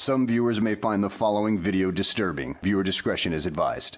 Some viewers may find the following video disturbing. Viewer discretion is advised.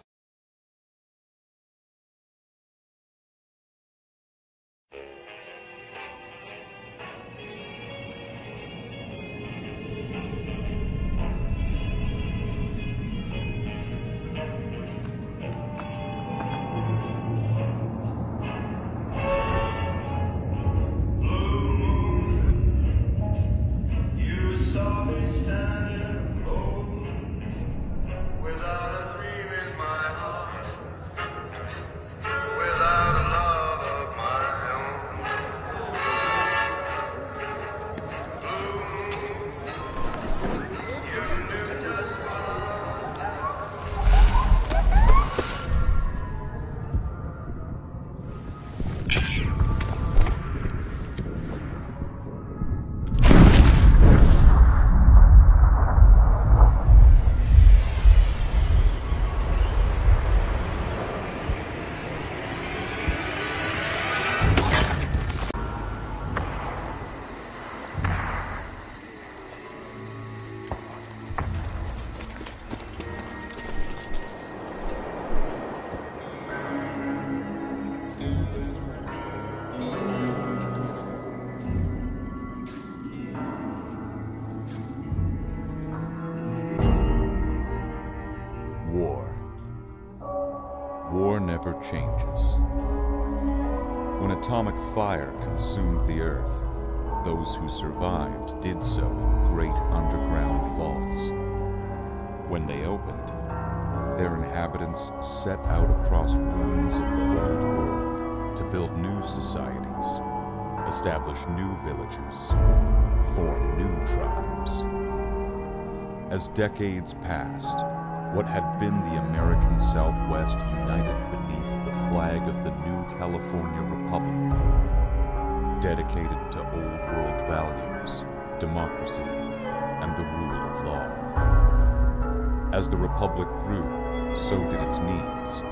War never changes. When atomic fire consumed the Earth, those who survived did so in great underground vaults. When they opened, their inhabitants set out across ruins of the old world to build new societies, establish new villages, form new tribes. As decades passed, what had been the American Southwest united beneath the flag of the new California Republic, dedicated to old world values, democracy, and the rule of law. As the Republic grew, so did its needs.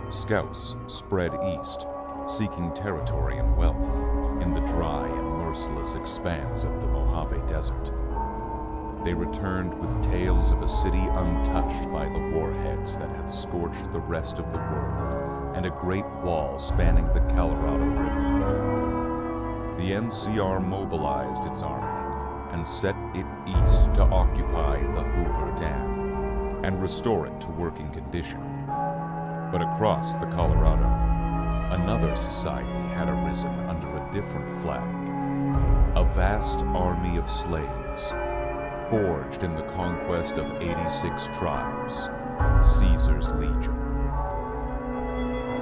Scouts spread east, seeking territory and wealth in the dry and merciless expanse of the Mojave Desert. They returned with tales of a city untouched by the warheads that had scorched the rest of the world, and a great wall spanning the Colorado River. The NCR mobilized its army and set it east to occupy the Hoover Dam and restore it to working condition. But across the Colorado, another society had arisen under a different flag. A vast army of slaves, forged in the conquest of 86 tribes, Caesar's Legion.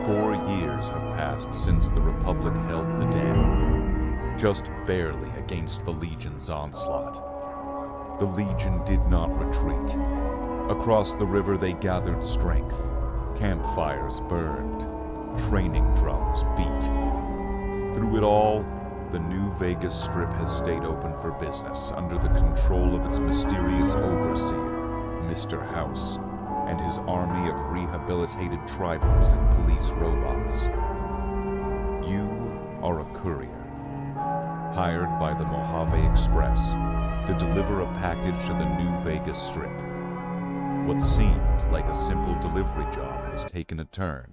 4 years have passed since the Republic held the dam, just barely against the Legion's onslaught. The Legion did not retreat. Across the river they gathered strength. Campfires burned. Training drums beat. Through it all, the New Vegas Strip has stayed open for business under the control of its mysterious overseer, Mr. House, and his army of rehabilitated tribals and police robots. You are a courier, hired by the Mojave Express to deliver a package to the New Vegas Strip. What seemed like a simple delivery job has taken a turn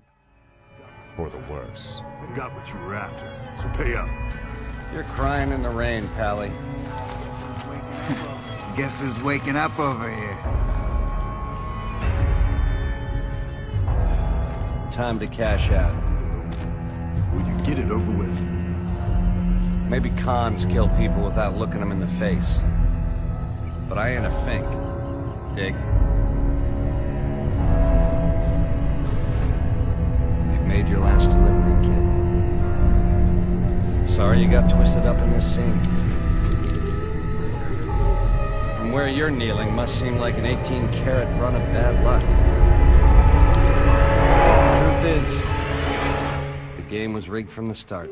for the worse. I got what you were after, so pay up. You're crying in the rain, Pally. Guess who's waking up over here? Time to cash out. Will you get it over with? Maybe cons kill people without looking them in the face. But I ain't a fink. Dig? You've made your last delivery, kid. Sorry you got twisted up in this scene. From where you're kneeling must seem like an 18-carat run of bad luck. Truth is, the game was rigged from the start.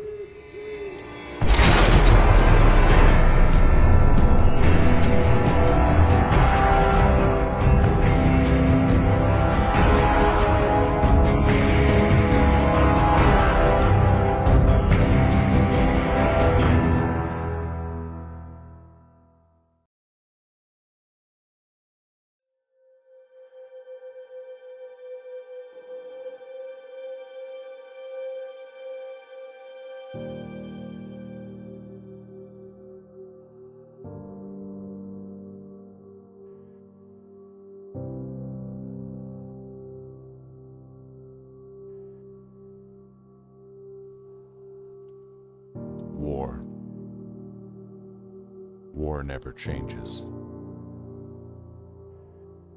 war never changes.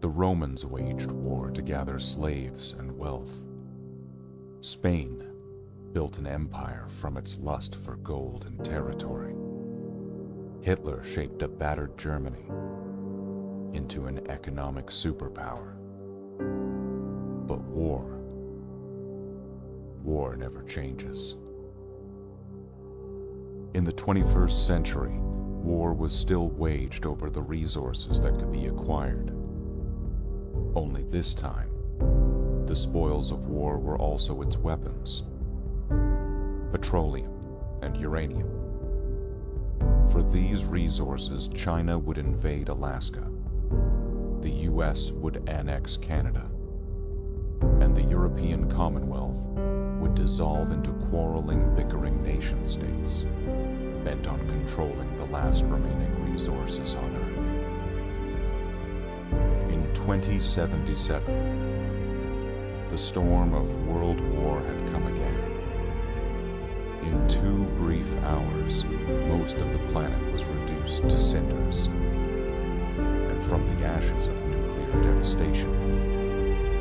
The Romans waged war to gather slaves and wealth. Spain built an empire from its lust for gold and territory. Hitler shaped a battered Germany into an economic superpower. But war never changes. In the 21st century, war was still waged over the resources that could be acquired. Only this time, the spoils of war were also its weapons: petroleum and uranium. For these resources, China would invade Alaska, the US would annex Canada, and the European Commonwealth would dissolve into quarreling, bickering nation-states, bent on controlling the last remaining resources on Earth. In 2077, the storm of World War had come again. In 2 brief hours, most of the planet was reduced to cinders, and from the ashes of nuclear devastation,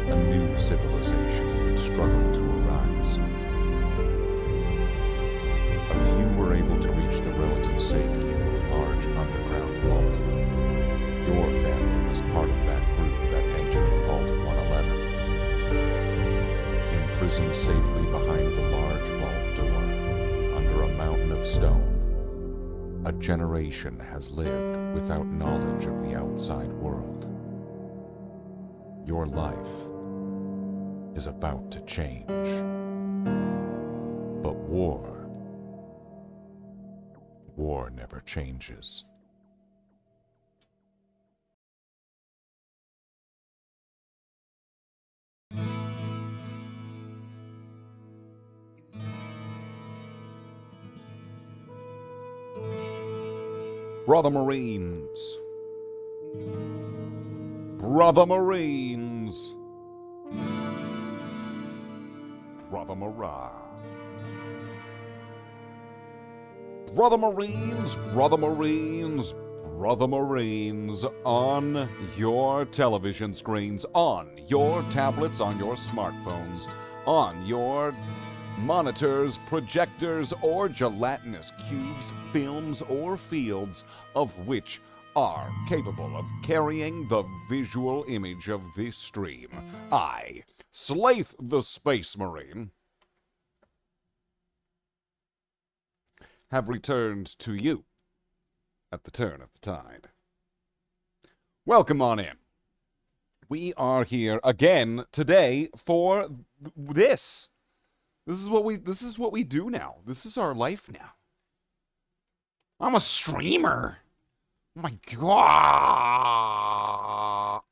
a new civilization would struggle to arise. A few were able to reach the relative safety of a large underground vault. Your family was part of that group that entered Vault 111. Imprisoned safely behind the large vault door, under a mountain of stone, a generation has lived without knowledge of the outside world. Your life is about to change. But war never changes. Brother Marines. Brother Marines. Brother Marah. Brother Marines, Brother Marines, Brother Marines, on your television screens, on your tablets, on your smartphones, on your monitors, projectors, or gelatinous cubes, films, or fields of which are capable of carrying the visual image of this stream. I, Slathe the Space Marine, have returned to you at the turn of the tide. Welcome on in. We are here again today for this. This is what we do now. This is our life now. I'm a streamer. Oh my god.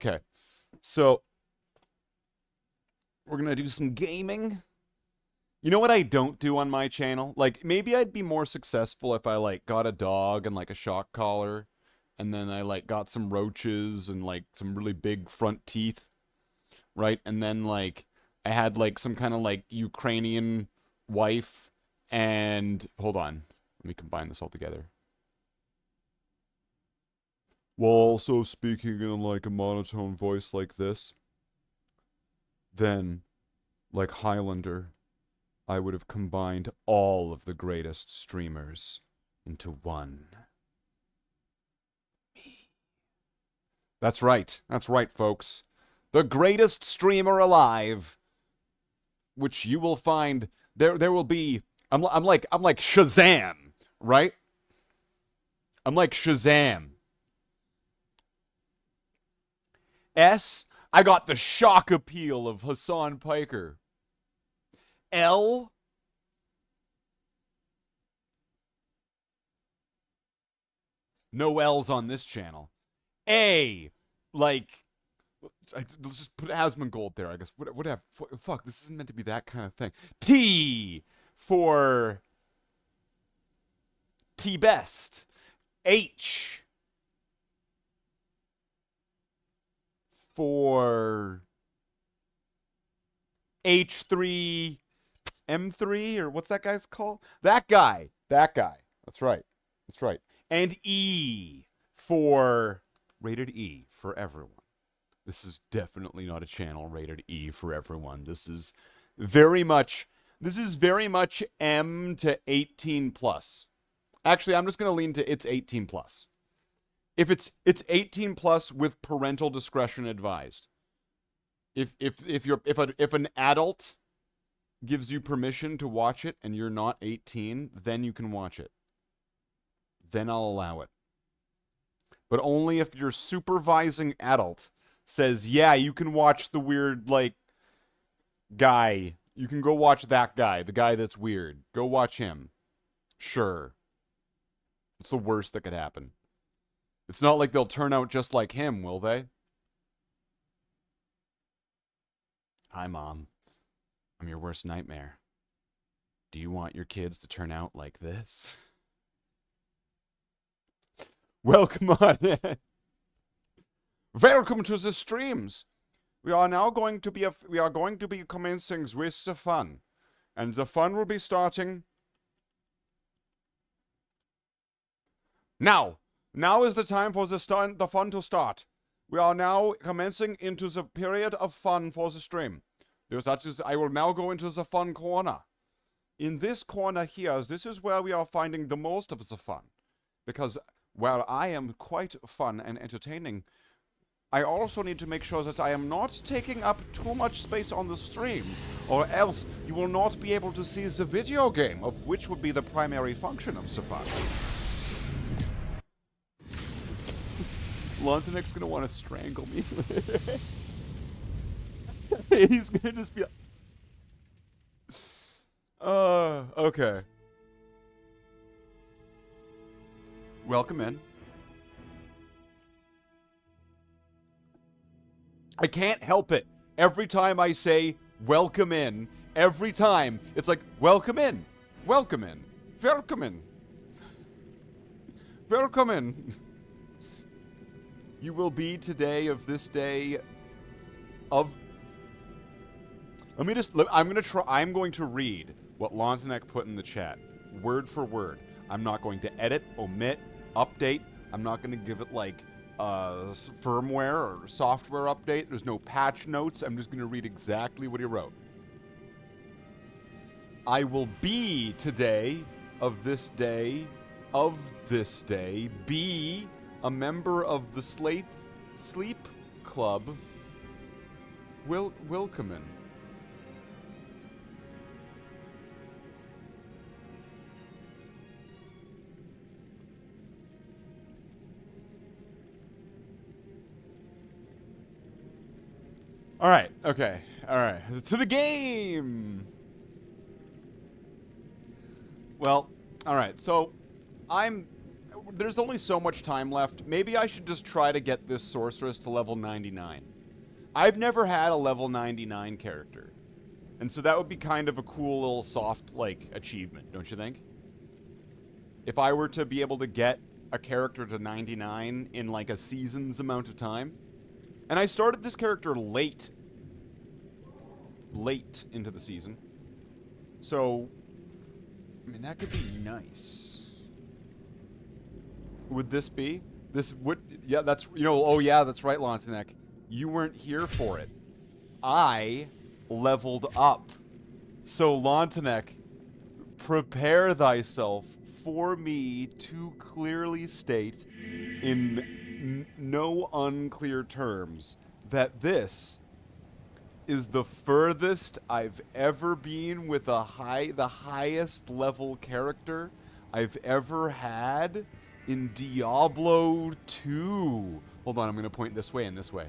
Okay. So we're going to do some gaming. You know what I don't do on my channel? Like, maybe I'd be more successful if I, like, got a dog and, like, a shock collar, and then I, like, got some roaches and, like, some really big front teeth, right? And then, like, I had, like, some kind of, like, Ukrainian wife, and... Hold on. Let me combine this all together. While also speaking in, like, a monotone voice like this. Then, like Highlander, I would have combined all of the greatest streamers into one. Me. That's right, folks. The greatest streamer alive, which you will find, there will be, I'm like Shazam, right? I'm like Shazam. S, I got the shock appeal of Hassan Piker. L, no L's on this channel. A, like, let's just put Asmongold there, I guess. Whatever. Fuck, this isn't meant to be that kind of thing. T for T-Best. H for H3... M3, or what's that guy's called? That guy. That's right. And E for rated E for everyone. This is definitely not a channel rated E for everyone. This is very much M to 18 plus. Actually, I'm just going to lean to it's 18 plus. If it's 18 plus with parental discretion advised. If an adult gives you permission to watch it and you're not 18, then you can watch it. Then I'll allow it. But only if your supervising adult says, yeah, you can watch the weird, like, guy. You can go watch that guy, the guy that's weird. Go watch him. Sure. It's the worst that could happen. It's not like they'll turn out just like him, will they? Hi, Mom. I'm your worst nightmare. Do you want your kids to turn out like this? Welcome on in. Welcome to the streams. We are now going to be commencing with the fun, and the fun will be starting now. Now is the time for the fun to start. We are now commencing into the period of fun for the stream. I will now go into the fun corner. In this corner here, this is where we are finding the most of the fun, because while I am quite fun and entertaining, I also need to make sure that I am not taking up too much space on the stream, or else you will not be able to see the video game, of which would be the primary function of the fun. Lontonek's gonna want to strangle me. He's gonna just be like... okay. Welcome in. I can't help it. Every time I say welcome in, every time it's like welcome in, welcome in, welcome in, welcome in. You will be today of this day of... I'm going to read what Lontonek put in the chat, word for word. I'm not going to edit, omit, update. I'm not going to give it like firmware or software update. There's no patch notes. I'm just going to read exactly what he wrote. I will be today of this day, be a member of the Slathe Sleep Club, Wilkeman. Alright, okay, alright. To the game! Well, alright, so there's only so much time left. Maybe I should just try to get this sorceress to level 99. I've never had a level 99 character. And so that would be kind of a cool little soft, like, achievement, don't you think? If I were to be able to get a character to 99 in, like, a season's amount of time. And I started this character late into the season. So, I mean, that could be nice. Would this be? This would, yeah, that's, you know, oh yeah, that's right, Lontonek. You weren't here for it. I leveled up. So, Lontonek, prepare thyself for me to clearly state in no unclear terms that this is the furthest I've ever been with the highest level character I've ever had in Diablo 2. Hold on, I'm gonna point this way and this way.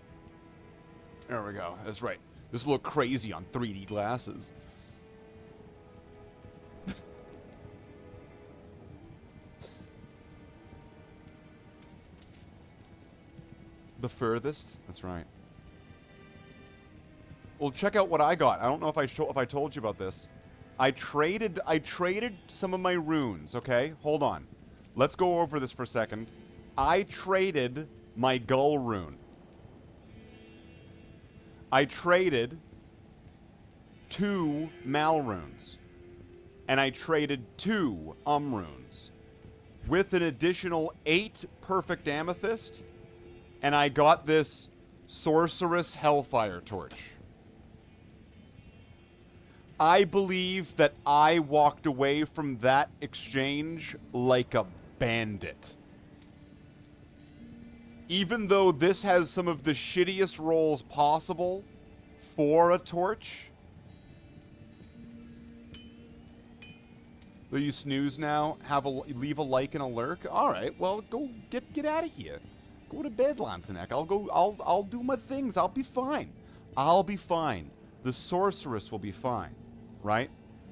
There we go, that's right. This will look crazy on 3D glasses. The furthest? That's right. Well, check out what I got. I don't know if I told you about this. I traded some of my runes, okay? Hold on. Let's go over this for a second. I traded my Gull rune. I traded 2 Mal runes. And I traded 2 runes. with an additional 8 perfect amethyst, and I got this sorceress hellfire torch. I believe that I walked away from that exchange like a bandit. Even though this has some of the shittiest rolls possible for a torch. Will you snooze now? Leave a like and a lurk? Alright, well, go get out of here. Go to bed, Lantanek. I'll do my things. I'll be fine. I'll be fine. The sorceress will be fine. Right?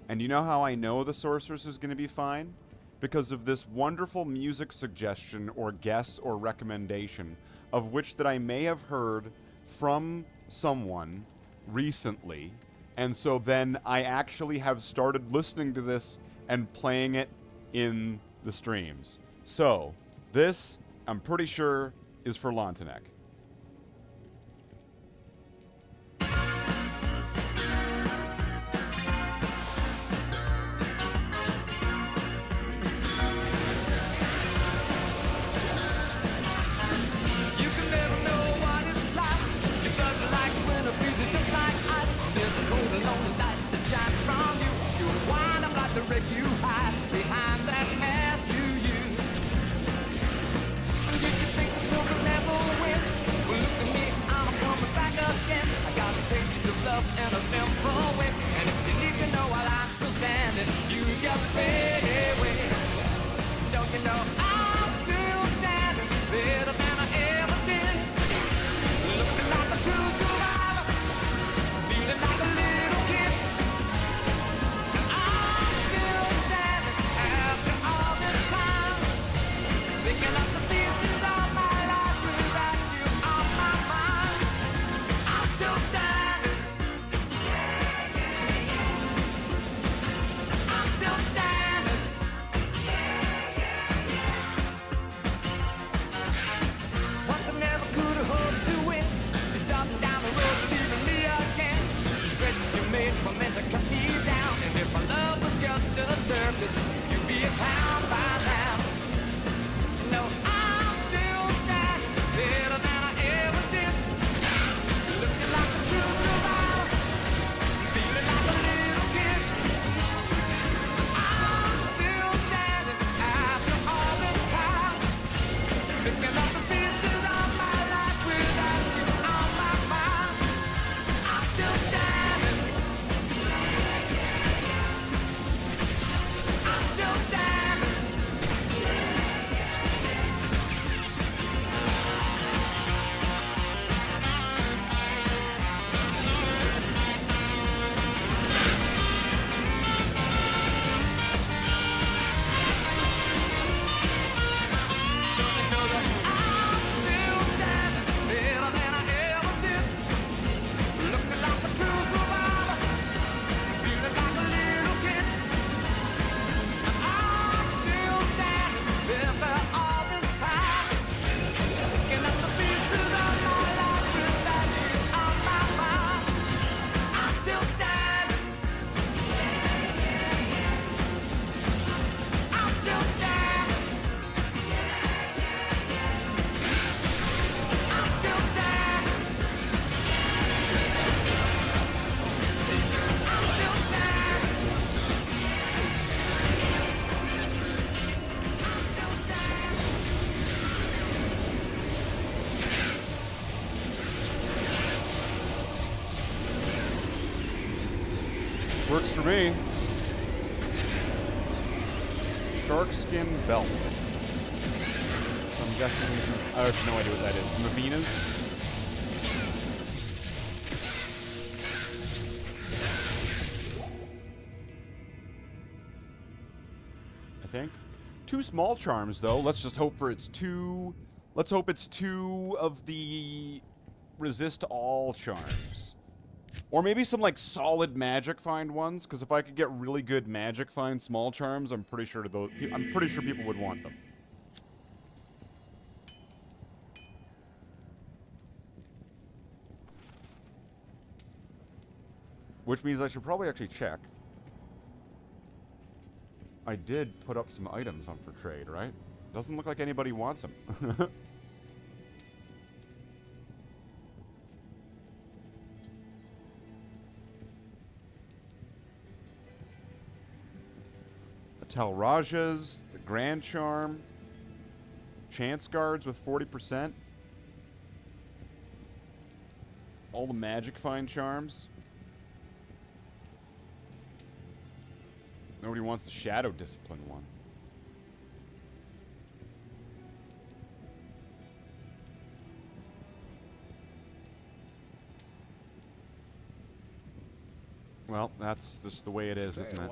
And you know how I know the sorceress is going to be fine? Because of this wonderful music suggestion or guess or recommendation of which that I may have heard from someone recently. And so then I actually have started listening to this and playing it in the streams. So, this, I'm pretty sure, is for Lantanek. You hide behind that mask you use. And if you think the smoke will never win, well, look at me, I'm coming back again. I gotta take the love in a simple way. And if you need to know while I'm still standing, you just fade away. Don't you know I'm still standing better than I ever did? Looking like a true survivor, feeling like a little kid. Picking up the pieces of my life without you on my mind. I'm still standing. I'm still standing. Once I never could have hoped to win. You're starting down the road, leaving me again. The threats you made were meant to cut me down. And if my love was just a circus, you'd be a clown by now. No, I'm still standing better than I ever did. Looking like a true survivor, feeling like a little kid. I'm still standing after all this time. Picking up the pieces of my life without you on my mind. I'm still standing. I'm still standing. Works for me. Shark skin belt. So I'm guessing I have no idea what that is. Mavina's. I think. 2 small charms though. Let's just hope for it's 2. Let's hope it's 2 of the resist all charms. Or maybe some, like, solid magic find ones, because if I could get really good magic find small charms, I'm pretty sure people would want them. Which means I should probably actually check. I did put up some items on for trade, right? Doesn't look like anybody wants them. Talrajas, the Grand Charm, Chance Guards with 40%. All the Magic Find Charms. Nobody wants the Shadow Discipline one. Well, that's just the way it is, isn't it?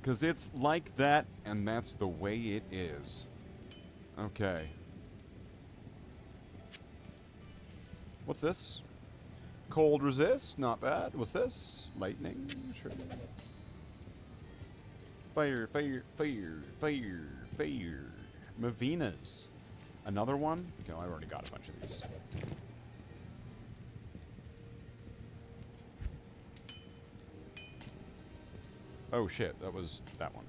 Because it's like that, and that's the way it is. Okay. What's this? Cold resist, not bad. What's this? Lightning, sure. Fire, fire, fire, fire, fire. Mavinas. Another one? Okay, well, I already got a bunch of these. Oh shit, that was that one.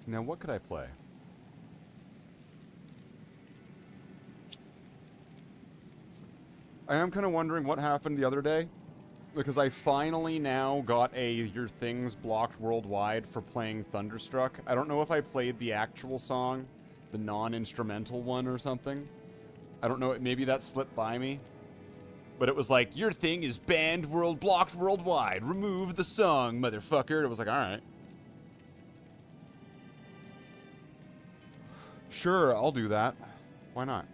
Now, what could I play? I am kind of wondering what happened the other day, because I finally now got a your things blocked worldwide for playing Thunderstruck. I don't know if I played the actual song, the non-instrumental one or something. I don't know, maybe that slipped by me. But it was like, your thing is banned blocked worldwide. Remove the song, motherfucker. It was like, alright. Sure, I'll do that. Why not?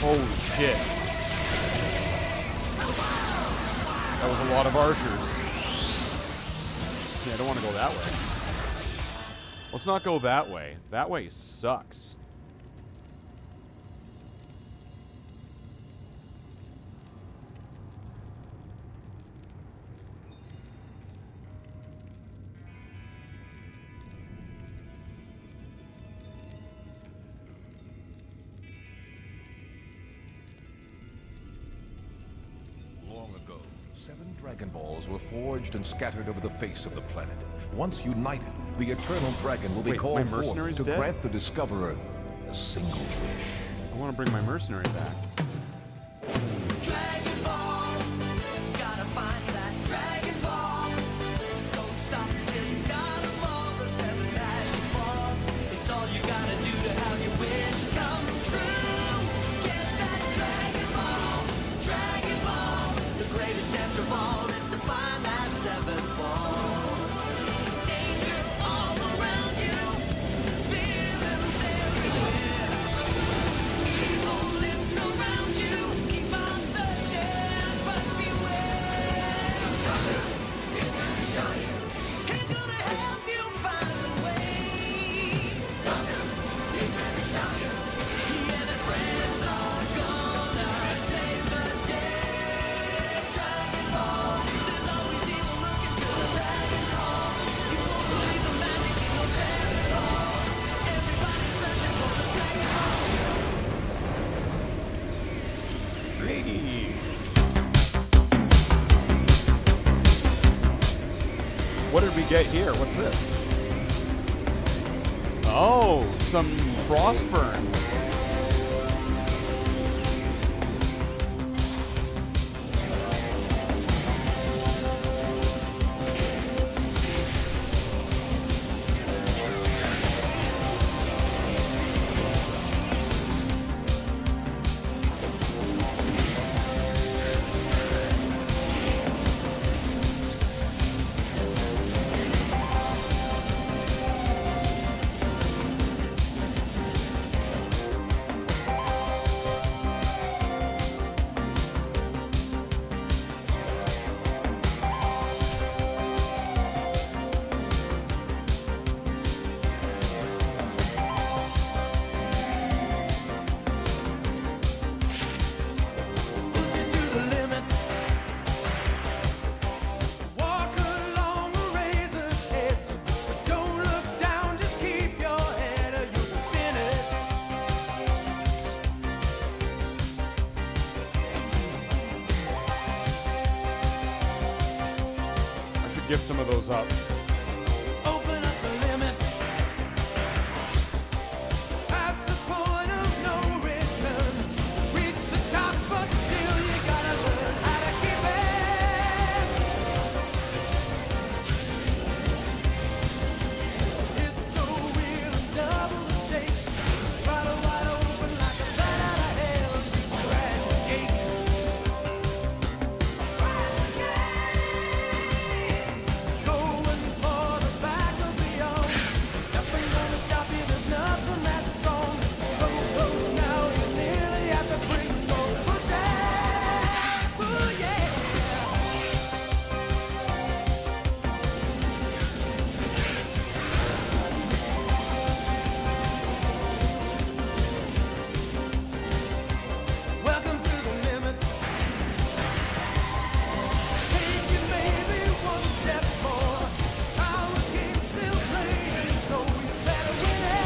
Holy shit. That was a lot of archers. Yeah, I don't want to go that way. Let's not go that way. That way sucks. Long ago, 7 Dragon Balls were forged and scattered over the face of the planet. Once united, the Eternal Dragon will be Wait, called my forth mercenary's to dead? grant the Discoverer a single wish. I want to bring my mercenary back. Dragon Ball, gotta find that Dragon Ball. Don't stop till you got 'em all, the 7 magic balls. It's all you gotta do to have your wish come true. Get that Dragon Ball, Dragon Ball. The greatest test of all is to find that 7th ball. Danger all around you, villains everywhere. Evil lives around. What did we get here? What's this? Oh, some frostburns. Give some of those up. Open up the limit. Past the point of no return. Reach the top, but still you gotta learn how to keep it. Hit the wheel and double the stakes. Throttle wide open like a bat out of hell. Crash the gate. Crash the gate. Going for the back of beyond. Nothing gonna stop you, there's nothing that's strong. So close now, you're nearly at the brink, so push it. Ooh, yeah. Welcome to the limit. Take it maybe one step more. Our game's still playing, so you better win it.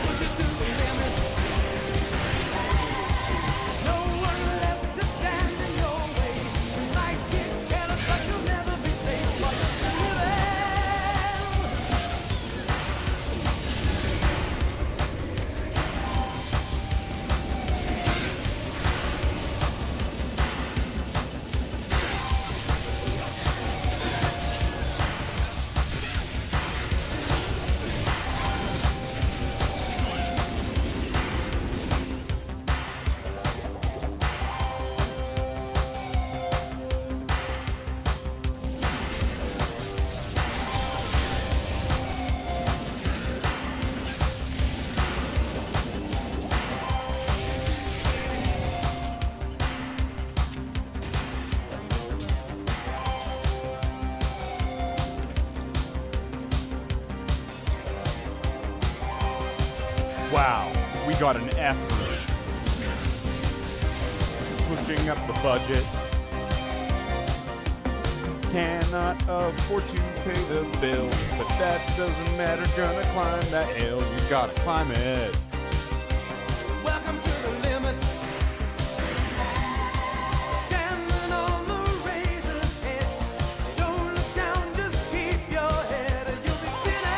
Push it to the limit. No one left to stand in your way. You might get careless, but you'll never be safe while you're still living. Wow, we got an F for it. Pushing up the budget. Cannot afford to pay the bills, but that doesn't matter. Gonna climb that hill, you gotta climb it. Welcome to the limit. Standing on the razor's edge. Don't look down, just keep your head or you'll be finished.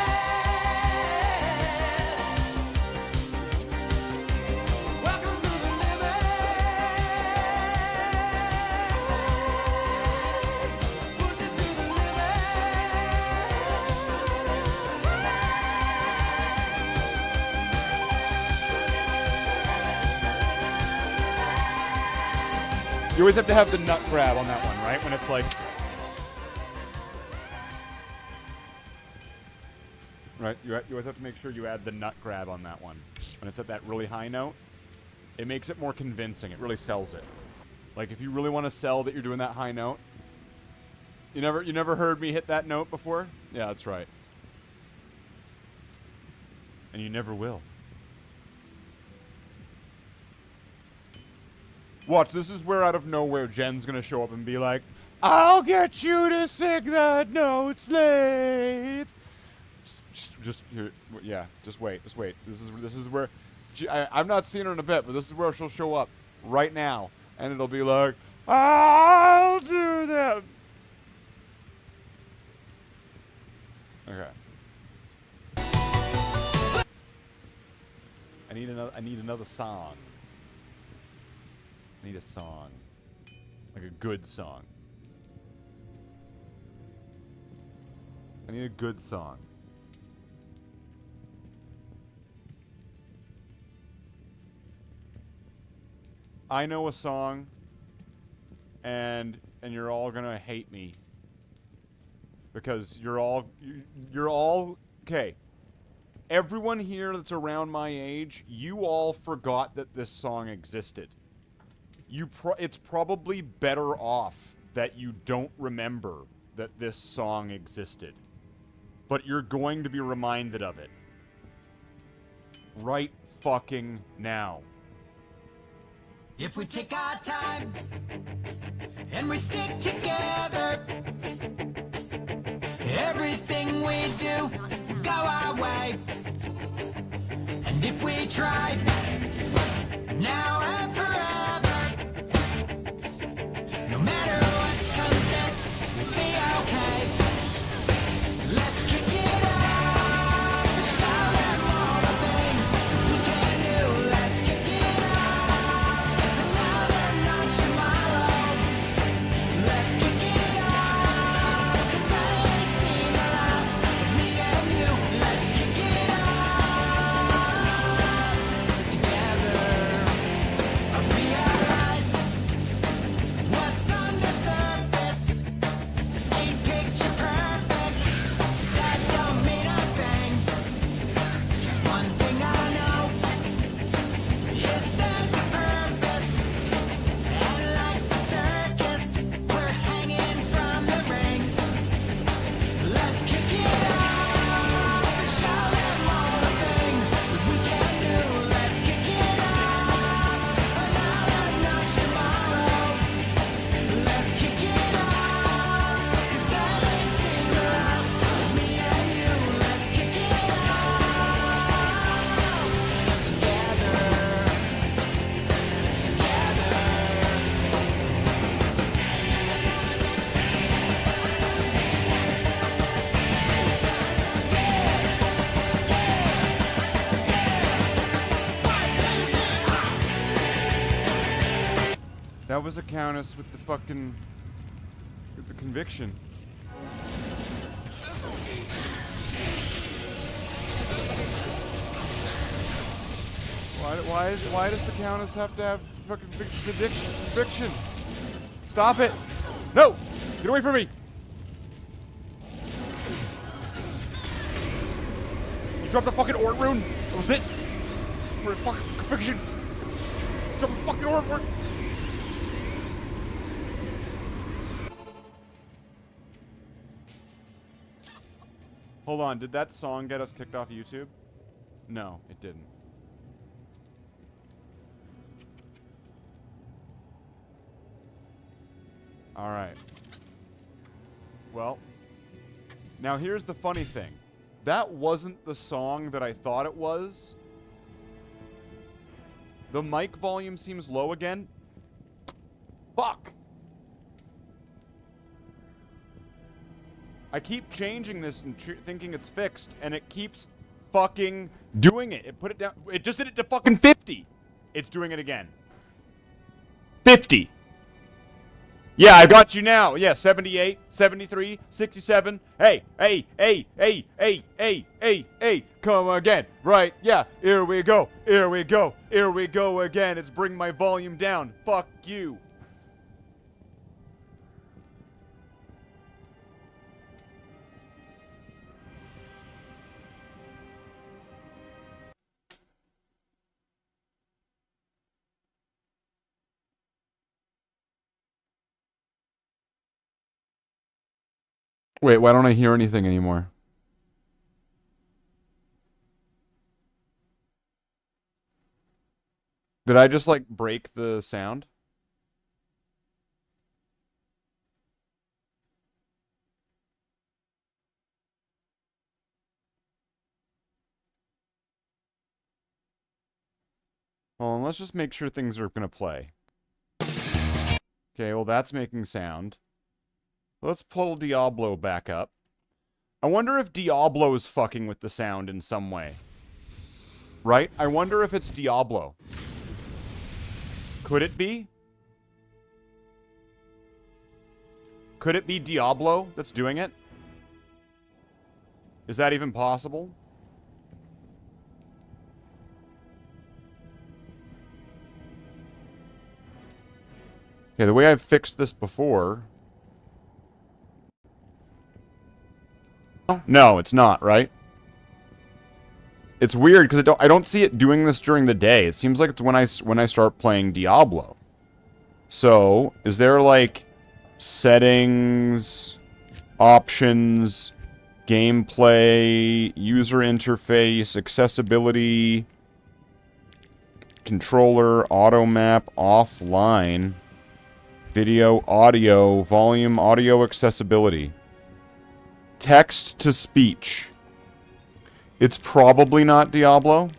Welcome to the limit. Push it to the limit. You always have to have the nut grab on that one, right? When it's like... Right, you always have to make sure you add the nut grab on that one. When it's at that really high note, it makes it more convincing. It really sells it. Like, if you really want to sell that you're doing that high note... You never heard me hit that note before? Yeah, that's right. And you never will. Watch, this is where out of nowhere Jen's gonna show up and be like, I'll get you to sing that note, Slathe. Just yeah, just wait. This is where, I've not seen her in a bit, but this is where she'll show up right now. And it'll be like, I'll do that. Okay. I need another song. I need a song. Like a good song. I need a good song. I know a song, and you're all gonna hate me. Because you're all okay. Everyone here that's around my age, you all forgot that this song existed. It's probably better off that you don't remember that this song existed. But you're going to be reminded of it. Right fucking now. If we take our time and we stick together, everything we do go our way. And if we try now and forever, no matter what comes next, we'll be okay. Let's kick it up and show them all the things we can do. Let's kick it up another notch tomorrow. Let's kick it up, 'cause I ain't seen the last of me and you. Let's kick it up together. I realize what's on the surface ain't picture perfect. That don't mean a thing. One thing I know is there's a purpose, and like the circus, we're hanging from the rings. Let's kick it up and show them all the things that we can do. Let's kick it up another notch tomorrow. Let's kick it up, 'cause I ain't seen the last of me and you. Let's kick it up together. That was a countess with the fucking... with the conviction. Why does the countess have to have fucking conviction? Stop it! No! Get away from me! You dropped the fucking Ort rune? That was it? For fucking conviction! Drop the fucking Ort rune! Hold on, did that song get us kicked off YouTube? No, it didn't. Alright. Well, now here's the funny thing. That wasn't the song that I thought it was. The mic volume seems low again. Fuck! I keep changing this and thinking it's fixed, and it keeps fucking doing it. It put it down. It just did it to fucking 50. It's doing it again. 50. Yeah, I got you now. Yeah, 78, 73, 67. Hey. Come again. Right, yeah. Here we go again. It's bring my volume down. Fuck you. Wait, why don't I hear anything anymore? Did I just, like, break the sound? Well, let's just make sure things are gonna play. Okay, well, that's making sound. Let's pull Diablo back up. I wonder if Diablo is fucking with the sound in some way. Right? I wonder if it's Diablo. Could it be? Could it be Diablo that's doing it? Is that even possible? Okay, the way I've fixed this before... No, it's not, right? It's weird because I don't see it doing this during the day. It seems like it's when I start playing Diablo. So, is there like settings, options, gameplay, user interface, accessibility, controller, auto map, offline, video, audio, volume, audio accessibility, text to speech? It's probably not Diablo.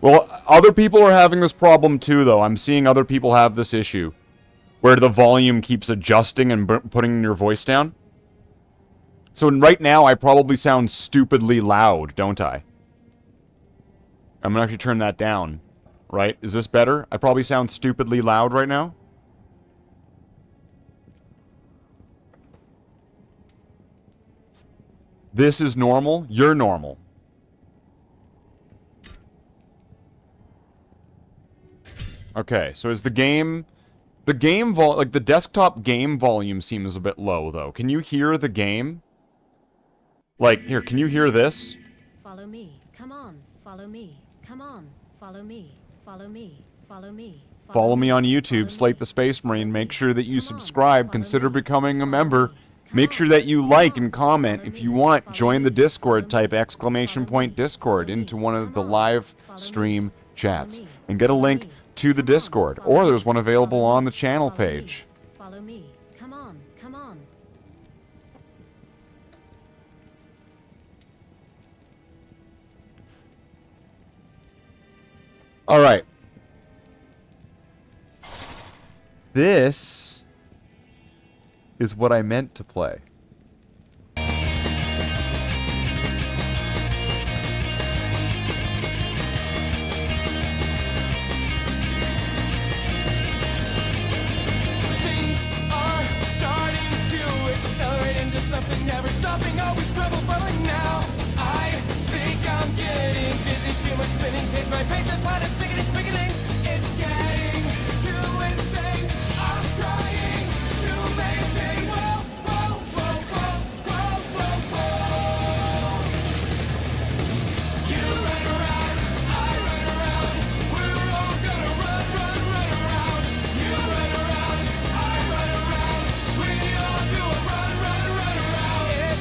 Well, other people are having this problem too, though. I'm seeing other people have this issue where the volume keeps adjusting and putting your voice down. So right now, I probably sound stupidly loud, don't I? I'm gonna actually turn that down. Right? Is this better? I probably sound stupidly loud right now. This is normal. You're normal. Okay, so is the game... like, the desktop game volume seems a bit low, though. Can you hear the game? Like, here, can you hear this? Follow me. Come on. Follow me. Come on. Follow me. Follow me. Follow me. Follow me on YouTube, Slathe the Space Marine. Make sure that you subscribe. Consider becoming a member. Make sure that you like and comment. If you want, join the Discord. Type !Discord into one of the live stream chats and get a link to the Discord. Or there's one available on the channel page. Follow me. Come on. Come on. All right. This is what I meant to play. Things are starting to accelerate into something never stopping, always trouble bubbling now. I think I'm getting dizzy, too much spinning, pace my pace, and plan is thickening. It's getting too insane. I'm trying to maintain. Whoa, whoa, whoa, whoa, whoa, whoa, whoa. You run around, I run around. We're all gonna run around. You run around, I run around. We all do a run around. It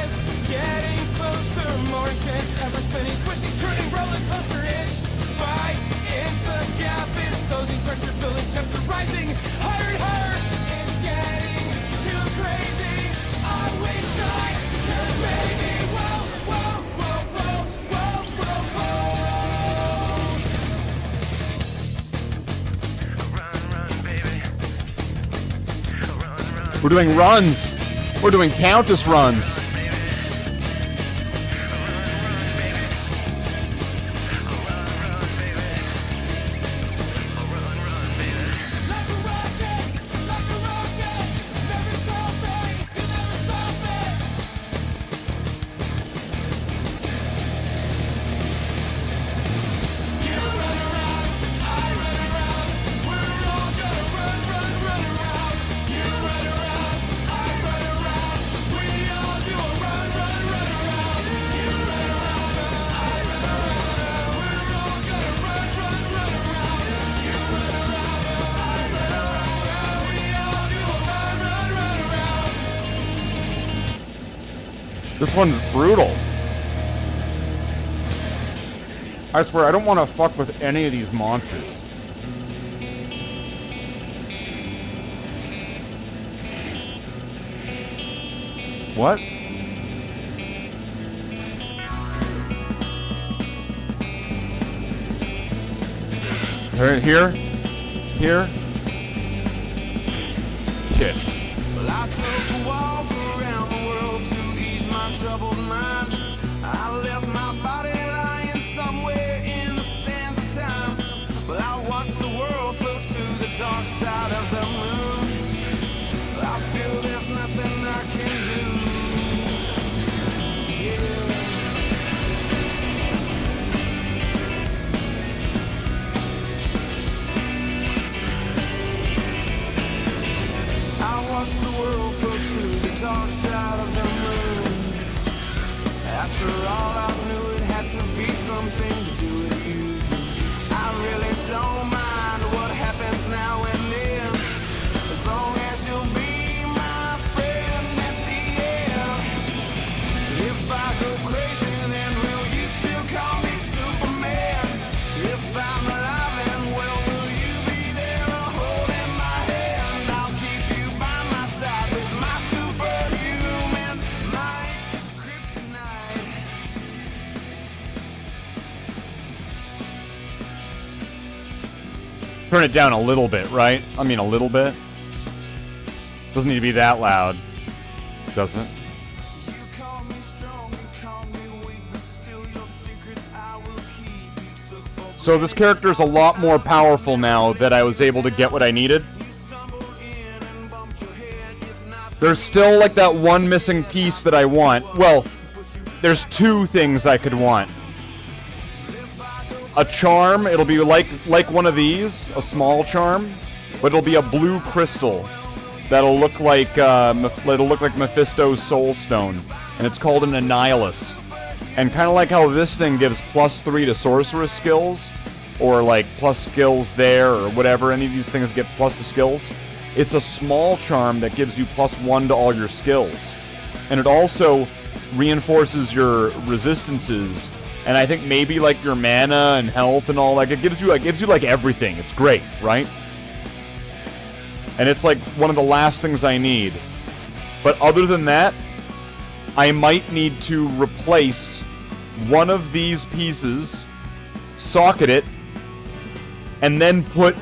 is getting closer, more intense, ever spinning, twisting, turning, roller coaster, inch by inch. The gap is closing, pressure building, temps are rising higher and higher. It's getting too crazy. I wish I could maybe. Whoa, whoa, whoa, whoa, whoa, whoa, whoa. We're doing runs. We're doing Countess runs. Like a rocket, never stopping, you never stop it. You run around, I run around. We're all gonna run around. You run around, I run around. We all do a This one's brutal. I swear, I don't want to fuck with any of these monsters. What? Right here? Here? Shit. Well, I took a walk around the world to ease my troubled mind. I left my body lying somewhere in the sands of time. Well, I watched the world float to the dark side of the moon. I feel there's nothing I can do. Yeah. I watched the world float to the dark side of the moon. After all, I knew it had to be something to do with you. I really don't mind what happens now and then, as long as you'll be my friend at the end. If I go crazy, then will you still call me Superman? If I'm alive and well, will you be there holding my hand? I'll keep you by my side with my superhuman, my kryptonite. Turn it down a little bit, right? I mean, a little bit. Doesn't need to be that loud, does it? You call me strong, you call me weak, but still your secrets I will keep. You took for So this character is a lot more powerful now that I was able to get what I needed. you stumbled in and bumped your head. If not, There's still like that one missing piece that I want. Well, there's two things I could want. A charm, it'll be like one of these, a small charm, but it'll be a blue crystal that'll look like Mephisto's soul stone, and it's called an Annihilus. And kind of like how this thing gives +3 to sorceress skills, or like plus skills there, or whatever, any of these things get plus to skills. It's a small charm that gives you +1 to all your skills, and it also reinforces your resistances. And I think maybe like your mana and health and all, like it gives you like everything. It's great, right? And it's like one of the last things I need. But other than that, I might need to replace one of these pieces, socket it, and then put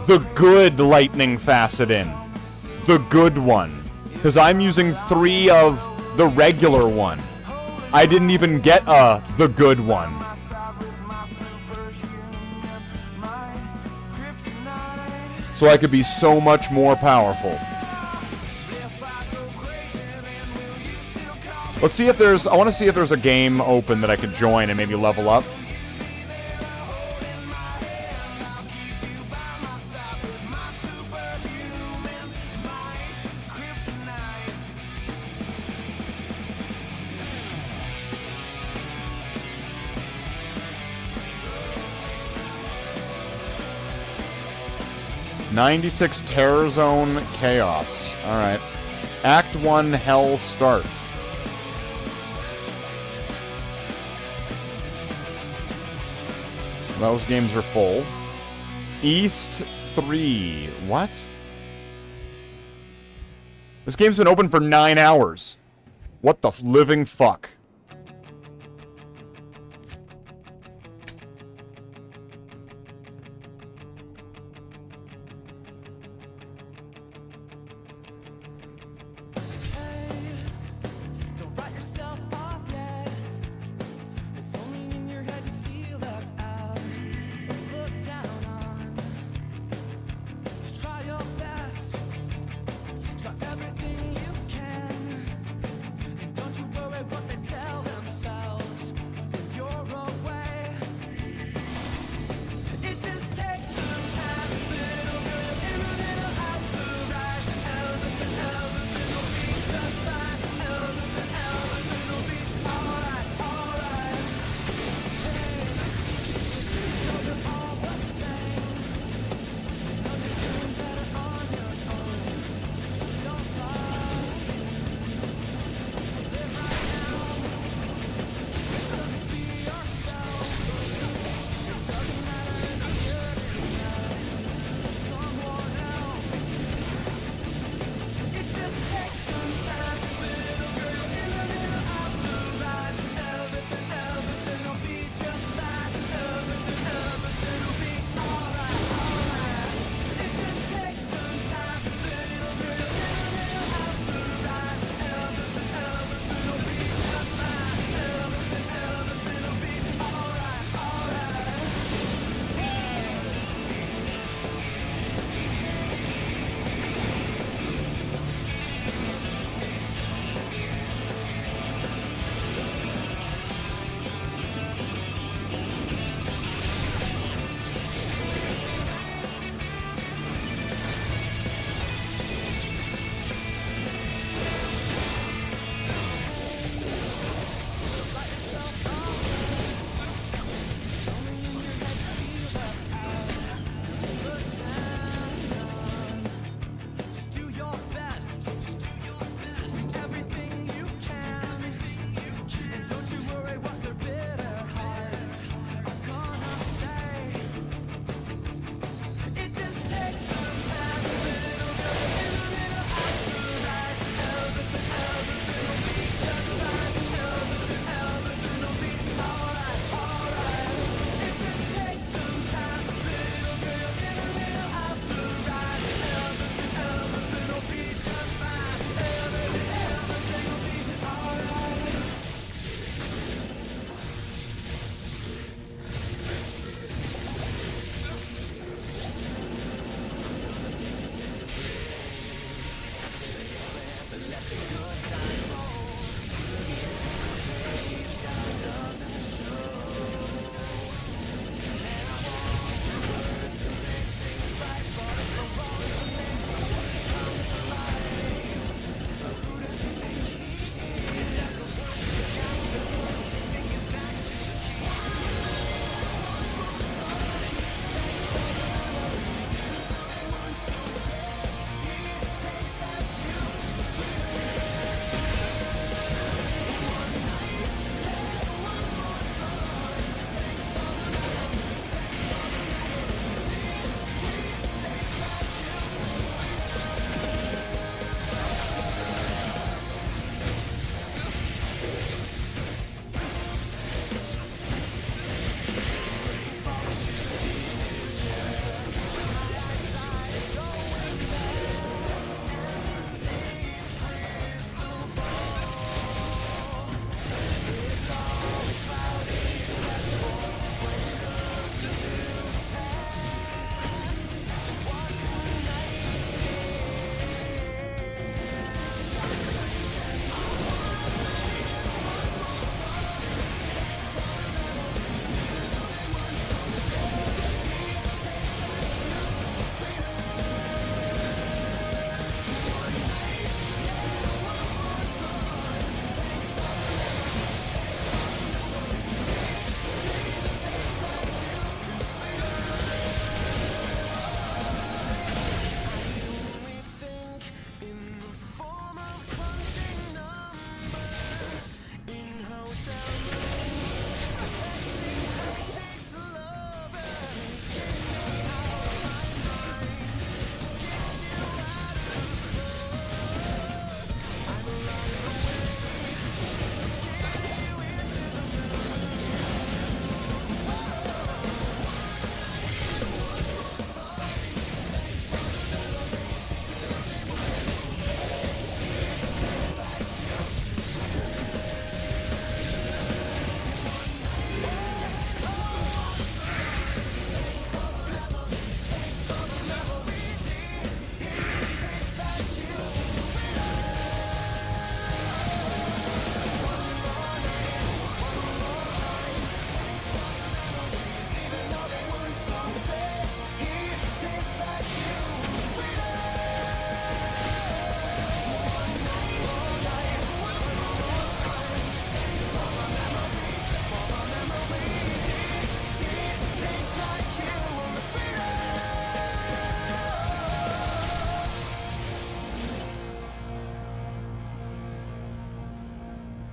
the good lightning facet in. The good one. Because I'm using 3 of the regular one. I didn't even get the good one. my side with my superhuman, my kryptonite. So I could be so much more powerful. If I go crazy, then will you still call me? Let's see if there's... I want to see if there's a game open that I could join and maybe level up. Holding my hand, I'll keep you by my side with my superhuman, my kryptonite. '96 Terror Zone Chaos. Alright. Act 1 Hell Start. Those games are full. East 3. What? This game's been open for 9 hours. What the living fuck? Don't write yourself off yet. It's only in your head you feel left out or looked down on. Just try your best. Try everything you can. And don't you worry what they tell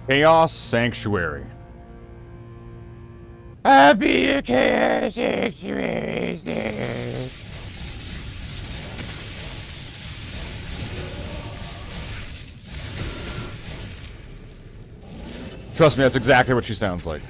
Chaos Sanctuary. Happy Chaos Sanctuary. Trust me, that's exactly what she sounds like.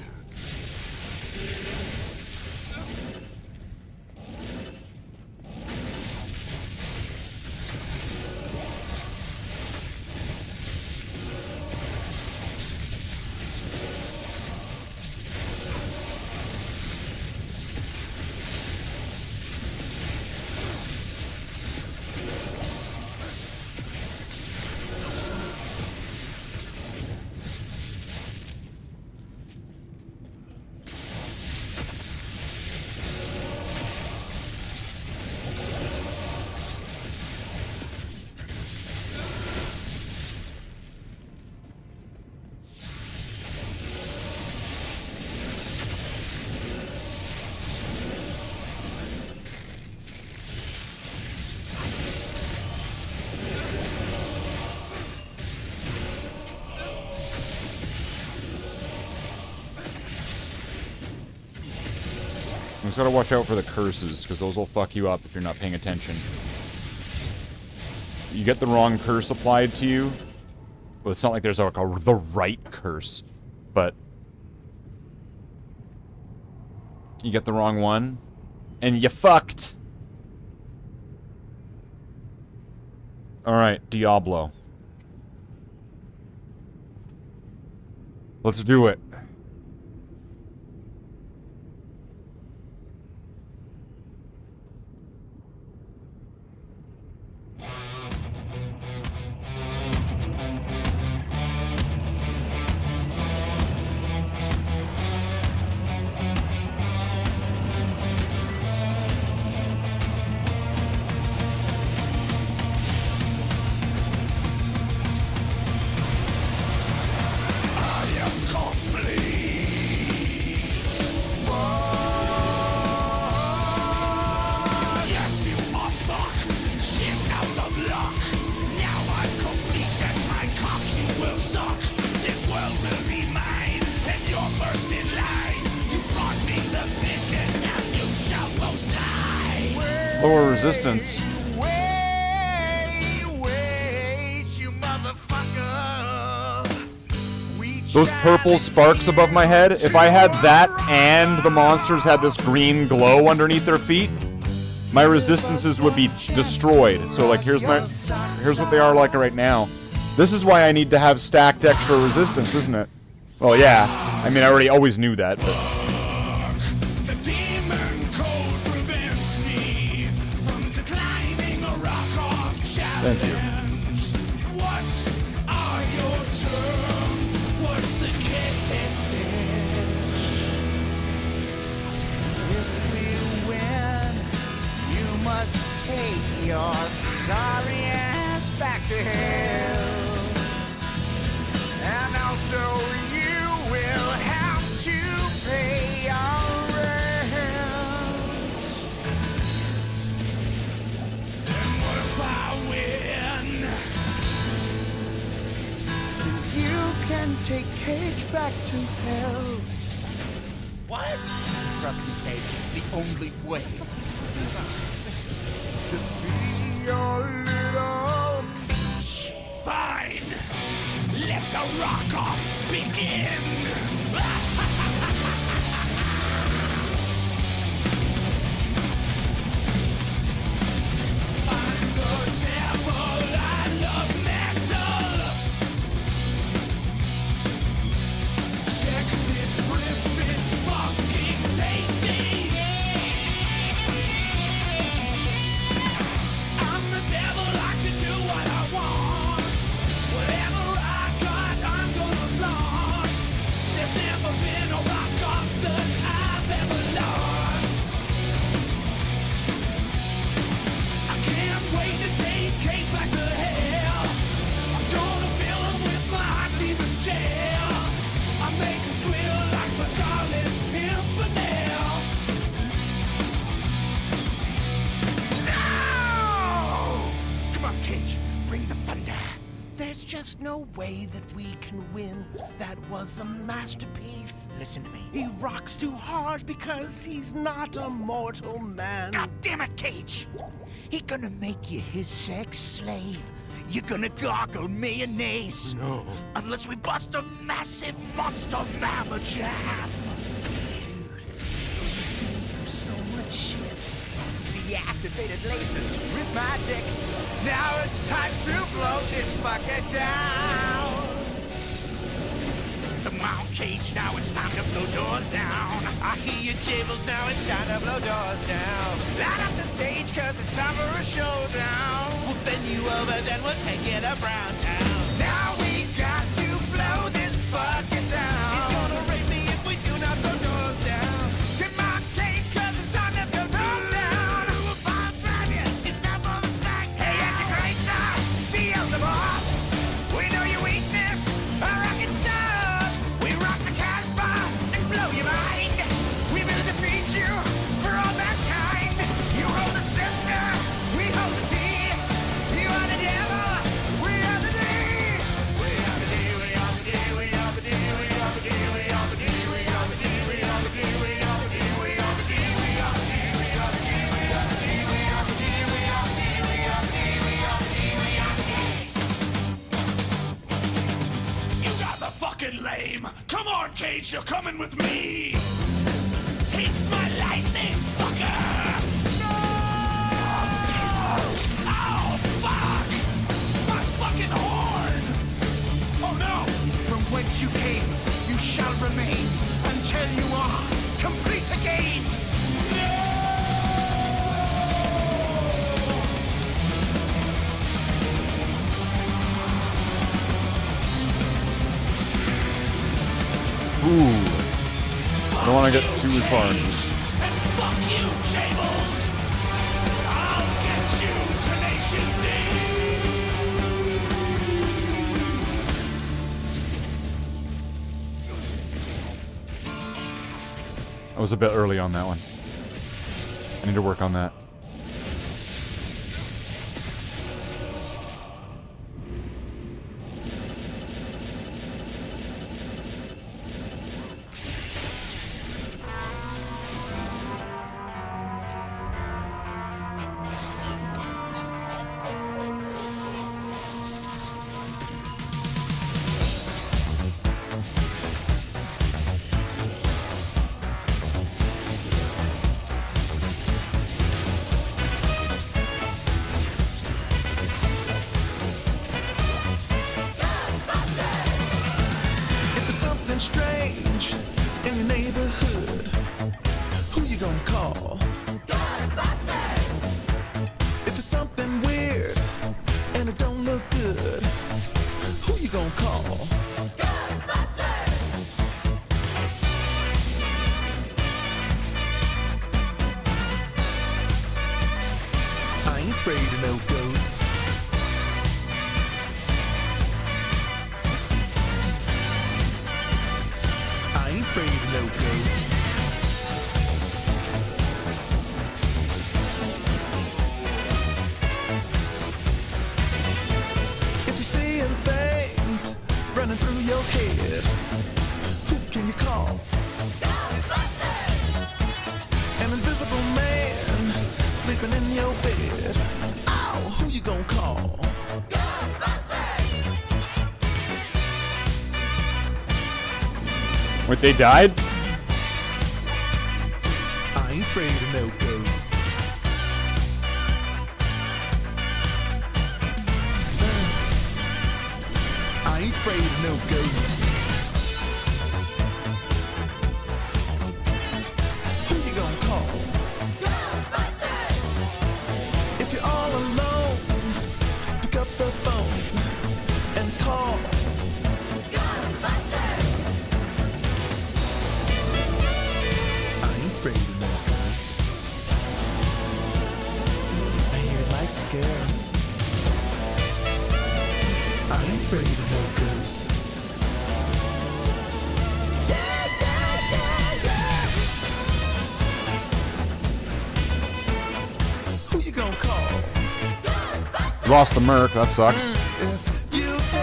You just gotta watch out for the curses, because those will fuck you up if you're not paying attention. You get the wrong curse applied to you. Well, it's not like there's like the right curse, but you get the wrong one, and you fucked. Alright, Diablo. Let's do it. Lower resistance. Those purple sparks above my head, if I had that and the monsters had this green glow underneath their feet, my resistances would be destroyed. So like here's what they are like right now. This is why I need to have stacked extra resistance, isn't it? Well, yeah. I mean, I always knew that, but thank you. What are your terms? What's the catch? If we win, you must take your sorry ass back to hell. And also you will have to pay your rent. And what if I win? You can take Cage back to hell. What? Trust me, Cage, it's the only way. To be your little bitch. Fine. Let the rock off begin. I'm the devil, I love metal. Check this riff, it's fucking tasty. I'm the devil, I can do what I want. Whatever I got, I'm gonna flaunt. There's never been a rock off that I've ever lost. I can't wait to take Cage back to hell. I'm gonna fill him with my demon gel. I make him squeal like my Scarlet Pimpernel. No! Come on, Cage, bring the thunder. There's just no way that we can win. That was a masterpiece. Listen to me. He rocks too hard because he's not a mortal man. God damn it, Cage! He gonna make you his sex slave. You're gonna gargle mayonnaise. No. Unless we bust a massive monster mamma jam. Dude, so much shit. Deactivated lasers with my dick. Now it's time to blow this fucker down. Come on, Cage, now it's time to blow doors down. I hear your jables, now it's time to blow doors down. Light up the stage, cause it's time for a showdown. We'll bend you over, then we'll take it around town. Now we got to blow this fucker down. It's gonna rape me if we do not blow doors down. Come on, Cage, cause it's time to blow doors down. We'll find you, it's time for the smack. Hey, Antichrist, feel the boss. We know your weakness, a rocket star. We rock the Casbah and blow your mind. We will defeat you for all mankind. You hold the scepter, we hold the key. You are the devil, we are the D. We are the D, we are the D, we are the D, we are the D, we are the D, we are the D, we are the D, we are the D, we are the D, we are the D, we are the D, we are the D, we are the D, we are the D, we are the D, we are the D, we are the D. You guys are fucking lame. Come on, Cage, you're coming with me. Taste my lightning, fucker! No! Oh, fuck! My fucking horn! Oh no! From whence you came, you shall remain until you are complete again! Ooh. I don't want to get too far into this. And fuck you, Jables! I'll get you, Tenacious D! I was a bit early on that one. I need to work on that. If there's something strange in your neighborhood, who you gonna call? Ghostbusters! If there's something weird and it don't look good, who you gonna call? Ghostbusters! I ain't afraid of no ghosts. I ain't afraid of no ghosts. If you're seeing things running through your head, who can you call? Ghostbusters! An invisible man sleeping in your bed. Ow, who you gonna call? Wait, they died? I ain't afraid of no ghosts. I ain't afraid of no ghosts. Who you gonna call? Ghostbusters! If you're all alone, pick up the phone and call. Ghostbusters! I ain't afraid of no ghosts. I hear it likes the girls. I ain't afraid of no ghosts. Who you gonna call? Lost the Merc, that sucks. If you've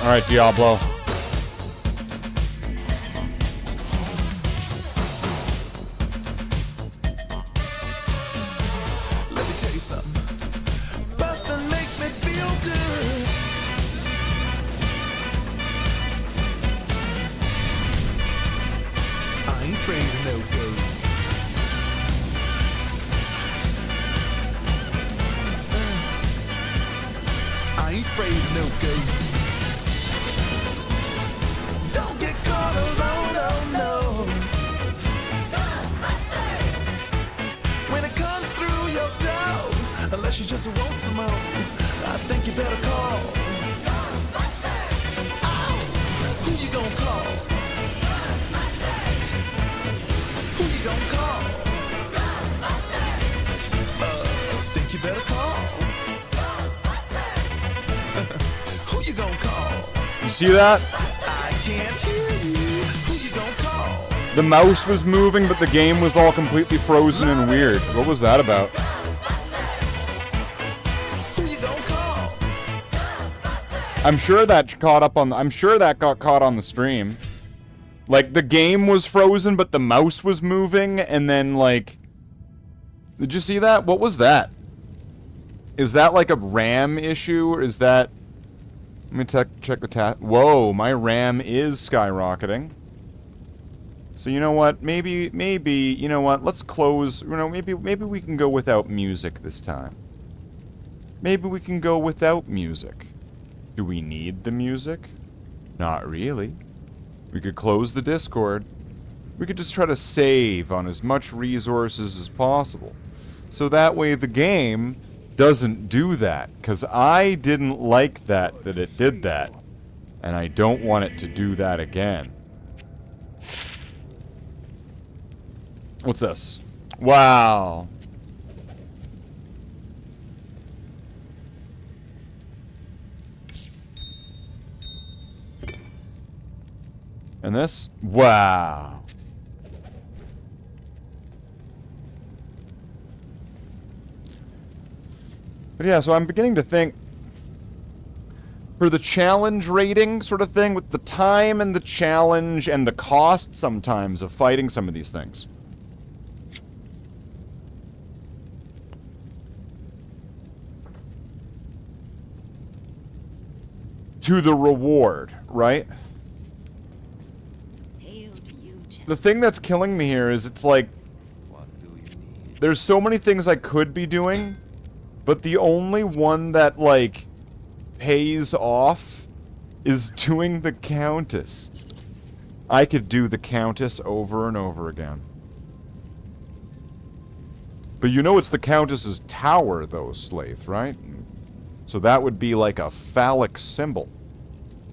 Alright, Diablo. Let me tell you something. Bustin' makes me feel good. I ain't afraid of no ghosts. I ain't afraid of no ghosts. Don't get caught alone, oh no. When it comes through your door, unless you just want some more, I think you better call. Oh, who you gonna call? Who you gonna call? Think you better call. Who you gonna call? You see that? I can't hear you. Who you gonna call? The mouse was moving, but the game was all completely frozen and weird. What was that about? Who you gonna call? I'm sure that got caught on the stream. Like, the game was frozen, but the mouse was moving, and then, like... Did you see that? What was that? Is that, like, a RAM issue, or is that... Let me check the tab. Whoa, my RAM is skyrocketing. So, you know what? Maybe, you know what? Let's close... You know, maybe we can go without music this time. Maybe we can go without music. Do we need the music? Not really. We could close the Discord. We could just try to save on as much resources as possible. So that way the game doesn't do that. Because I didn't like that it did that. And I don't want it to do that again. What's this? Wow. And this? Wow. But yeah, so I'm beginning to think for the challenge rating sort of thing, with the time and the challenge and the cost sometimes of fighting some of these things. To the reward, right? The thing that's killing me here is it's like, there's so many things I could be doing, but the only one that, like, pays off is doing the Countess. I could do the Countess over and over again. But you know it's the Countess's tower, though, Slathe, right? So that would be like a phallic symbol.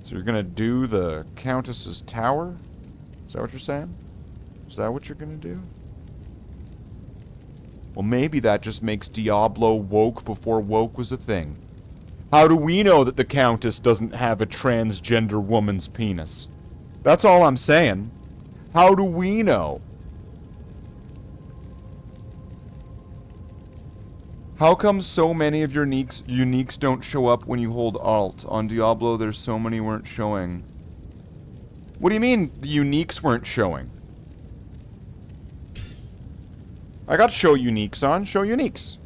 So you're gonna do the Countess's tower? Is that what you're saying? Is that what you're gonna do? Well, maybe that just makes Diablo woke before woke was a thing. How do we know that the Countess doesn't have a transgender woman's penis? That's all I'm saying. How do we know? How come so many of your uniques don't show up when you hold Alt? On Diablo, there's so many weren't showing. What do you mean the uniques weren't showing? I got show uniques on. Show uniques.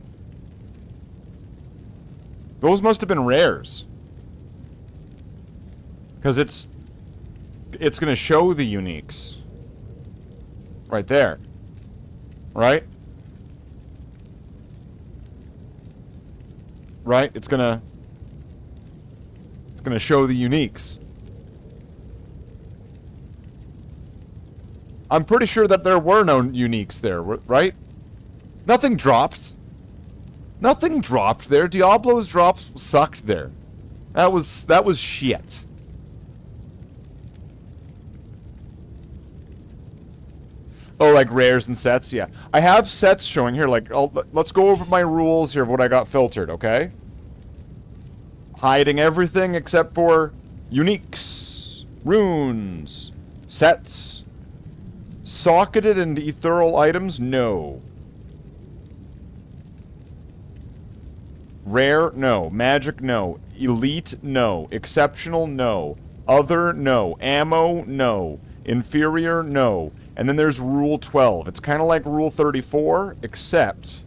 Those must have been rares. Because it's going to show the uniques. Right there. Right? Right? It's gonna show the uniques. I'm pretty sure that there were no uniques there, right? Nothing dropped. Nothing dropped there. Diablo's drop sucked there. That was shit. Oh, like rares and sets? Yeah. I have sets showing here. Like, let's go over my rules here of what I got filtered, okay? Hiding everything except for uniques, runes, sets, socketed and ethereal items, no. Rare, no. Magic, no. Elite, no. Exceptional, no. Other, no. Ammo, no. Inferior, no. And then there's Rule 12. It's kind of like Rule 34, except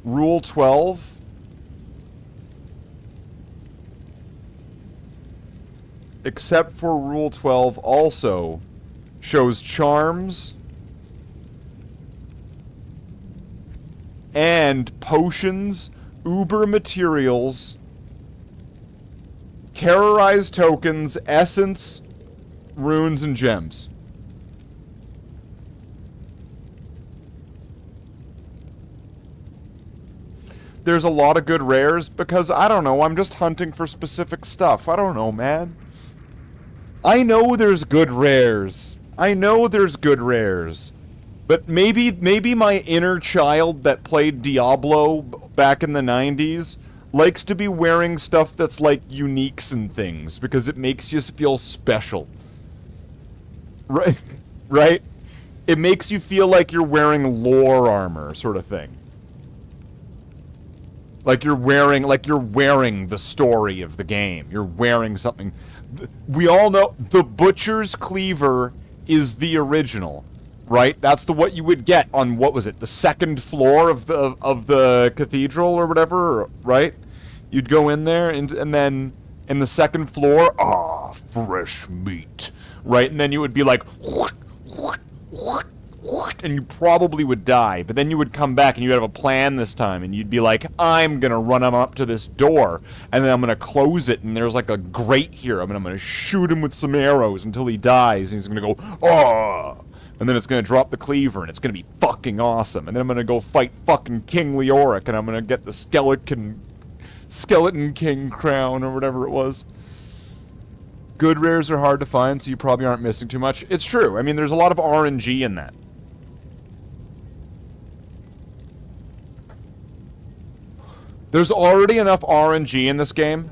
Rule 12 except for Rule 12 also shows charms and potions, uber materials, terrorized tokens, essence, runes, and gems. There's a lot of good rares because, I don't know, I'm just hunting for specific stuff. I don't know, man. I know there's good rares. I know there's good rares. But maybe my inner child that played Diablo back in the 90s likes to be wearing stuff that's like uniques and things because it makes you feel special. Right? Right? It makes you feel like you're wearing lore armor, sort of thing. Like you're wearing the story of the game. You're wearing something. We all know the Butcher's Cleaver is the original, right? That's what you would get on, what was it, the second floor of the cathedral or whatever, right? You'd go in there and then in the second floor, fresh meat, right? And then you would be like, and you probably would die, but then you would come back and you'd have a plan this time, and you'd be like, I'm gonna run him up to this door, and then I'm gonna close it, and there's like a grate here, and I'm gonna shoot him with some arrows until he dies, and he's gonna go, oh, and then it's gonna drop the cleaver, and it's gonna be fucking awesome, and then I'm gonna go fight fucking King Leoric, and I'm gonna get the Skeleton King crown, or whatever it was. Good rares are hard to find, so you probably aren't missing too much. It's true. I mean, there's a lot of RNG in that. There's already enough RNG in this game.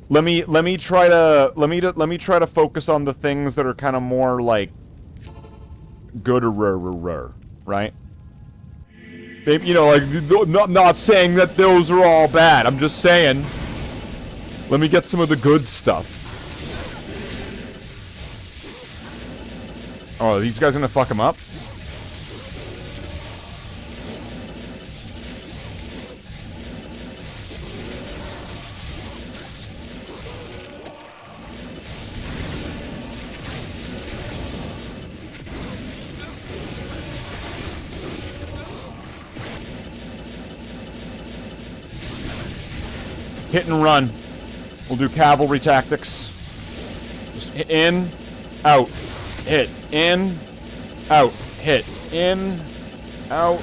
Let me try to focus on the things that are kind of more like good or rare, right? You know, like, not saying that those are all bad. I'm just saying, let me get some of the good stuff. Oh, are these guys gonna fuck him up? Hit and run. We'll do cavalry tactics. Just hit in, out, hit, in, out, hit, in, out.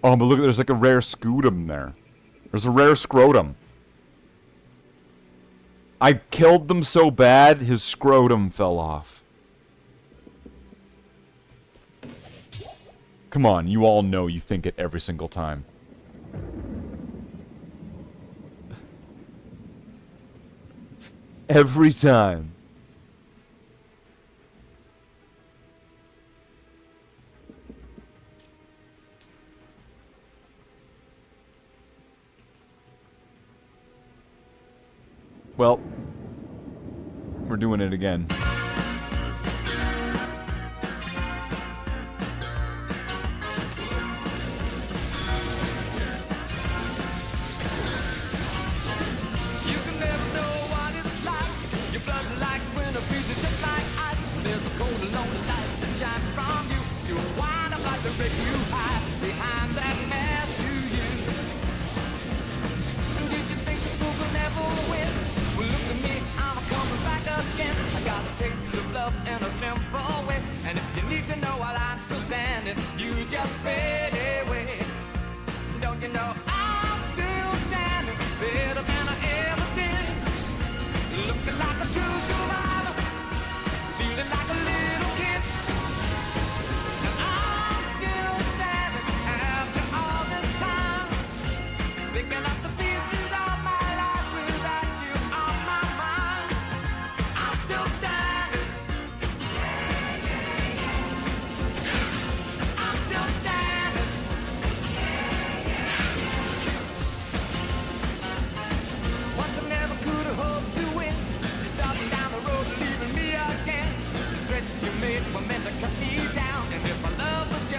Oh, but look, there's like a rare scutum there. There's a rare scrotum. I killed them so bad, his scrotum fell off. Come on, you all know you think it every single time. Every time. Well, we're doing it again.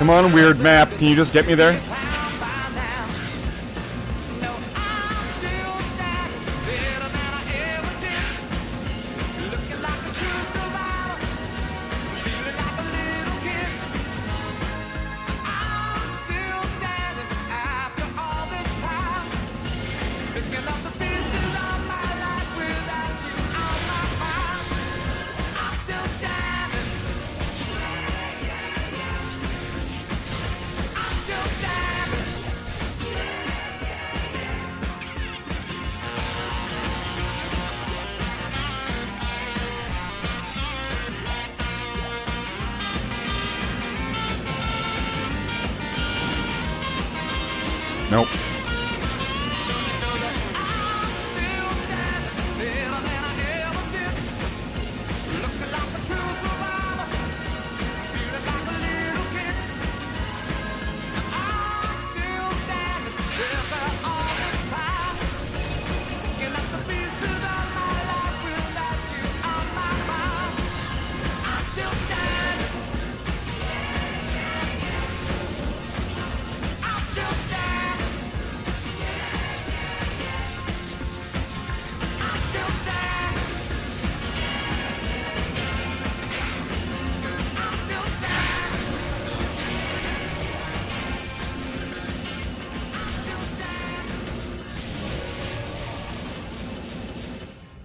Come on, weird map. Can you just get me there? Nope.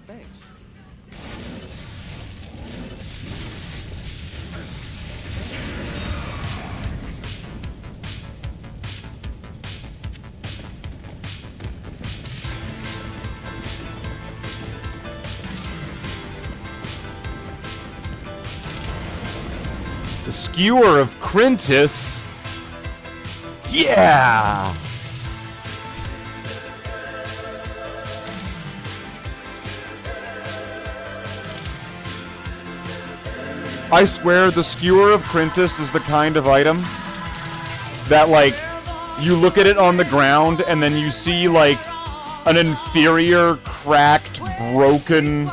Thanks. The Skewer of Crintis. Yeah! I swear the Skewer of Crintis is the kind of item that, like, you look at it on the ground and then you see, like, an inferior, cracked, broken,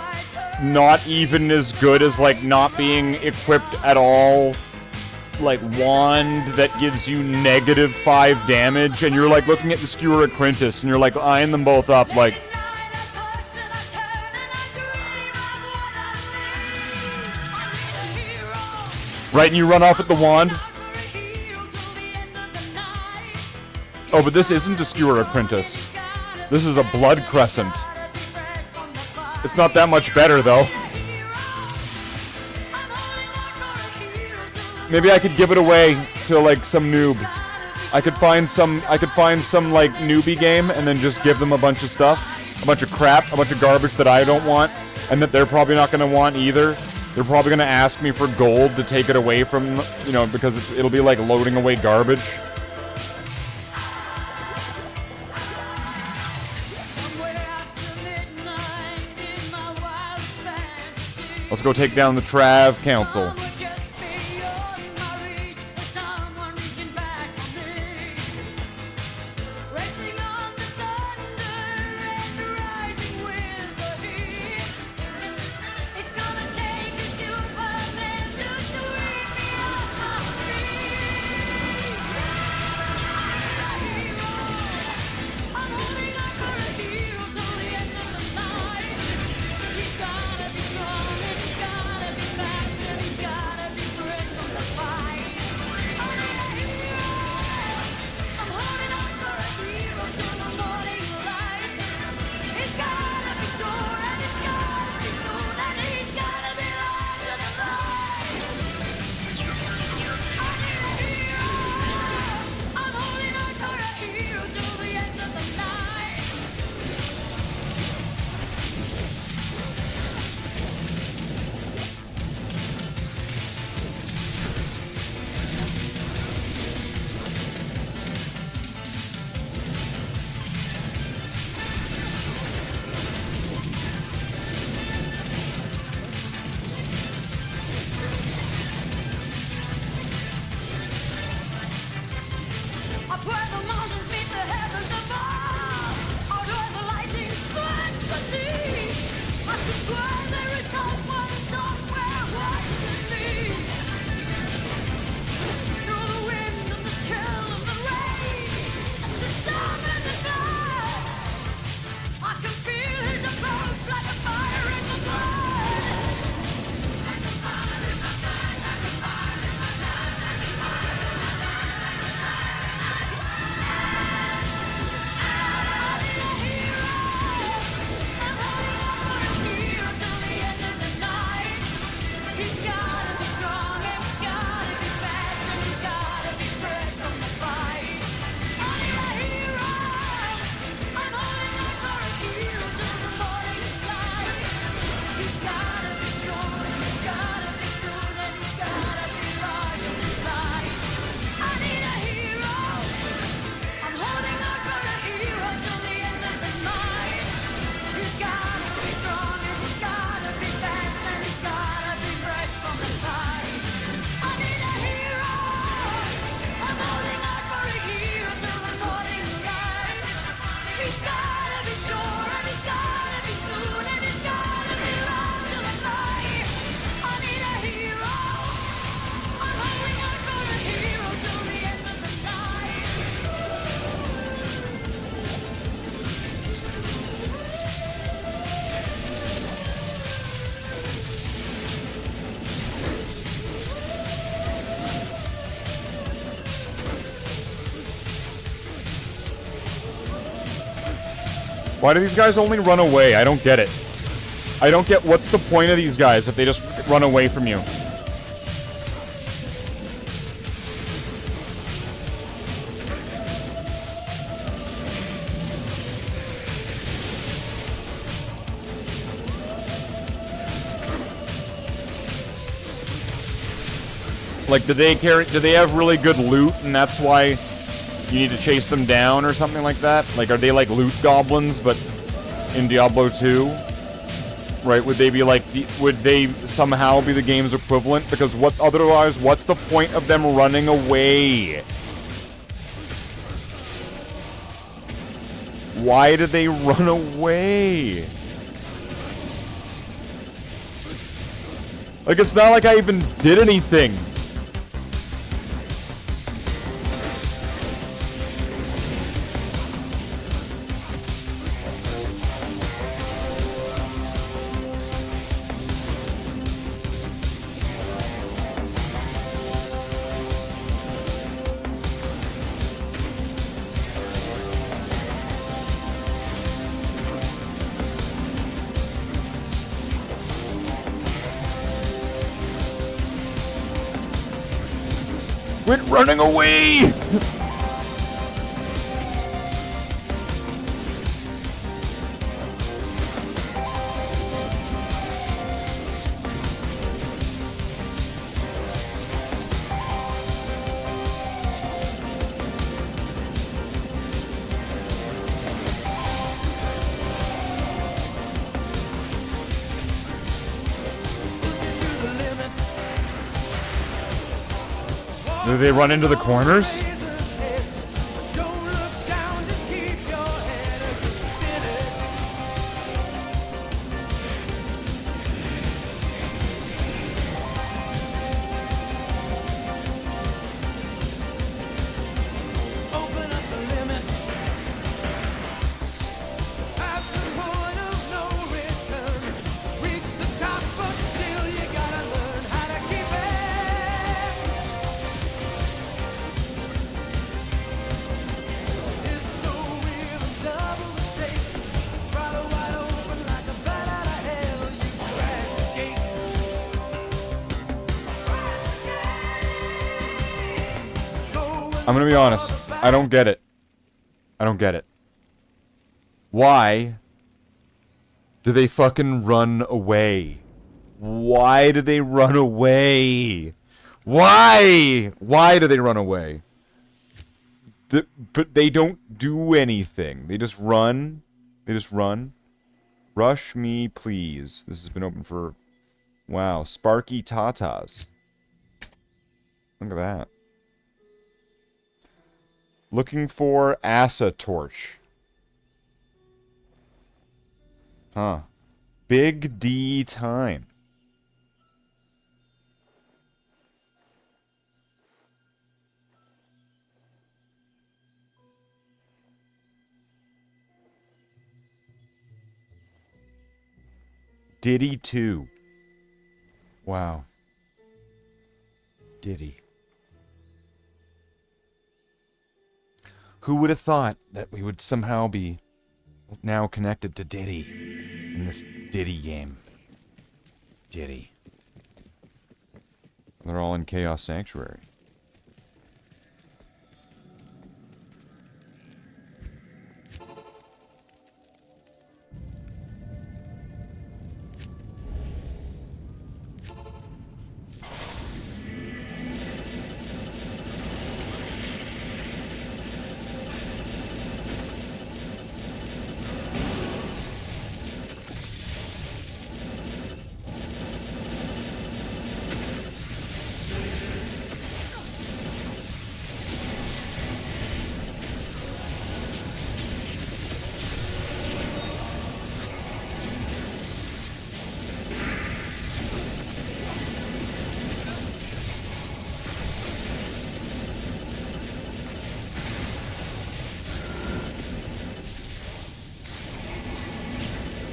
not even as good as, like, not being equipped at all, like, wand that gives you -5 damage, and you're, like, looking at the Skewer of Crintis, and you're, like, eyeing them both up, like... Right, and you run off with the wand? Oh, but this isn't a Skewer of Crintis. This is a Blood Crescent. It's not that much better, though. Maybe I could give it away to, like, some noob. I could find some, like, newbie game and then just give them a bunch of stuff. A bunch of crap, a bunch of garbage that I don't want, and that they're probably not going to want either. They're probably going to ask me for gold to take it away from, you know, because it'll be like loading away garbage. Let's go take down the Trav Council. Why do these guys only run away? I don't get it. I don't get what's the point of these guys if they just run away from you. Like, do they have really good loot and that's why you need to chase them down or something like that? Like, are they like loot goblins, but in Diablo 2? Right, would they be like, would they somehow be the game's equivalent? Because otherwise, what's the point of them running away? Why did they run away? Like, it's not like I even did anything. Quit running away! Do they run into the corners? I'm gonna be honest. I don't get it. I don't get it. Why do they fucking run away? Why do they run away? Why? Why do they run away? But they don't do anything. They just run. They just run. Rush me, please. This has been open for... Wow. Sparky Tatas. Look at that. Looking for Asa Torch. Huh. Big D time. Diddy 2. Wow. Diddy. Who would have thought that we would somehow be now connected to Diddy in this Diddy game? Diddy. They're all in Chaos Sanctuary.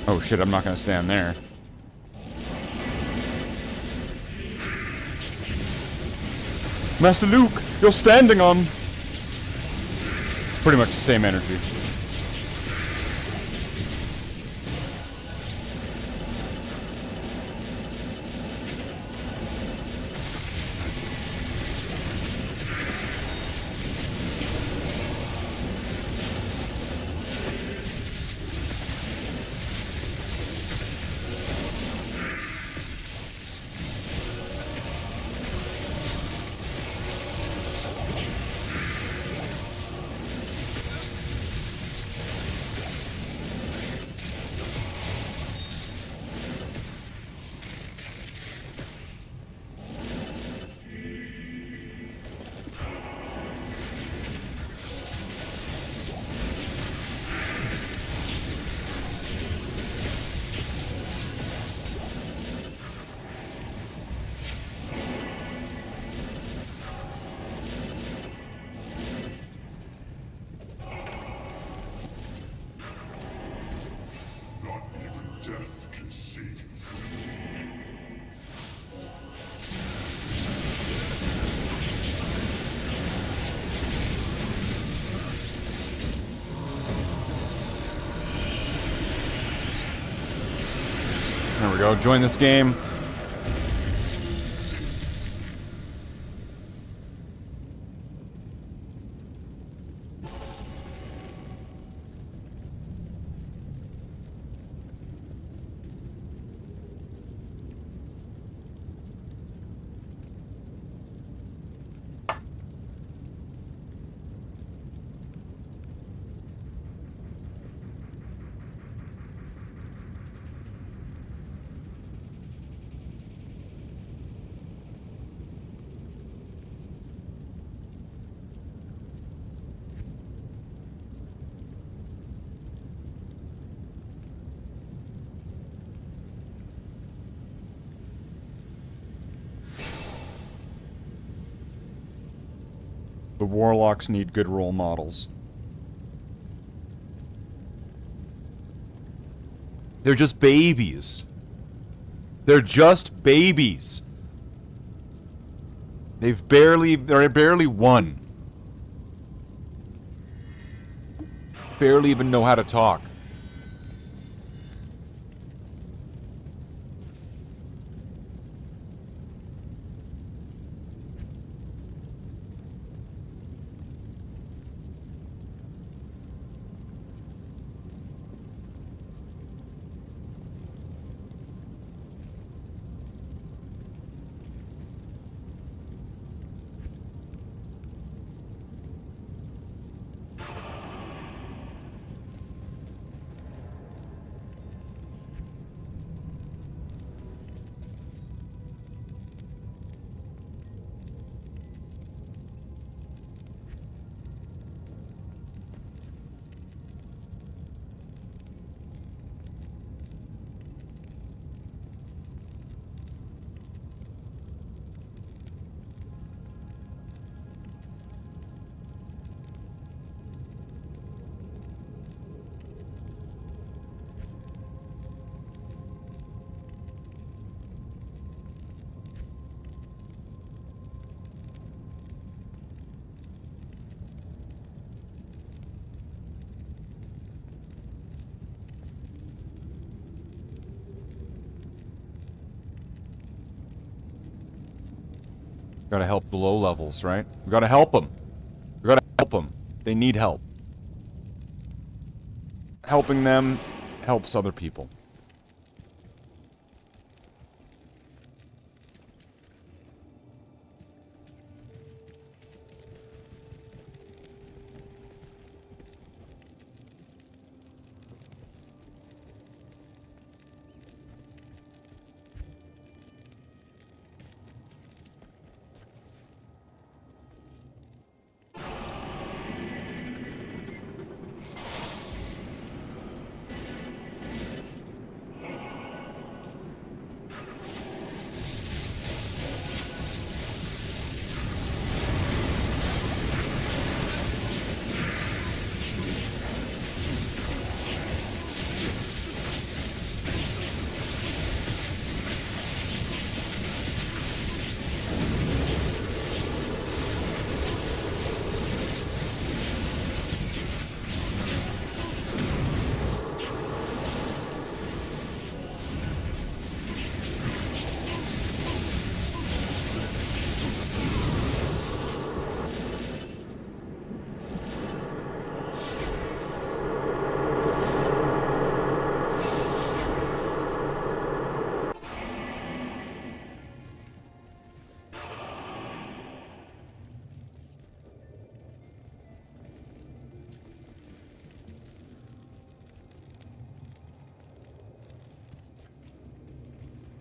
Oh shit, I'm not gonna stand there. Master Luke, you're standing on... It's pretty much the same energy. There we go. Join this game. The Warlocks need good role models. They're just babies. They're just babies. They're barely won. Barely even know how to talk. Gotta help the low levels, right? We gotta help them. We gotta help them. They need help. Helping them helps other people.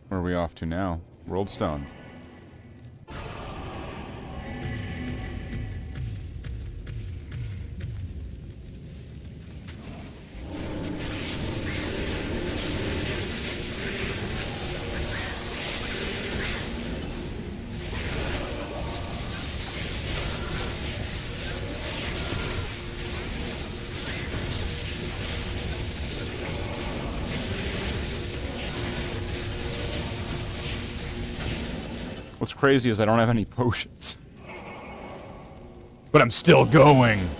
Where are we off to now? Worldstone. What's crazy is I don't have any potions. But I'm still going.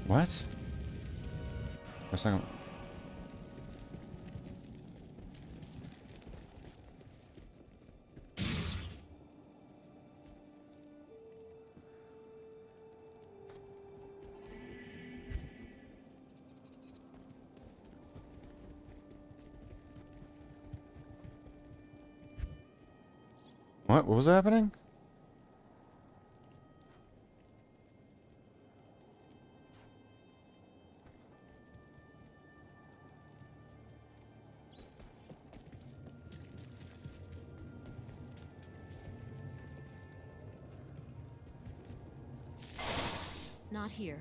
What? A second. What? What was happening? Not here.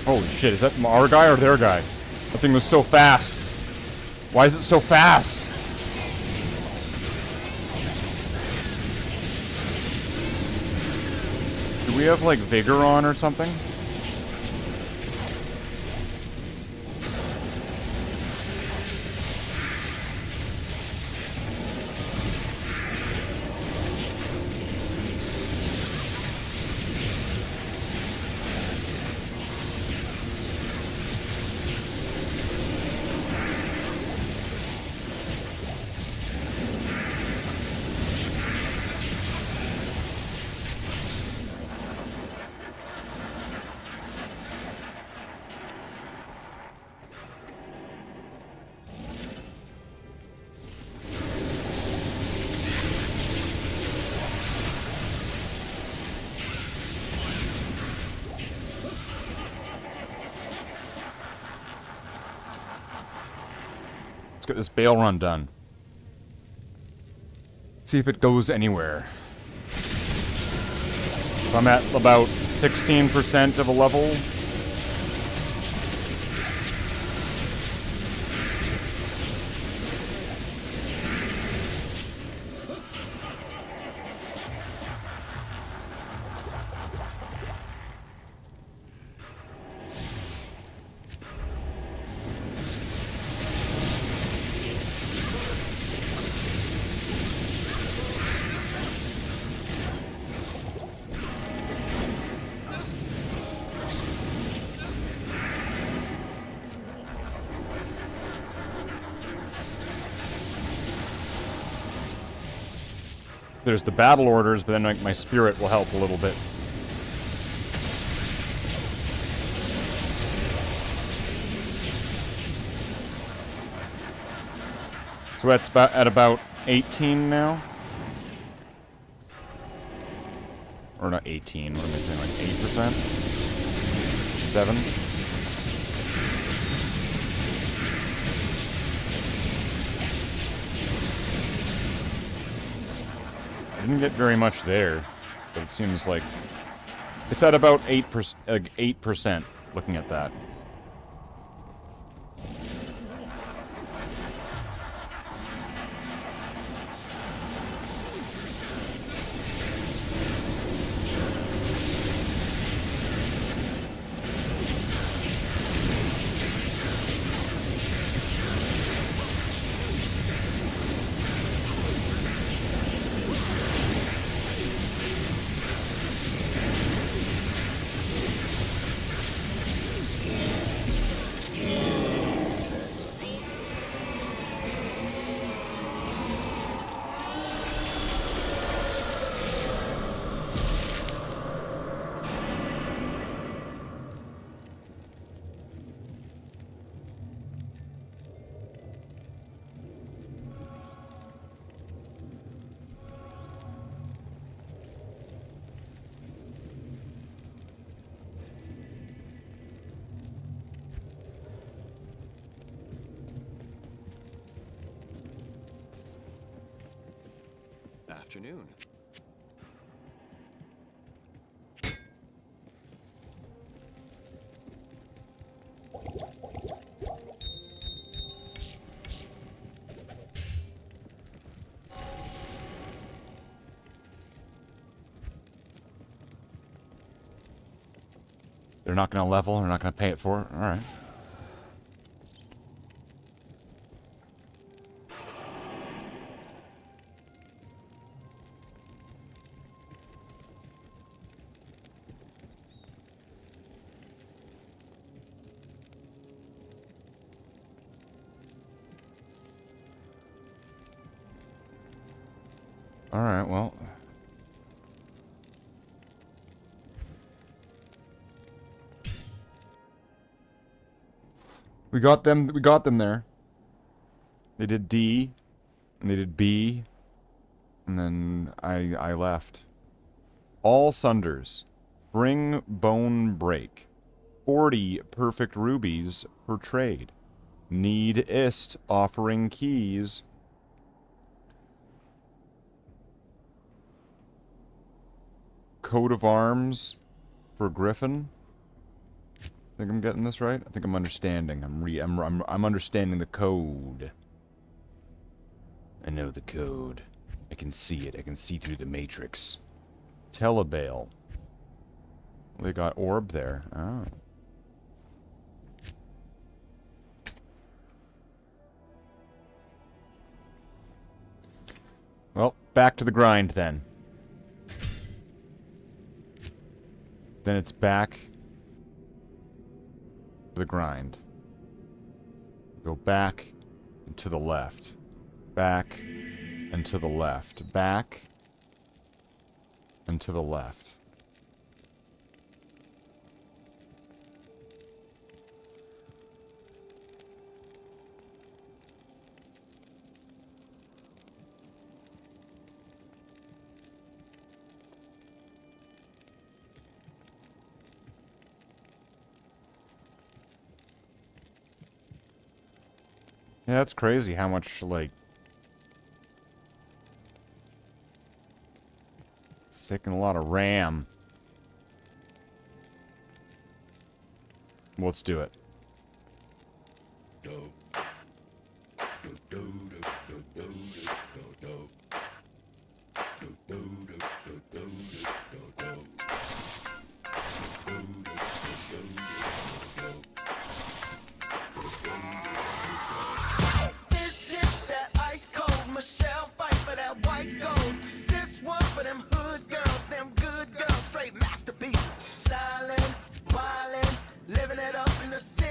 Holy shit, is that our guy or their guy? That thing was so fast. Why is it so fast? Do we have, like, Vigor on or something? Let's get this bail run done. See if it goes anywhere. If I'm at about 16% of a level. There's the battle orders, but then like my spirit will help a little bit. So that's about at about 18 now. Or not 18, what am I saying, like 8%? 7? I didn't get very much there, but it seems like it's at about 8%, looking at that. afternoon. They're not gonna level, they're not gonna pay it for it. Alright. Alright, well. We got them there. They did D, and they did B, and then I left. All sunders. Bring bone break. 40 perfect rubies per trade. Need ist offering keys. Coat of arms for Griffin. Think I'm getting this right? I think I'm understanding. I'm understanding the code. I know the code. I can see it. I can see through the matrix. Telebale. They got orb there. Oh. Well, back to the grind then. Then it's back to the grind. Go back and to the left. Back and to the left. Back and to the left. Yeah, that's crazy how much, like... It's taking a lot of RAM. Let's do it. This is that ice cold Michelle fight for that white gold. This one for them hood girls, them good girls, straight masterpieces. Styling, wildin', living it up in the city.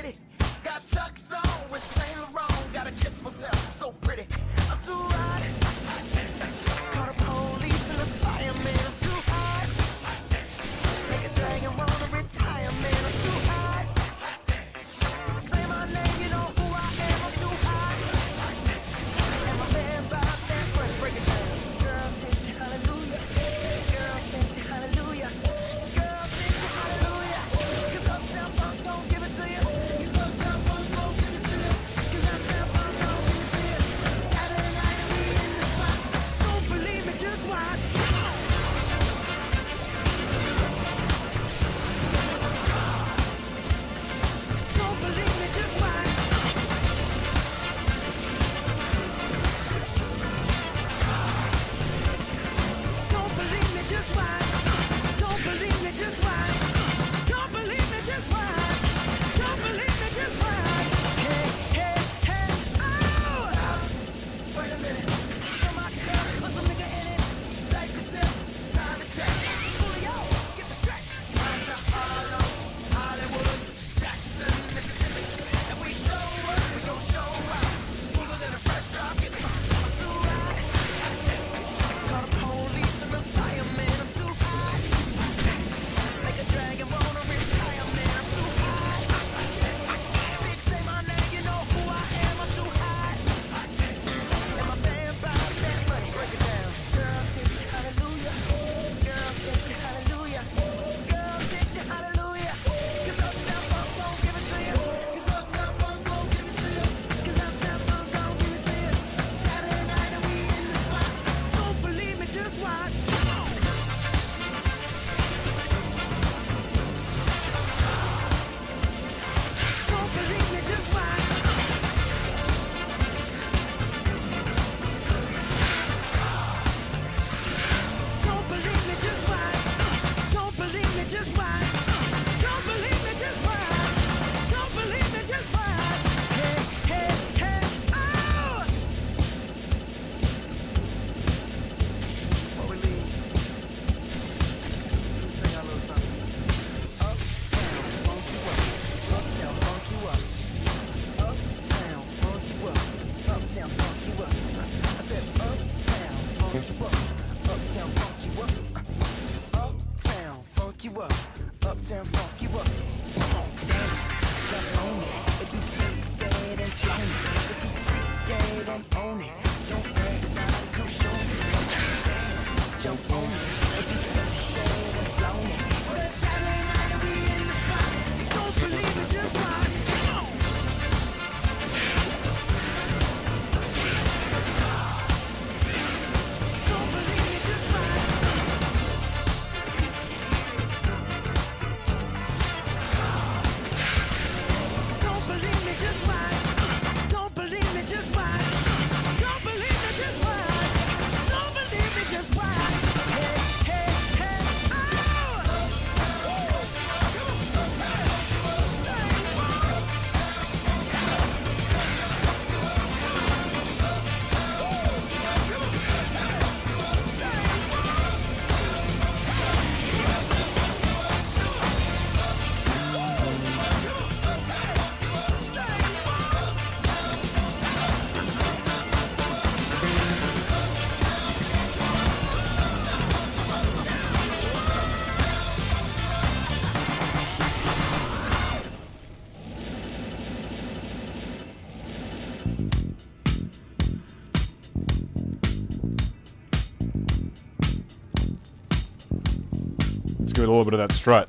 Let's give it a little bit of that strut.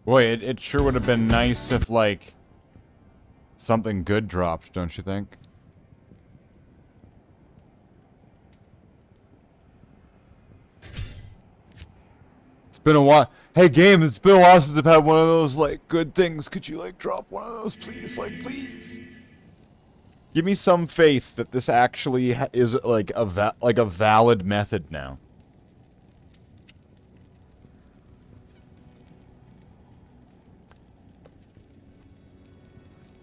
Boy, it sure would have been nice if, like, something good dropped, don't you think? been a while. Hey, game, it's been a while since I've had one of those, like, good things. Could you, like, drop one of those, please? Like, please. Give me some faith that this actually is, like, a valid method now.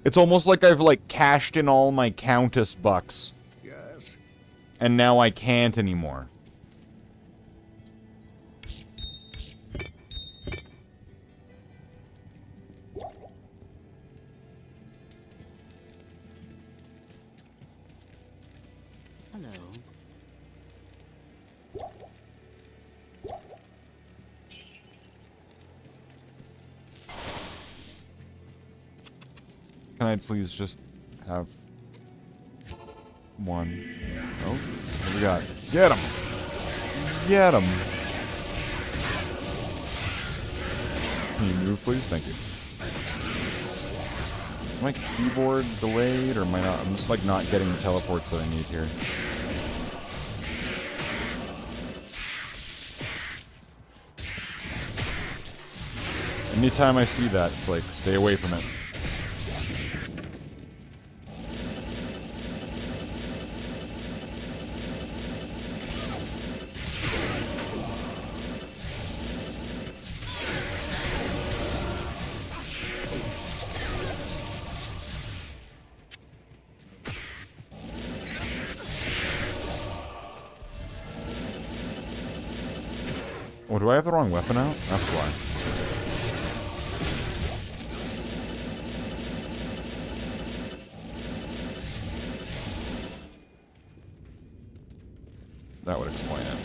It's almost like I've, like, cashed in all my Countess bucks. Yes. And now I can't anymore. Hello. Can I please just have one? Oh, what do we got? Get him! Get him! Can you move, please? Thank you. Is my keyboard delayed, or am I not? I'm just, like, not getting the teleports that I need here. Anytime I see that, it's like, stay away from it. Oh, do I have the wrong weapon out? That's why. That would explain it.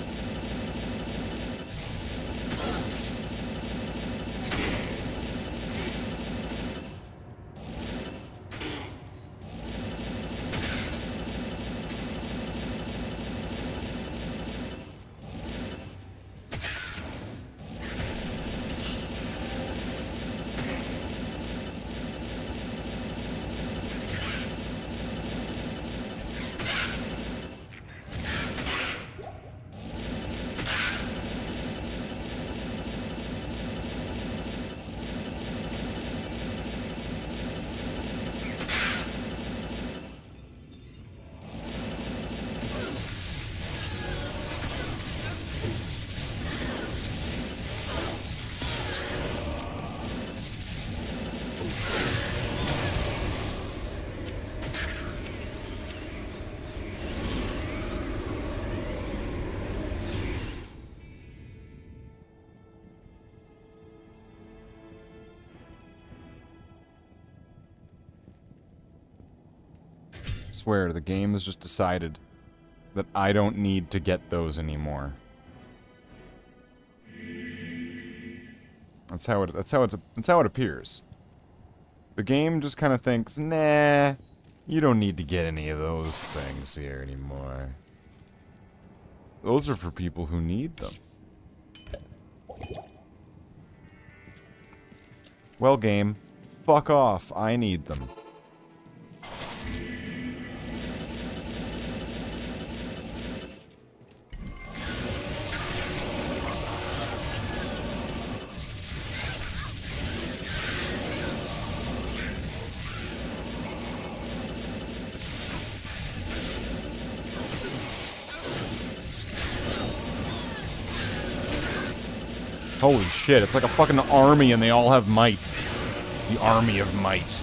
Swear, the game has just decided that I don't need to get those anymore. That's how it appears. The game just kind of thinks, nah, you don't need to get any of those things here anymore. Those are for people who need them. Well, game, fuck off. I need them. Holy shit, it's like a fucking army and they all have might. The army of might.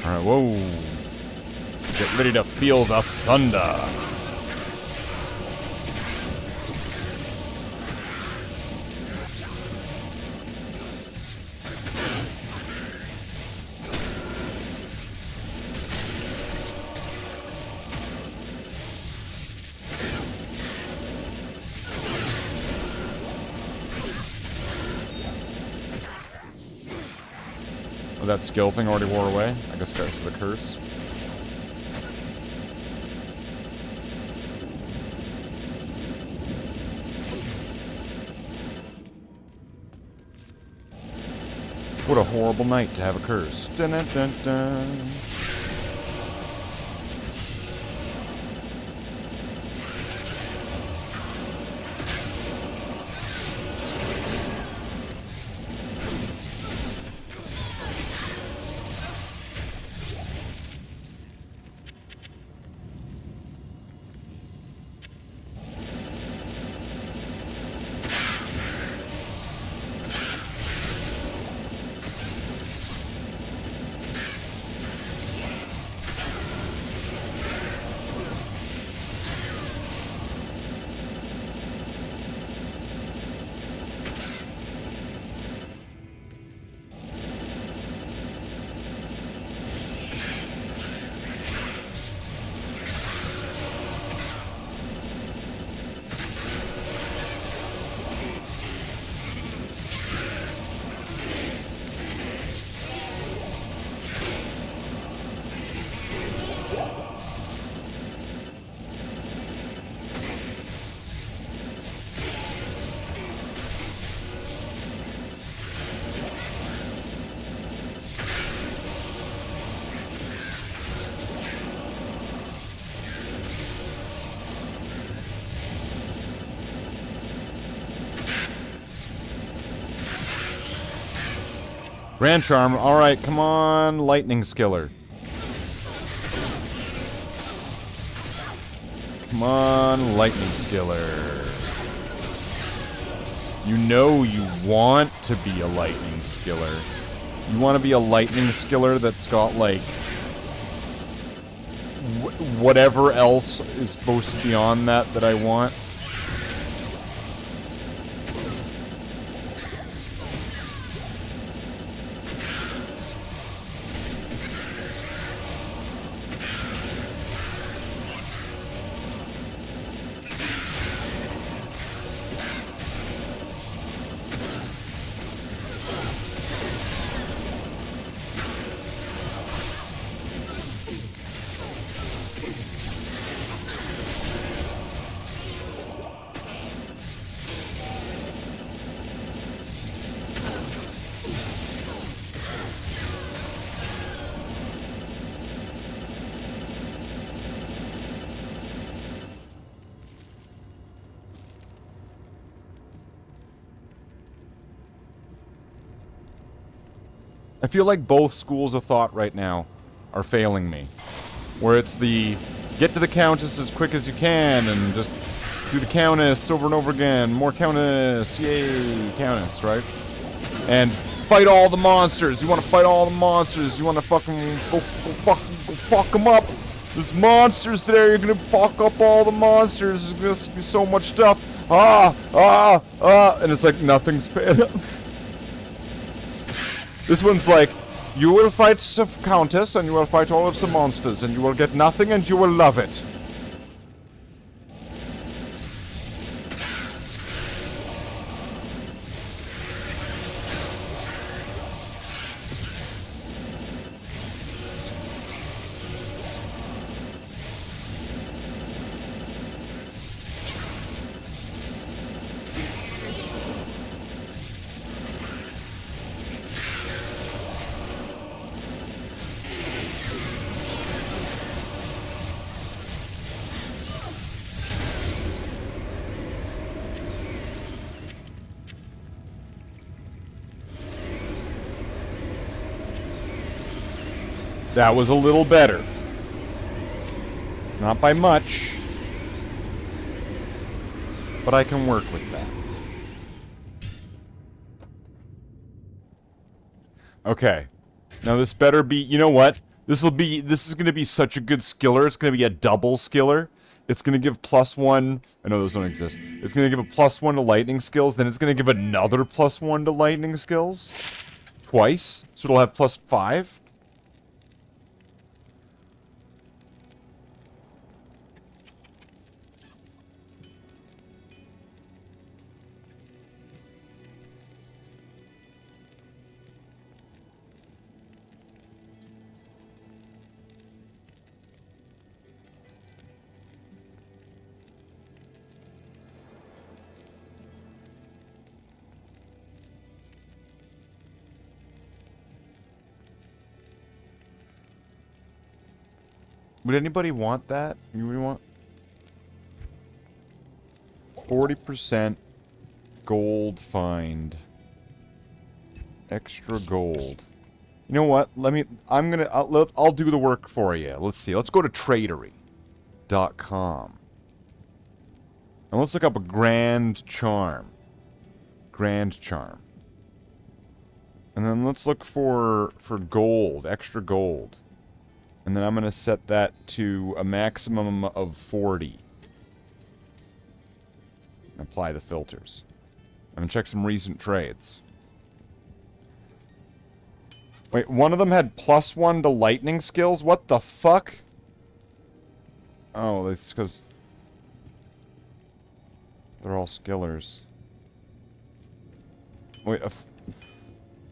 Alright, whoa. Get ready to feel the thunder. that skill thing already wore away. I guess that's the curse. What a horrible night to have a curse. Dun, dun, dun, dun. Grand Charm. Alright, come on, Lightning Skiller. Come on, Lightning Skiller. You know you want to be a Lightning Skiller. You want to be a Lightning Skiller that's got, like, whatever else is supposed to be on that I want. I feel like both schools of thought right now are failing me. Where it's the get to the Countess as quick as you can and just do the Countess over and over again. More Countess, yay, Countess, right? And fight all the monsters. You want to fight all the monsters. You want to fucking go fuck them up. There's monsters there. You're gonna fuck up all the monsters. There's gonna be so much stuff. And it's like nothing's paid up. This one's like, you will fight the Countess, and you will fight all of the monsters, and you will get nothing, and you will love it. That was a little better. Not by much. But I can work with that. Okay. Now this better be, you know what? This is gonna be such a good skiller. It's gonna be a double skiller. It's gonna give +1, I know those don't exist. It's gonna give a +1 to lightning skills, then it's gonna give another +1 to lightning skills. Twice. So it'll have +5. Would anybody want that? You would want 40% gold find. Extra gold. You know what? I'll do the work for you. Let's see. Let's go to tradery.com. And let's look up a grand charm. Grand charm. And then let's look for gold, extra gold. And then I'm going to set that to a maximum of 40. Apply the filters. I'm going to check some recent trades. Wait, one of them had +1 to lightning skills? What the fuck? Oh, that's because they're all skillers. Wait,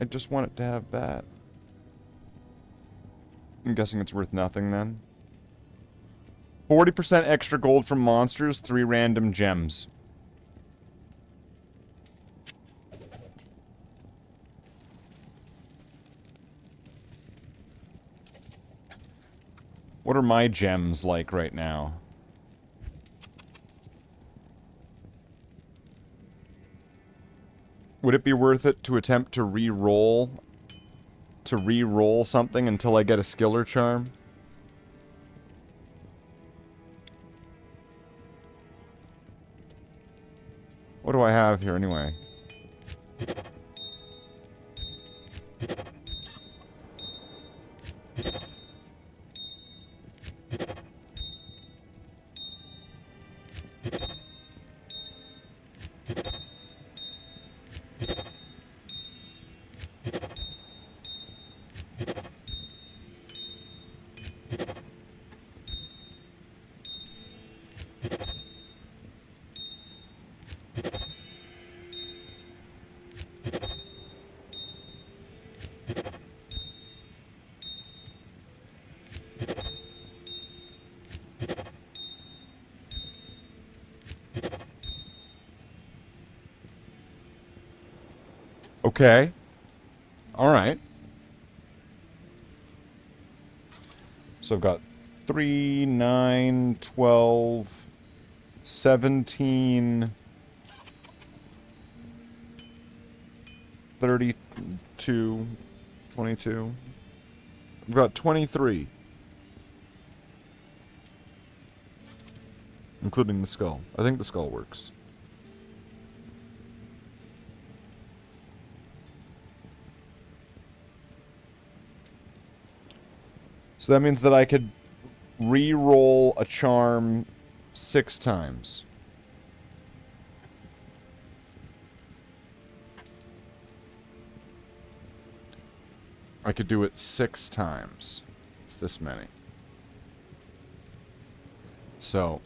I just want it to have that. I'm guessing it's worth nothing then. 40% extra gold from monsters, 3 random gems. What are my gems like right now? Would it be worth it to attempt to re-roll something until I get a skill or charm? What do I have here anyway? Okay. Alright. So I've got 3, 9, 12, 17, 32, 22. I've got 23. Including the skull. I think the skull works. So that means that I could re-roll a charm 6 times. I could do it 6 times. It's this many. So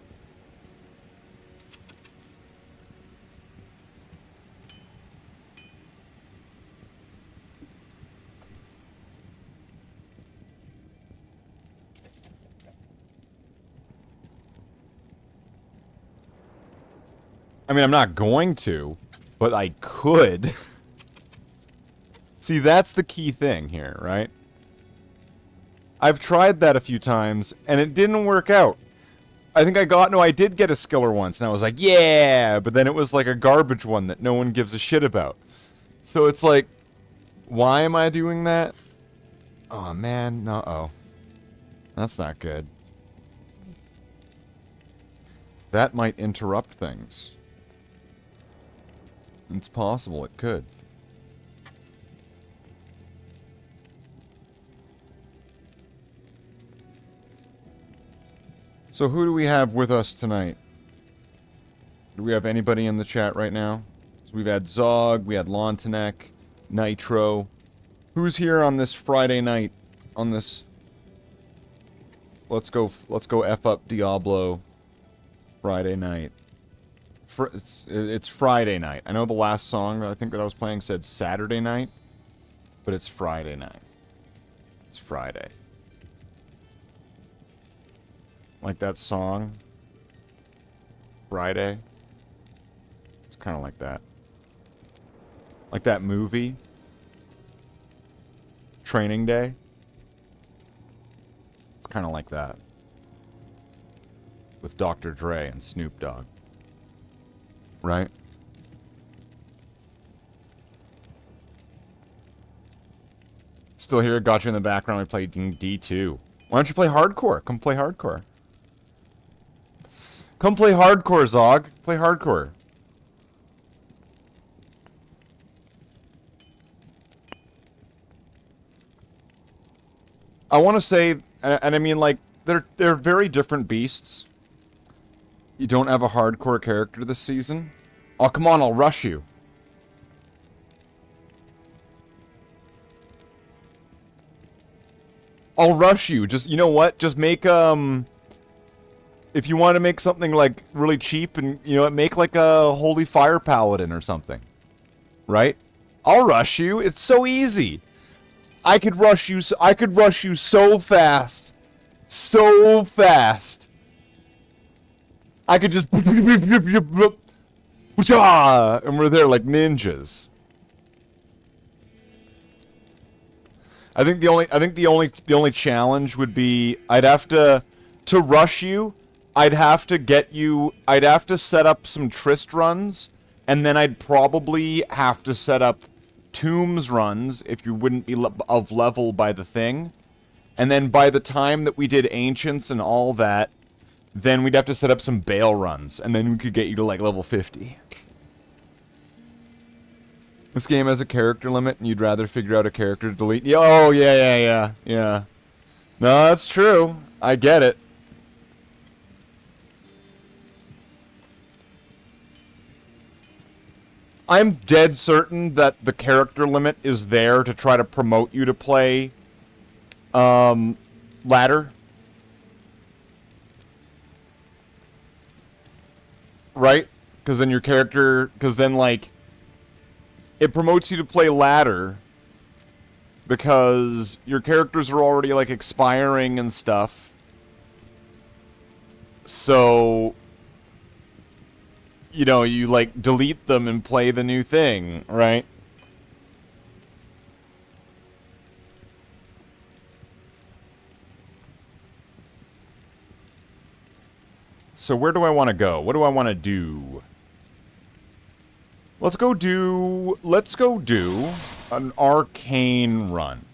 I mean, I'm not going to, but I could. See, that's the key thing here, right? I've tried that a few times, and it didn't work out. I think I did get a skiller once, and I was like, yeah! But then it was like a garbage one that no one gives a shit about. So it's like, why am I doing that? Oh, man, uh-oh. That's not good. That might interrupt things. It's possible it could. So who do we have with us tonight? Do we have anybody in the chat right now? So we've had Zog, we had Lontanek, Nitro. Who's here on this Friday night? On this... Let's go F up Diablo Friday night. It's Friday night. I know the last song that I was playing said Saturday night, but it's Friday night. It's Friday. Like that song, Friday. It's kind of like that. Like that movie, Training Day. It's kind of like that. with Dr. Dre and Snoop Dogg. Right? Still here, got you in the background. We played D2. Why don't you play hardcore? Come play hardcore. Come play hardcore, Zog. Play hardcore. I want to say, and I mean, like, they're very different beasts. You don't have a hardcore character this season? Oh, come on, I'll rush you. I'll rush you. Just, you know what? Just make, if you want to make something, like, really cheap and, you know, make, like, a Holy Fire Paladin or something. Right? I'll rush you. It's so easy. I could rush you so fast. So fast. I could just and we're there like ninjas. I think the only challenge would be I'd have to rush you, I'd have to set up some Trist runs, and then I'd probably have to set up Tombs runs if you wouldn't be of level by the thing. And then by the time that we did Ancients and all that, then we'd have to set up some Bale runs, and then we could get you to like level 50. This game has a character limit, and you'd rather figure out a character to delete. Oh, yeah. No, that's true. I get it. I'm dead certain that the character limit is there to try to promote you to play ladder. Right? Because then your character... Because then, like... It promotes you to play ladder because your characters are already, like, expiring and stuff. So... You know, you, like, delete them and play the new thing, right? So where do I want to go? What do I want to do? Let's go do an arcane run.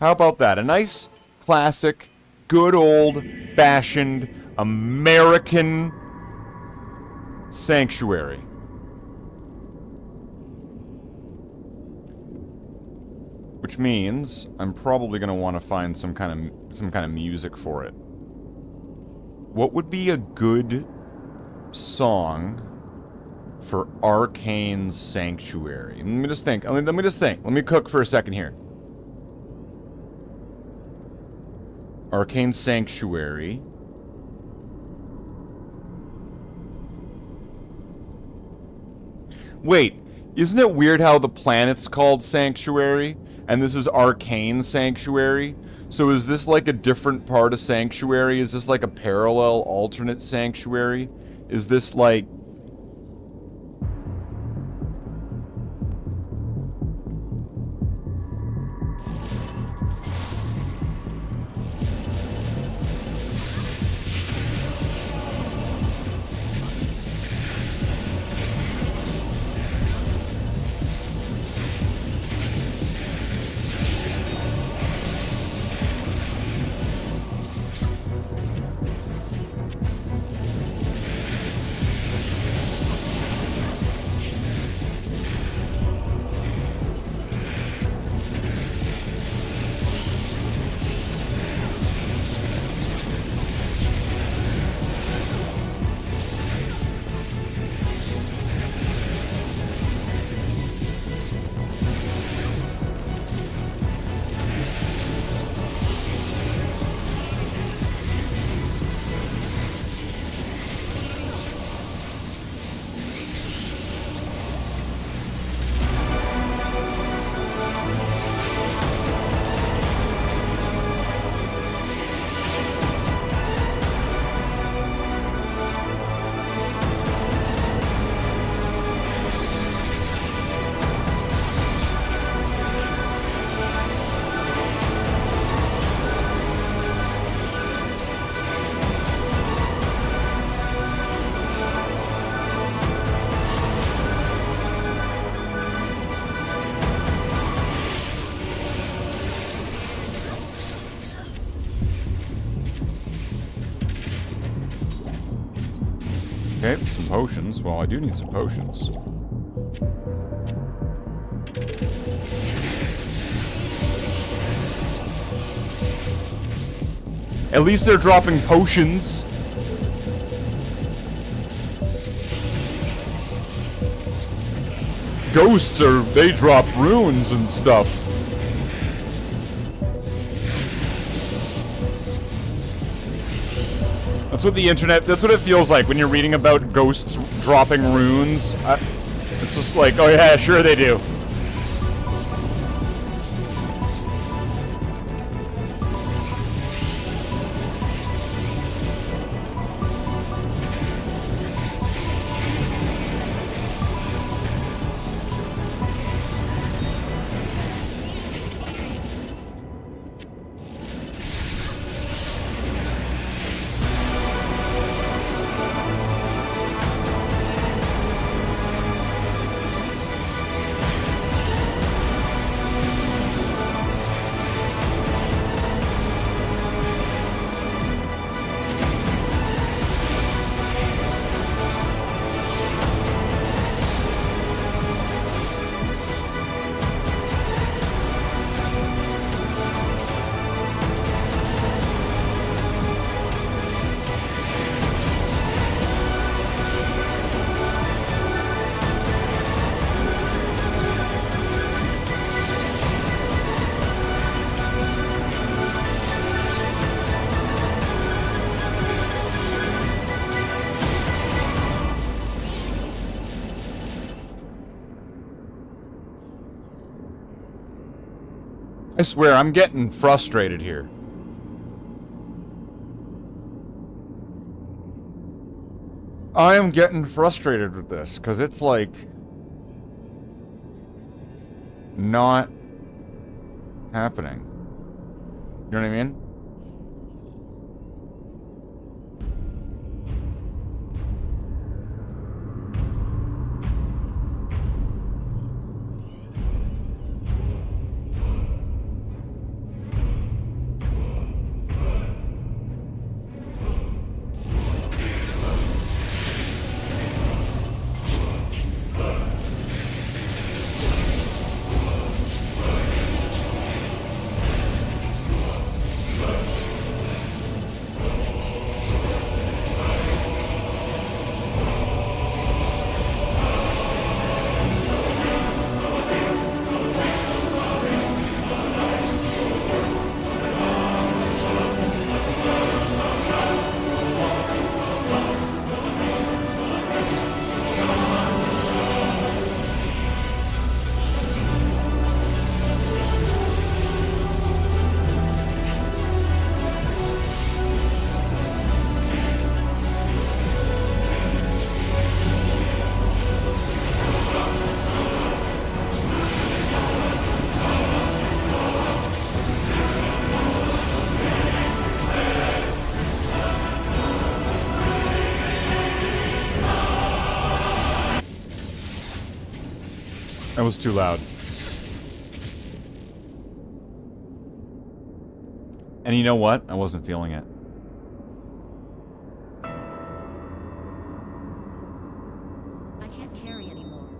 How about that? A nice, classic, good old-fashioned American Sanctuary. Which means I'm probably going to want to find some kind of music for it. What would be a good song for Arcane Sanctuary? Let me just think. Let me cook for a second here. Arcane Sanctuary. Wait, isn't it weird how the planet's called Sanctuary, and this is Arcane Sanctuary? So is this like a different part of Sanctuary? Is this like a parallel, alternate Sanctuary? Is this like... Okay, some potions. Well, I do need some potions. At least they're dropping potions. Ghosts they drop runes and stuff. That's what the internet, that's what it feels like when you're reading about ghosts dropping runes. It's just like, oh yeah, sure they do. I swear, I'm getting frustrated here. I am getting frustrated with this, because it's like... not happening. You know what I mean? That was too loud. And you know what? I wasn't feeling it. I can't carry anymore.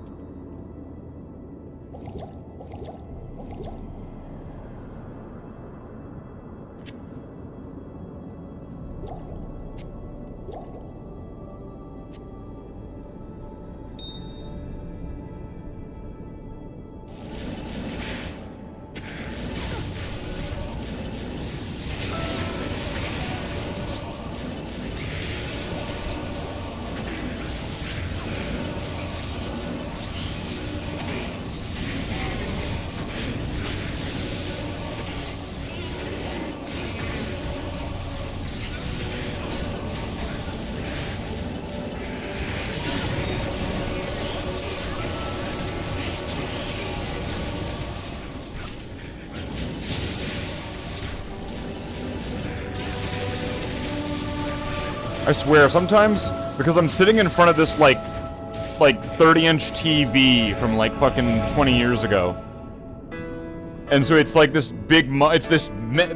I swear, sometimes, because I'm sitting in front of this, like 30-inch TV from, like, fucking 20 years ago. And so it's like this big,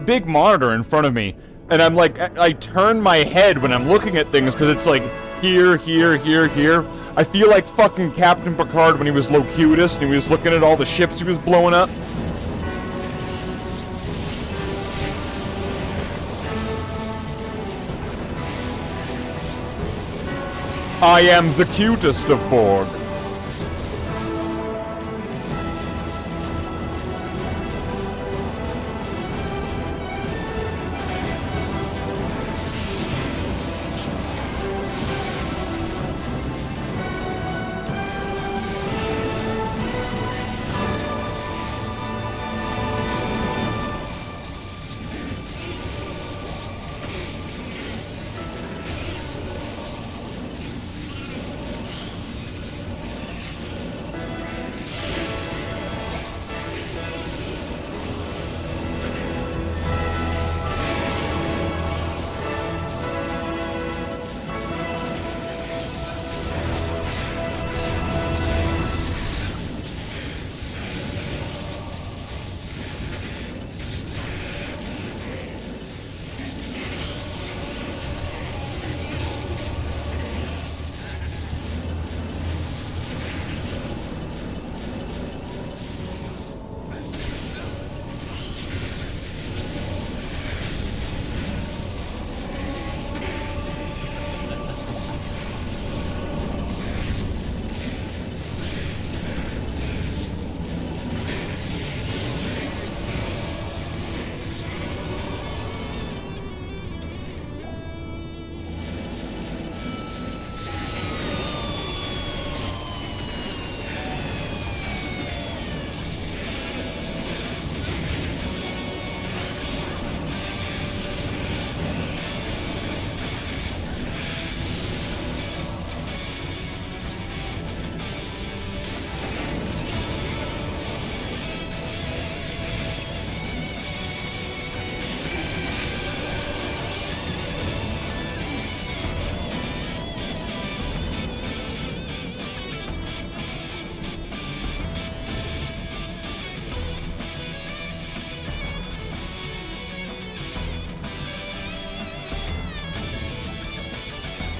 big monitor in front of me. And I'm like, I turn my head when I'm looking at things, because it's like, here, here, here, here. I feel like fucking Captain Picard when he was Locutus and he was looking at all the ships he was blowing up. I am the cutest of Borg.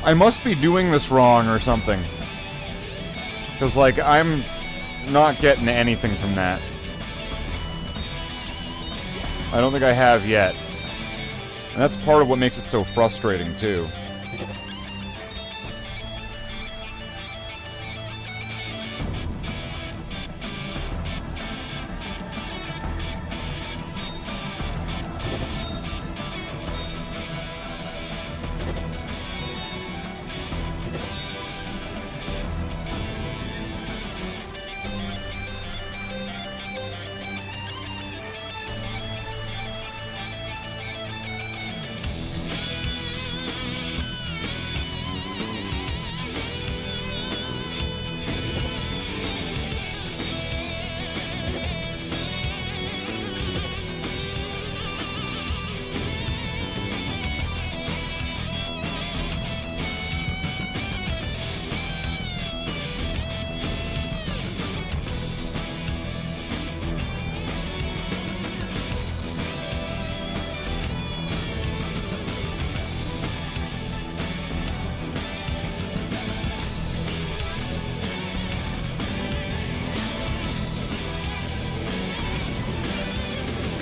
I must be doing this wrong or something. Because, like, I'm not getting anything from that. I don't think I have yet. And that's part of what makes it so frustrating, too.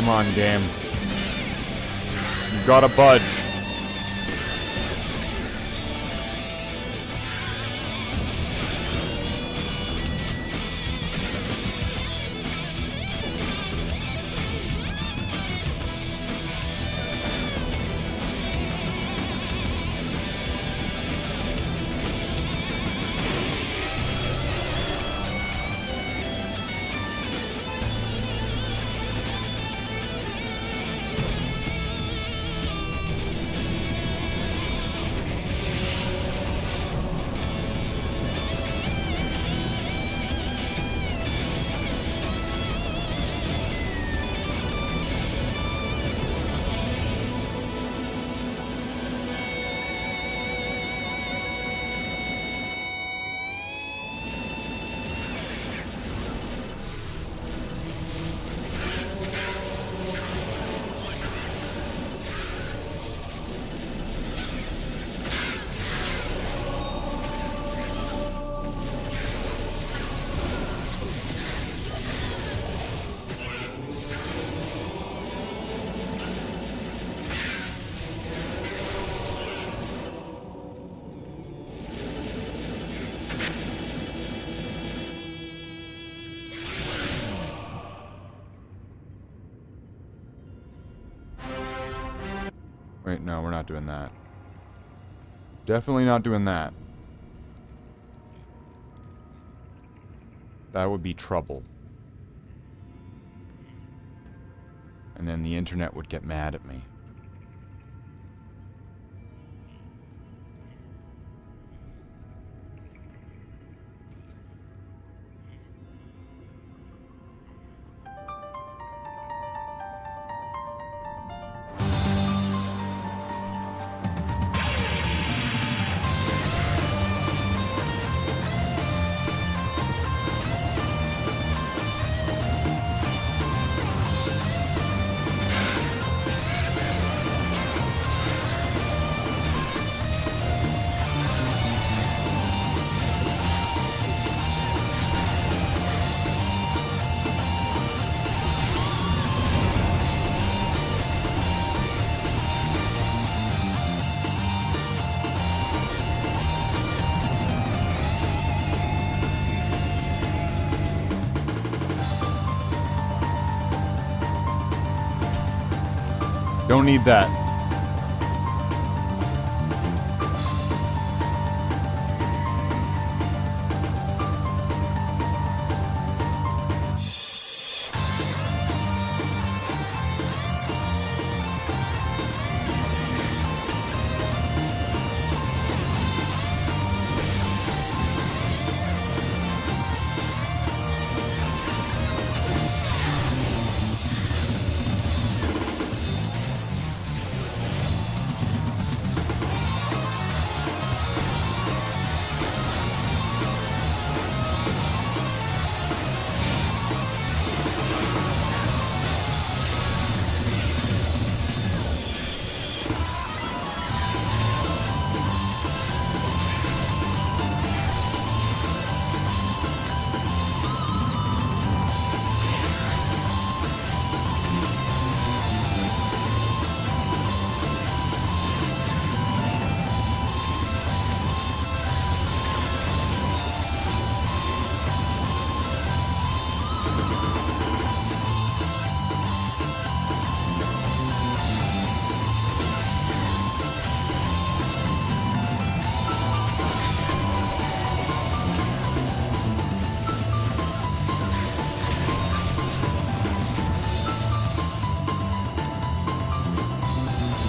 Come on, game. You gotta budge. Wait, no, we're not doing that. Definitely not doing that. That would be trouble. And then the internet would get mad at me. Don't need that.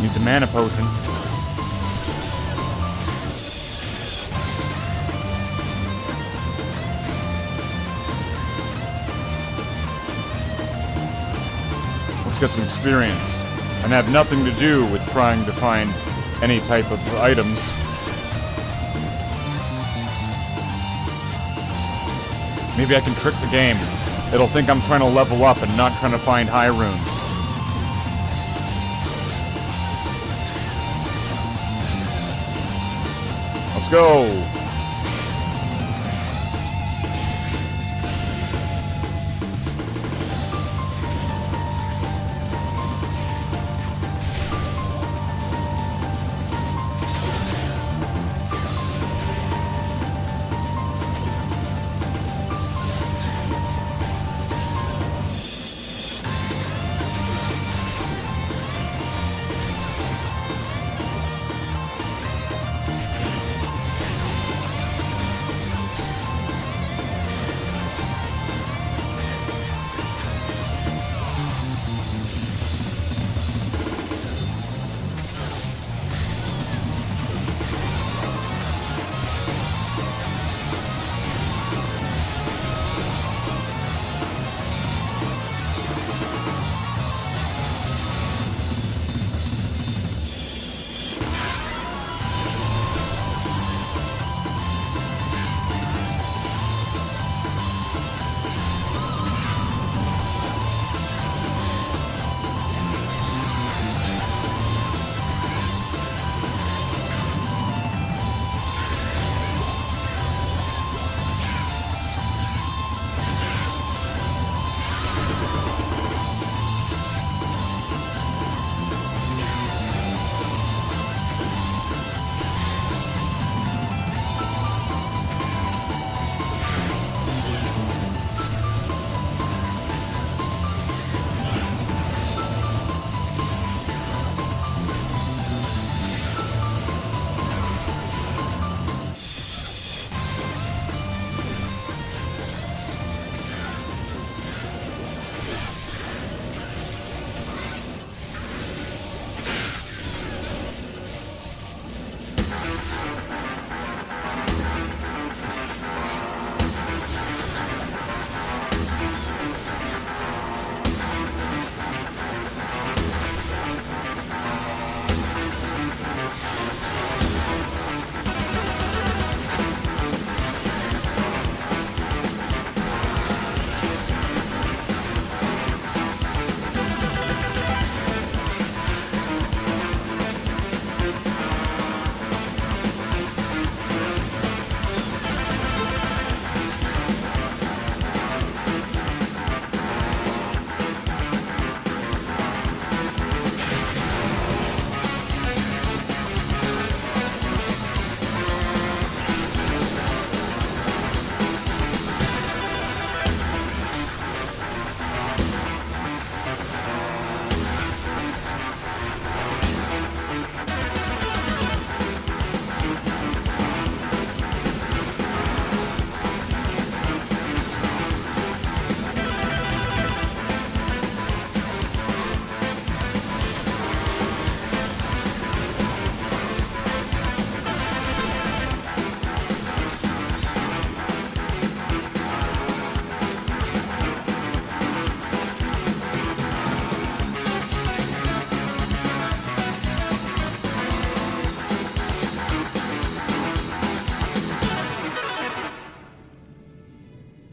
Need the mana potion. Let's get some experience. And have nothing to do with trying to find any type of items. Maybe I can trick the game. It'll think I'm trying to level up and not trying to find high runes. Let's go!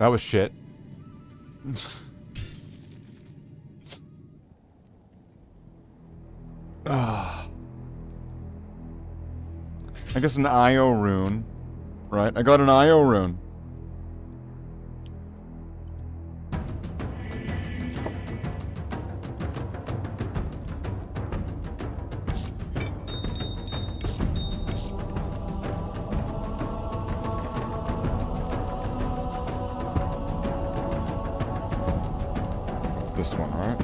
That was shit. I guess an IO rune. Right? I got an IO rune. It's this one, right?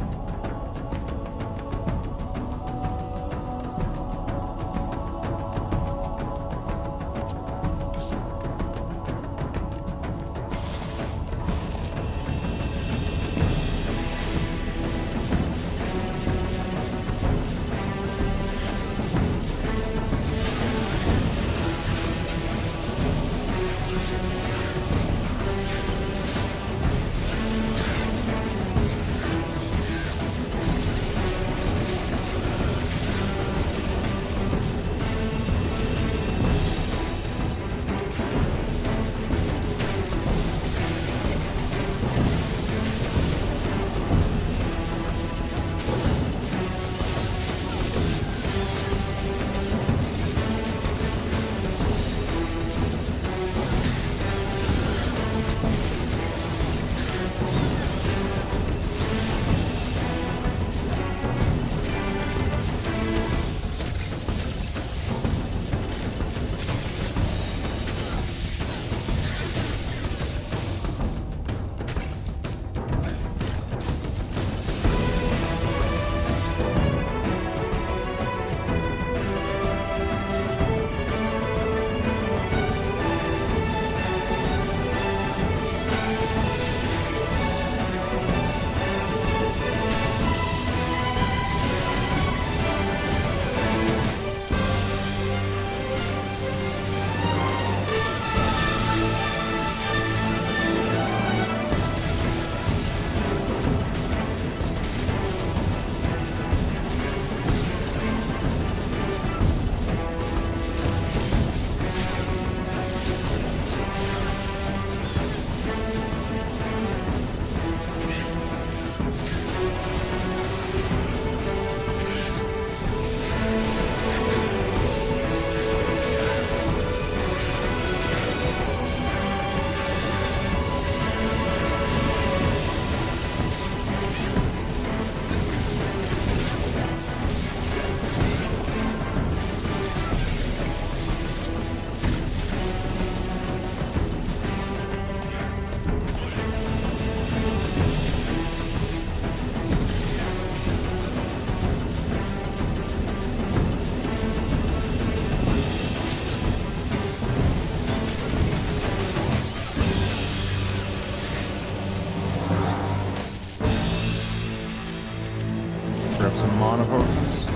Grab some mana potions.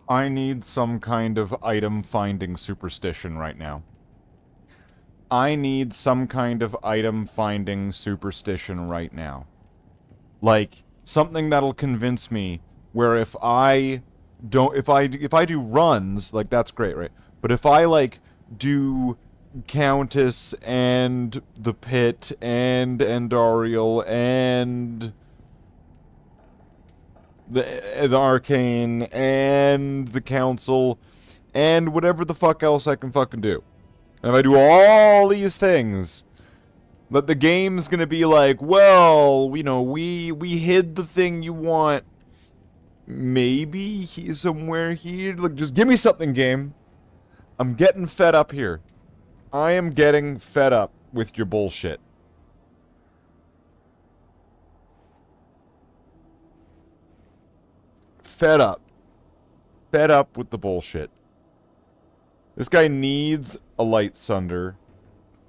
I need some kind of item finding superstition right now. I need some kind of item finding superstition right now. Like, something that'll convince me where if I do runs, like, that's great, right? But if I, like, do Countess and the Pit and Andariel and the Arcane and the Council and whatever the fuck else I can fucking do. And if I do all these things, but the game's gonna be like, well, you know, we hid the thing you want. Maybe he's somewhere here. Look, just give me something, game. I'm getting fed up here. I am getting fed up with your bullshit. Fed up. Fed up with the bullshit. This guy needs a Light Sunder.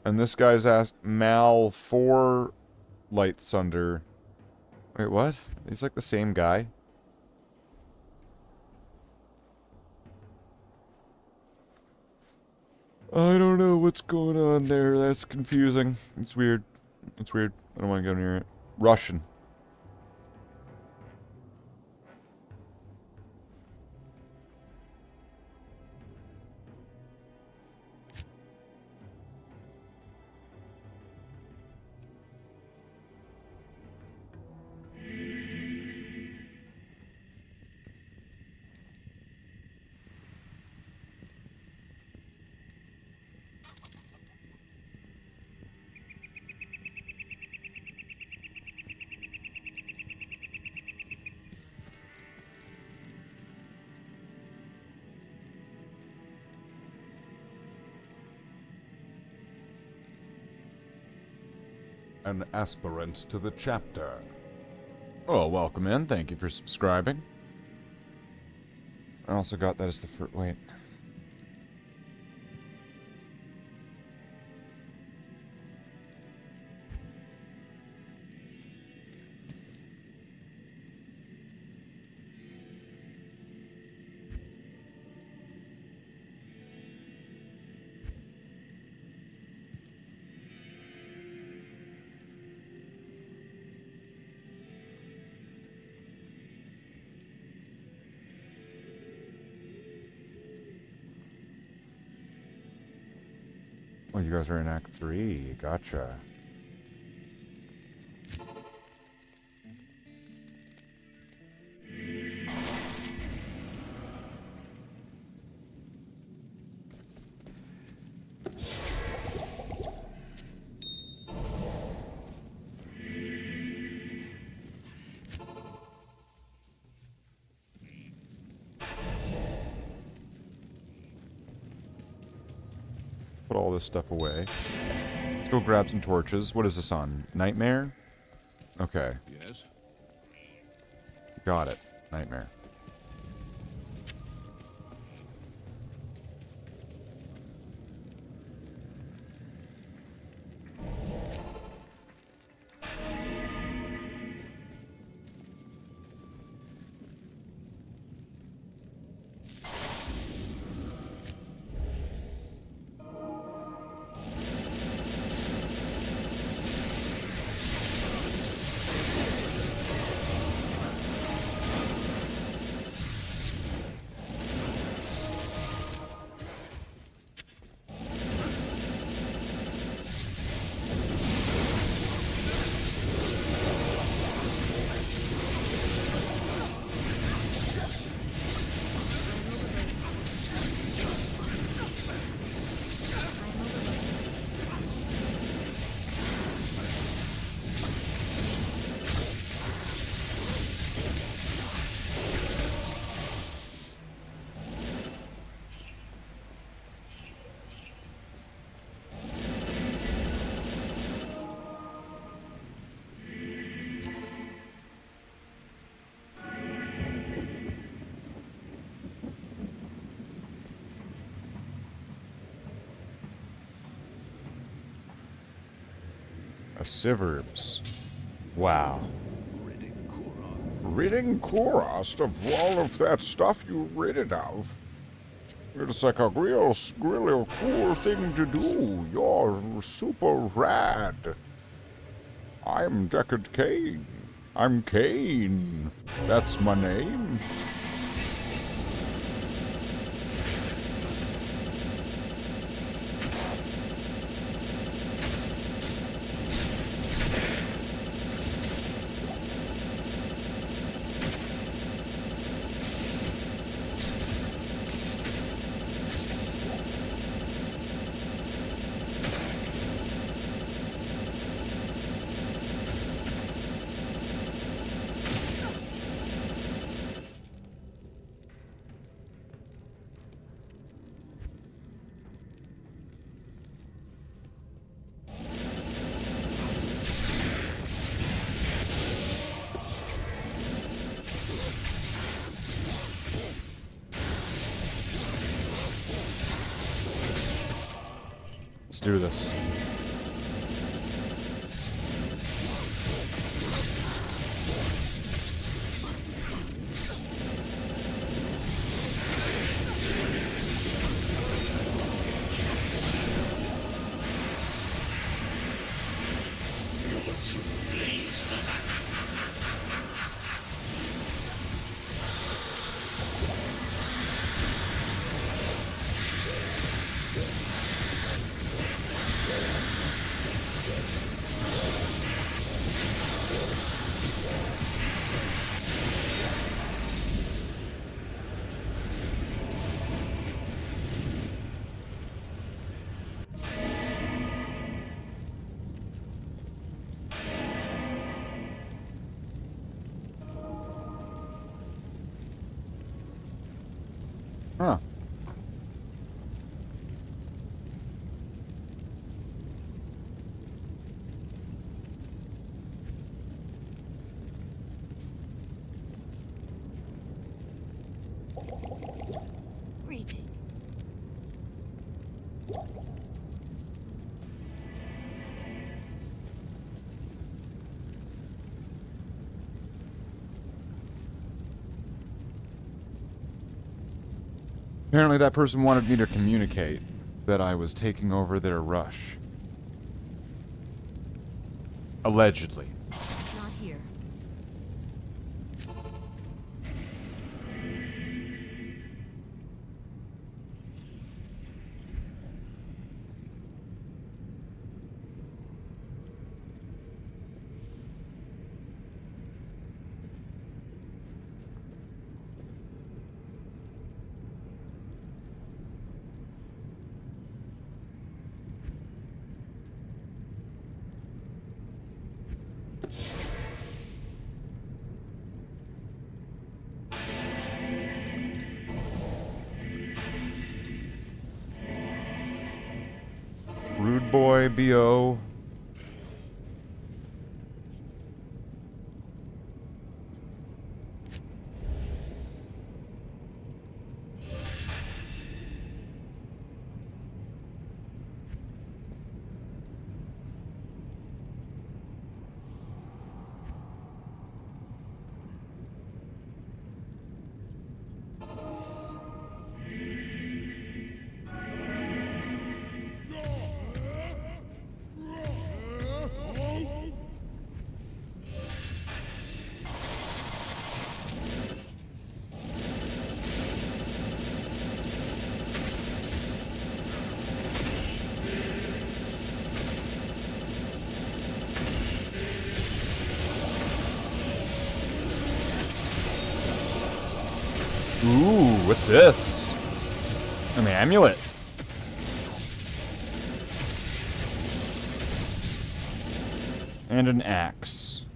And this guy's asked Mal for Light Sunder. Wait, what? He's like the same guy? I don't know what's going on there. That's confusing. It's weird. It's weird. I don't want to go near it. Russian. An aspirant to the chapter. Oh, welcome in. Thank you for subscribing. I also got that as the first... Wait. Oh, you guys are in Act 3. Gotcha. Put all this stuff away. Let's go grab some torches. What is this on? Nightmare? Okay. Yes? Got it. Nightmare. A Sivers. Wow. ridding Kurast of all of that stuff you rid it of. It's like a real cool thing to do. You're super rad. I'm Deckard Cain. I'm Cain. That's my name. Let's do this. Huh. Greetings. Apparently that person wanted me to communicate that I was taking over their rush. Allegedly. Not here. Rude boy, B.O. Ooh, what's this? An amulet. And an axe.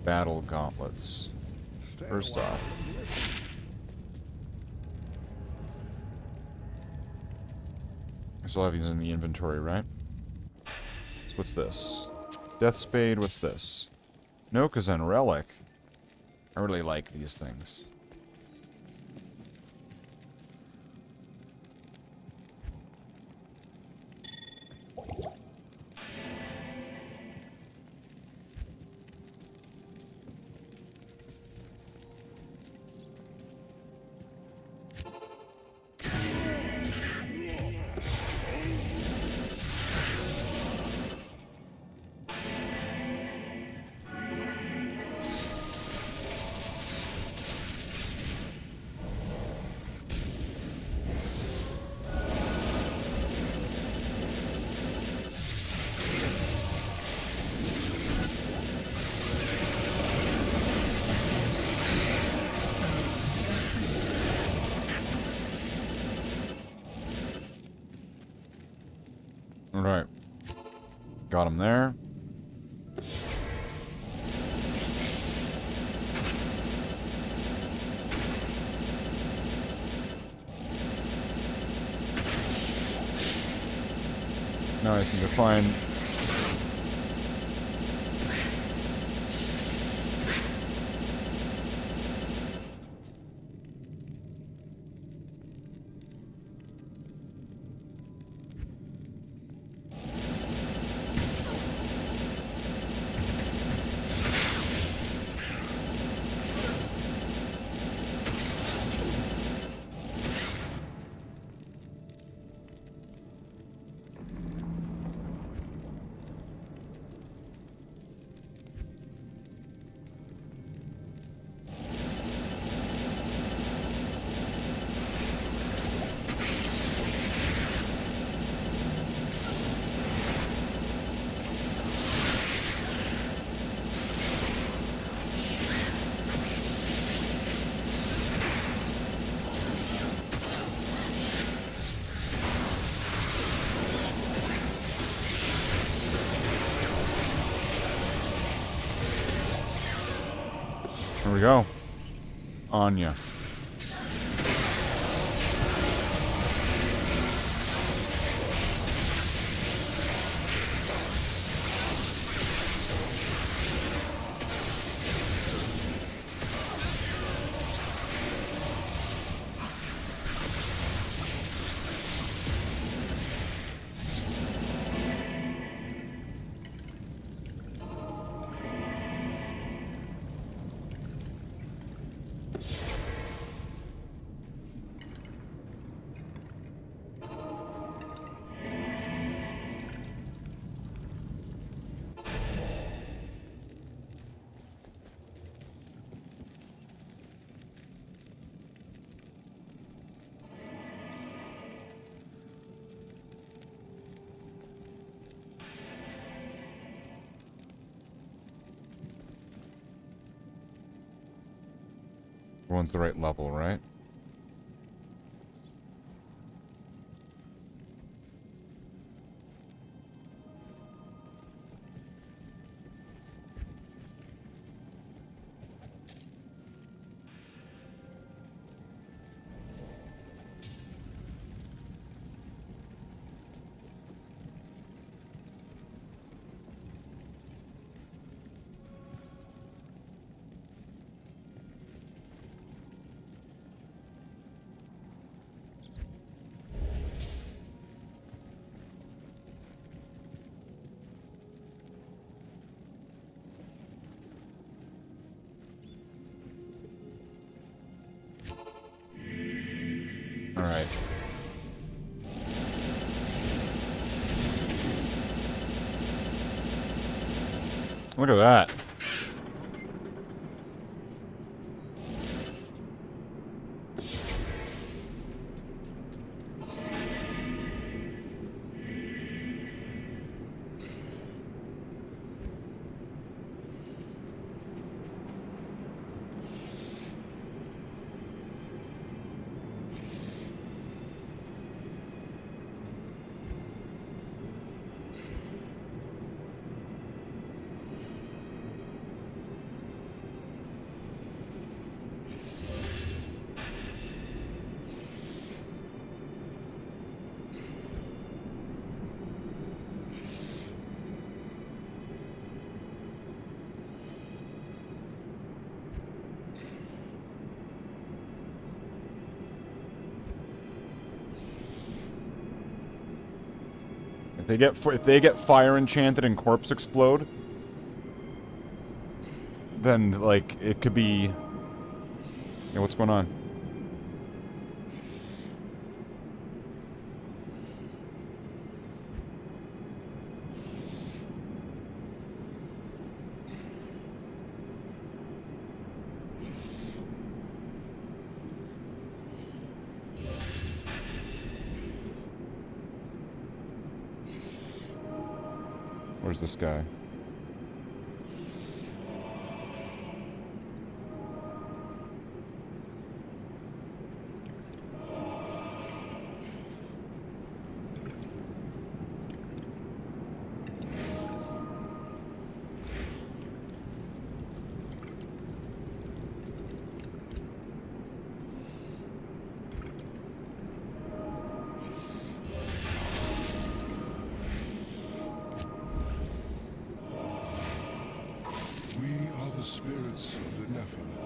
Battle gauntlets. First off. I still have these in the inventory, right? So what's this? Death Spade, what's this? Nokazen Relic. I really like these things. Alright. Got him there. Now I just need to find... There we go. Anya. Everyone's the right level, right? All right. Look at that. If they get fire enchanted and corpse explode, then like it could be. Yeah, what's going on? Where's this guy? Spirits of the Nephilim.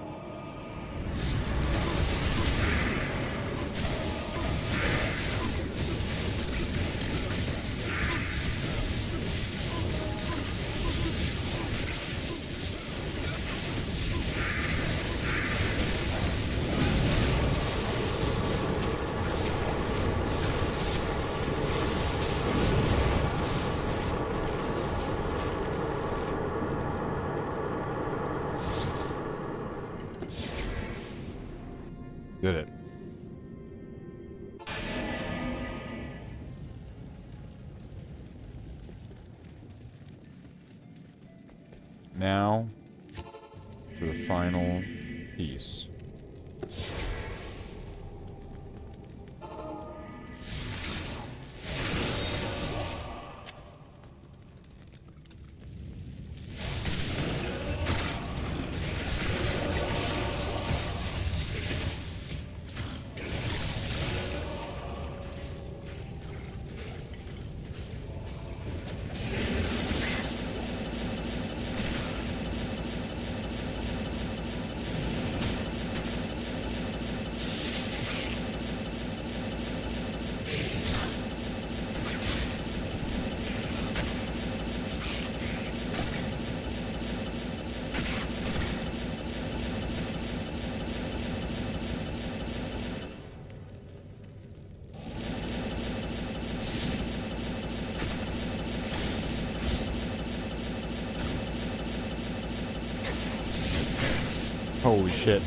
Did it. Now, for the final piece. Holy shit.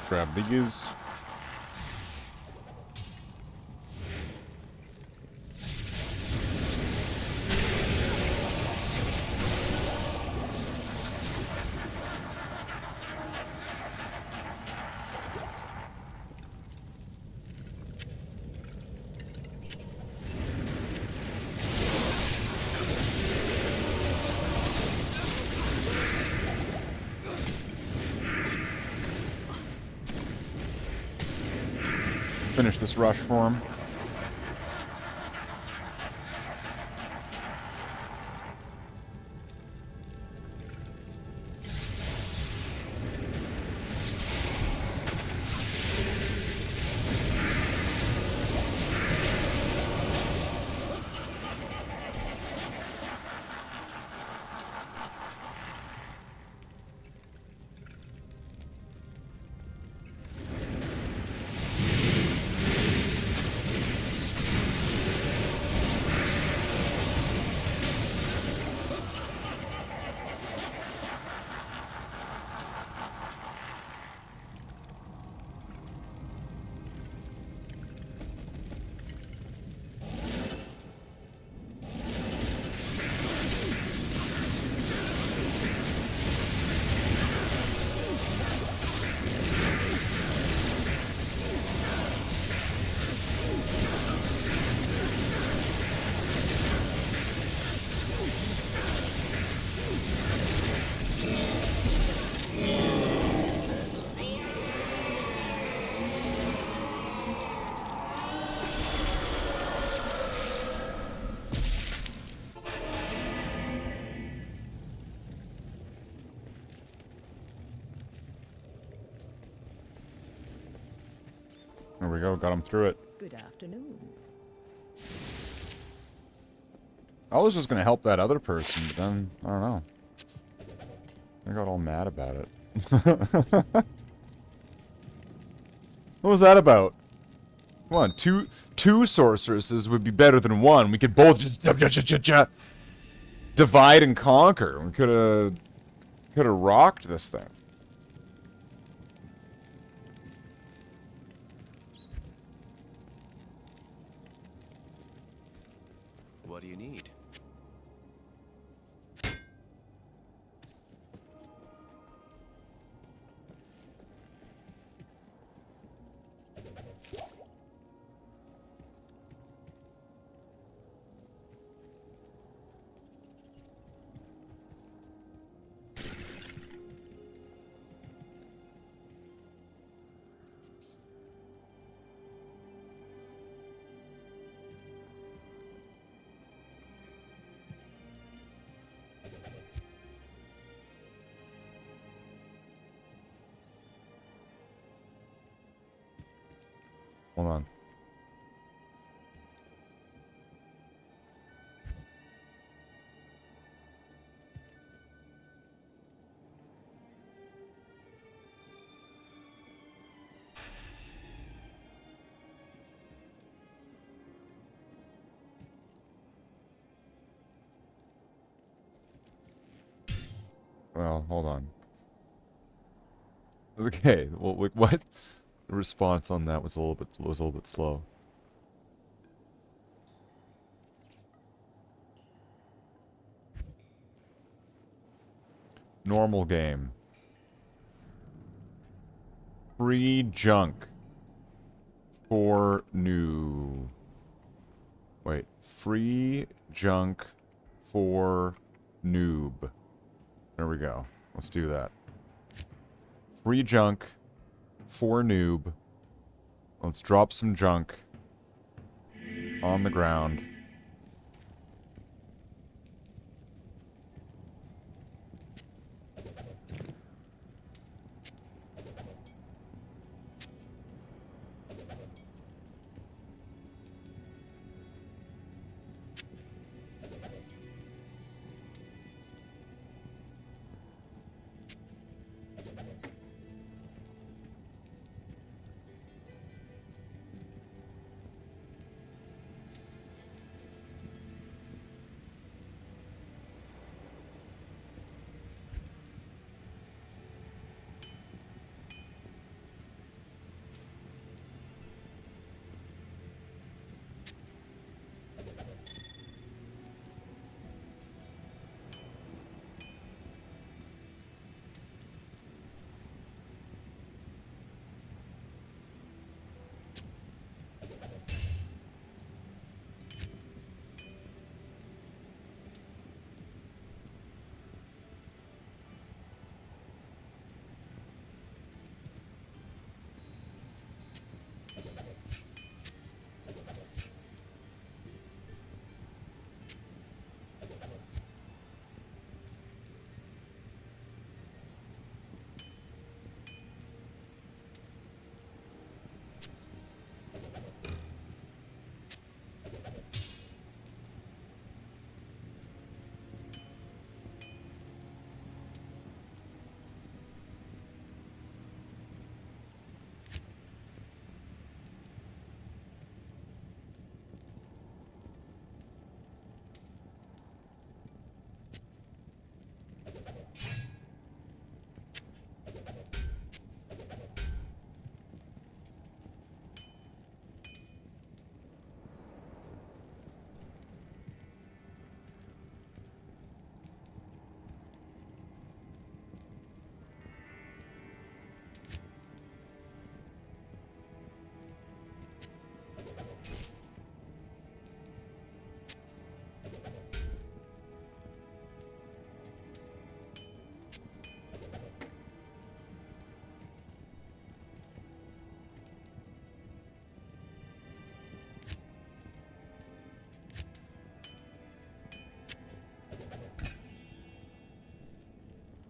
Grab these. finish this rush for him. There we go, got him through it. Good afternoon. I was just gonna help that other person, but then, I don't know. I got all mad about it. What was that about? Come on, two sorceresses would be better than one. We could both just divide and conquer. We could have rocked this thing. What do you need? Hold on. Well, hold on. Okay, well, what? The response on that was a little bit slow. Normal game. Free junk for new. Wait, free junk for noob. There we go. Let's do that. Free junk for noob. Let's drop some junk on the ground.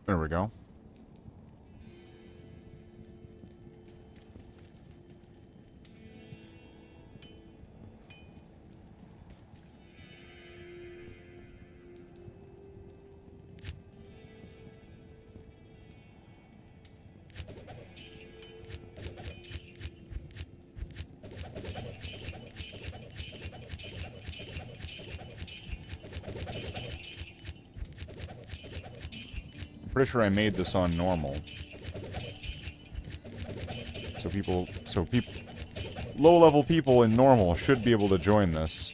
There we go. Pretty sure I made this on normal. So low-level people in normal should be able to join this.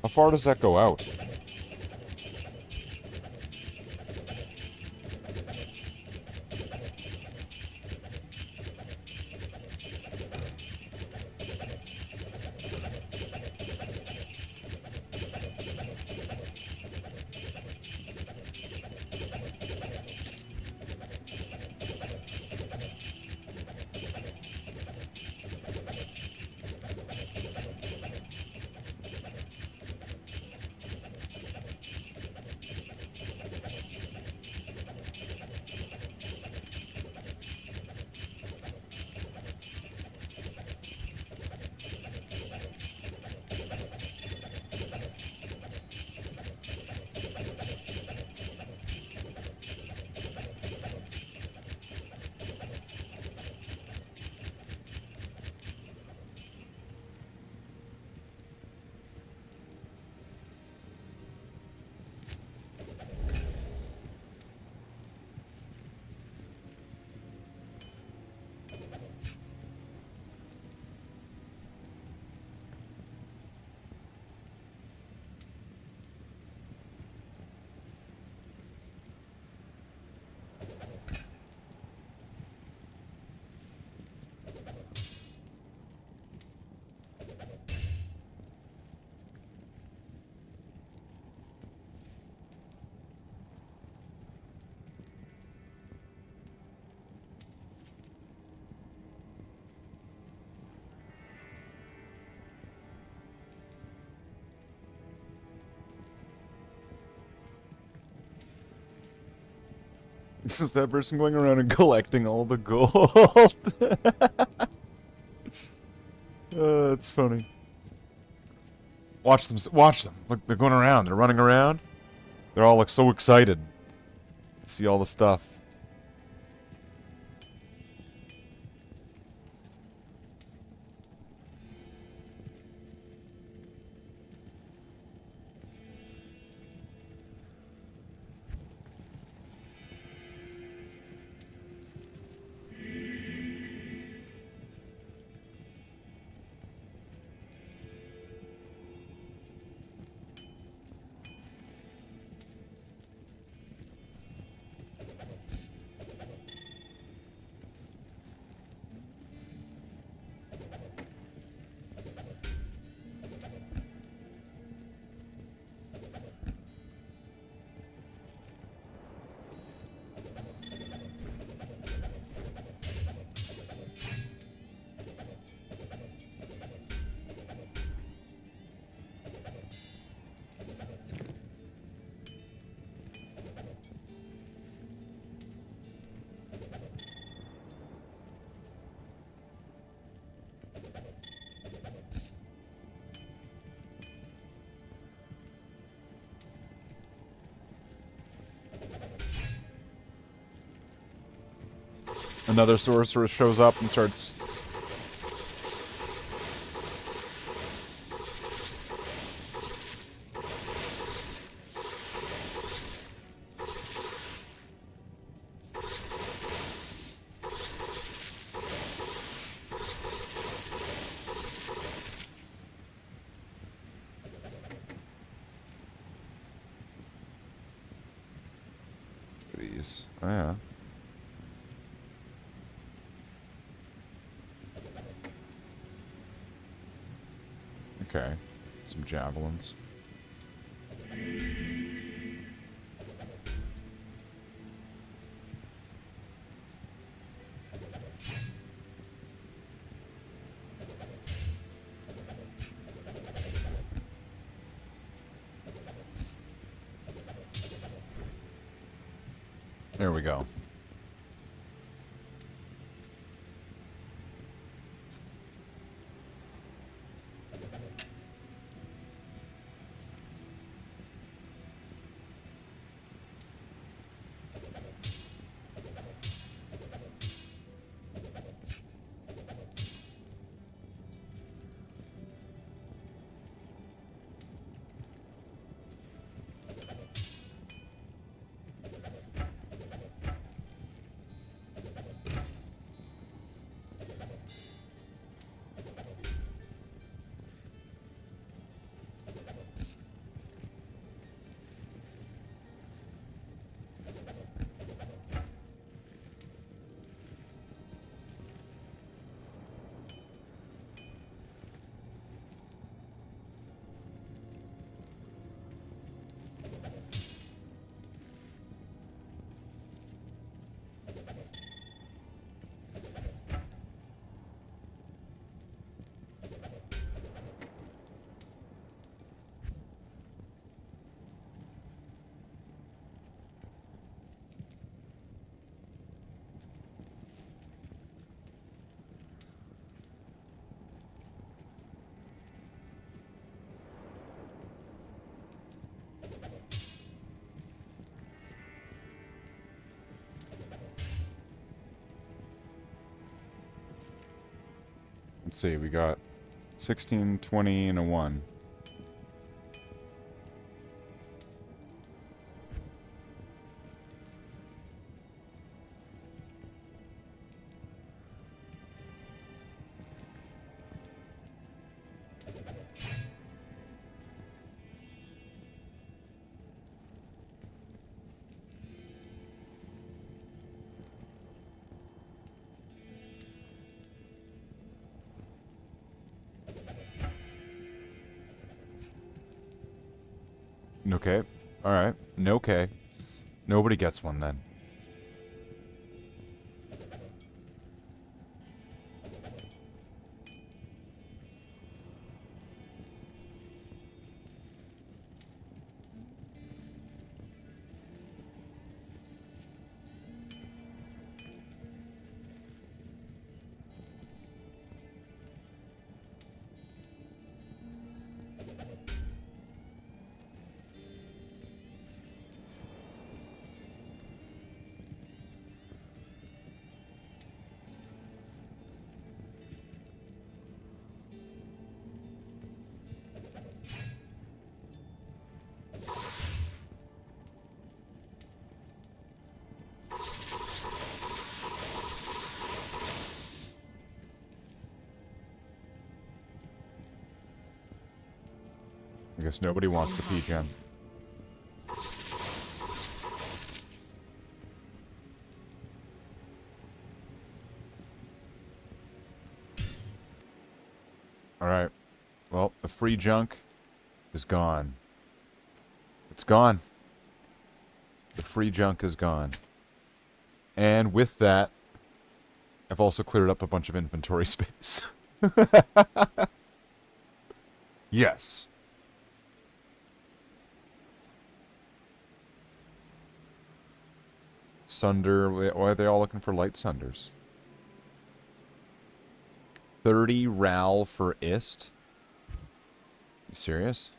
How far does that go out? This is that person going around and collecting all the gold. That's funny. Watch them. Watch them. Look, they're going around. They're running around. They're all like so excited to see all the stuff. Another sorcerer shows up and starts... These. Oh, yeah. Okay. Some javelins. There we go. Let's see, we got 16, 20, and a 1. Okay. Alright. Okay. Nobody gets one then. I guess nobody wants the P-Gen. Alright. Well, the free junk is gone. It's gone. The free junk is gone. And with that, I've also cleared up a bunch of inventory space. Yes. Sunder. Why are they all looking for light sunders? 30 RAL for IST? You serious?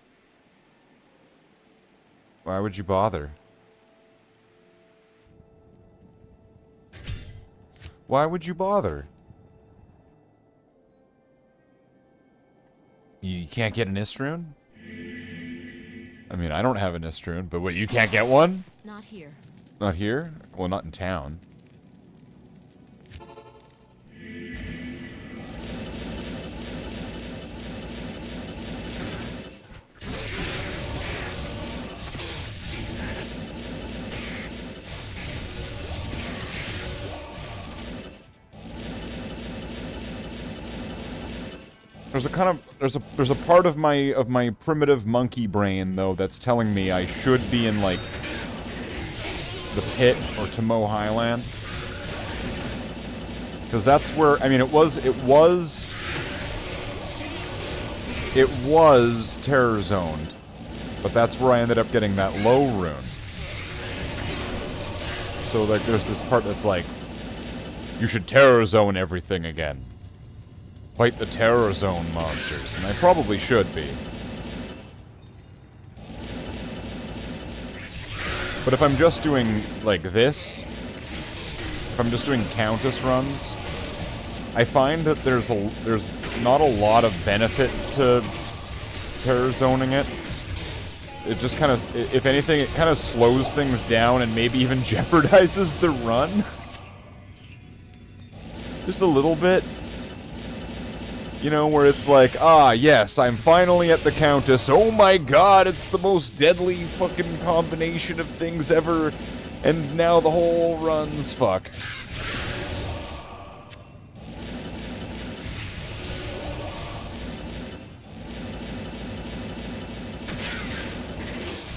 Why would you bother? Why would you bother? You can't get an Istrune? I mean, I don't have an Istrune, but what, you can't get one? Not here. Not here? Well, not in town. There's a part of my primitive monkey brain though that's telling me I should be in like the pit or Tomo Highland, because that's where, I mean, it was terror zoned, but that's where I ended up getting that low rune. So like there's this part that's like, you should terror zone everything again. Fight the terror zone monsters, and I probably should be. But if I'm just doing like this, if I'm just doing Countess runs, I find that there's not a lot of benefit to terror zoning it. It just kind of, if anything, it kind of slows things down and maybe even jeopardizes the run. Just a little bit. You know, where it's like, ah, yes, I'm finally at the Countess. Oh my god, it's the most deadly fucking combination of things ever. And now the whole run's fucked.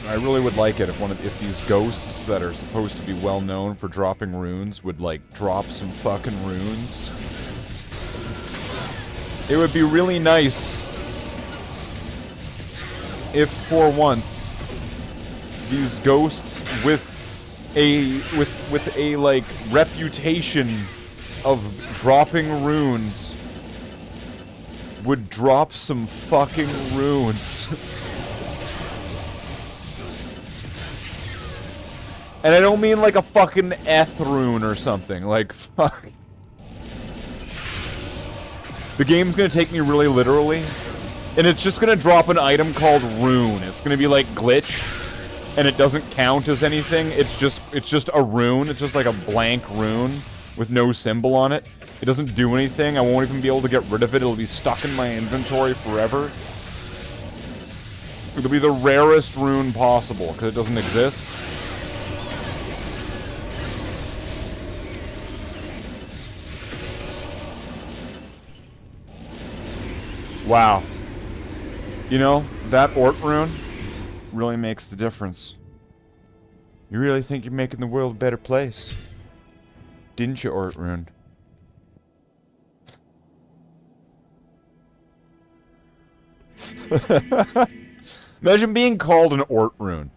I really would like it if these ghosts that are supposed to be well known for dropping runes would, like, drop some fucking runes. It would be really nice if, for once, these ghosts with a like reputation of dropping runes would drop some fucking runes. And I don't mean like a fucking Eth rune or something. Like, fuck. The game's gonna take me really literally, and it's just gonna drop an item called rune. It's gonna be like glitched, and it doesn't count as anything. It's just a rune. It's just like a blank rune with no symbol on it. It doesn't do anything. I won't even be able to get rid of it. It'll be stuck in my inventory forever. It'll be the rarest rune possible because it doesn't exist. Wow. You know, that Ort rune really makes the difference. You really think you're making the world a better place? Didn't you, Ort rune? Imagine being called an Ort rune.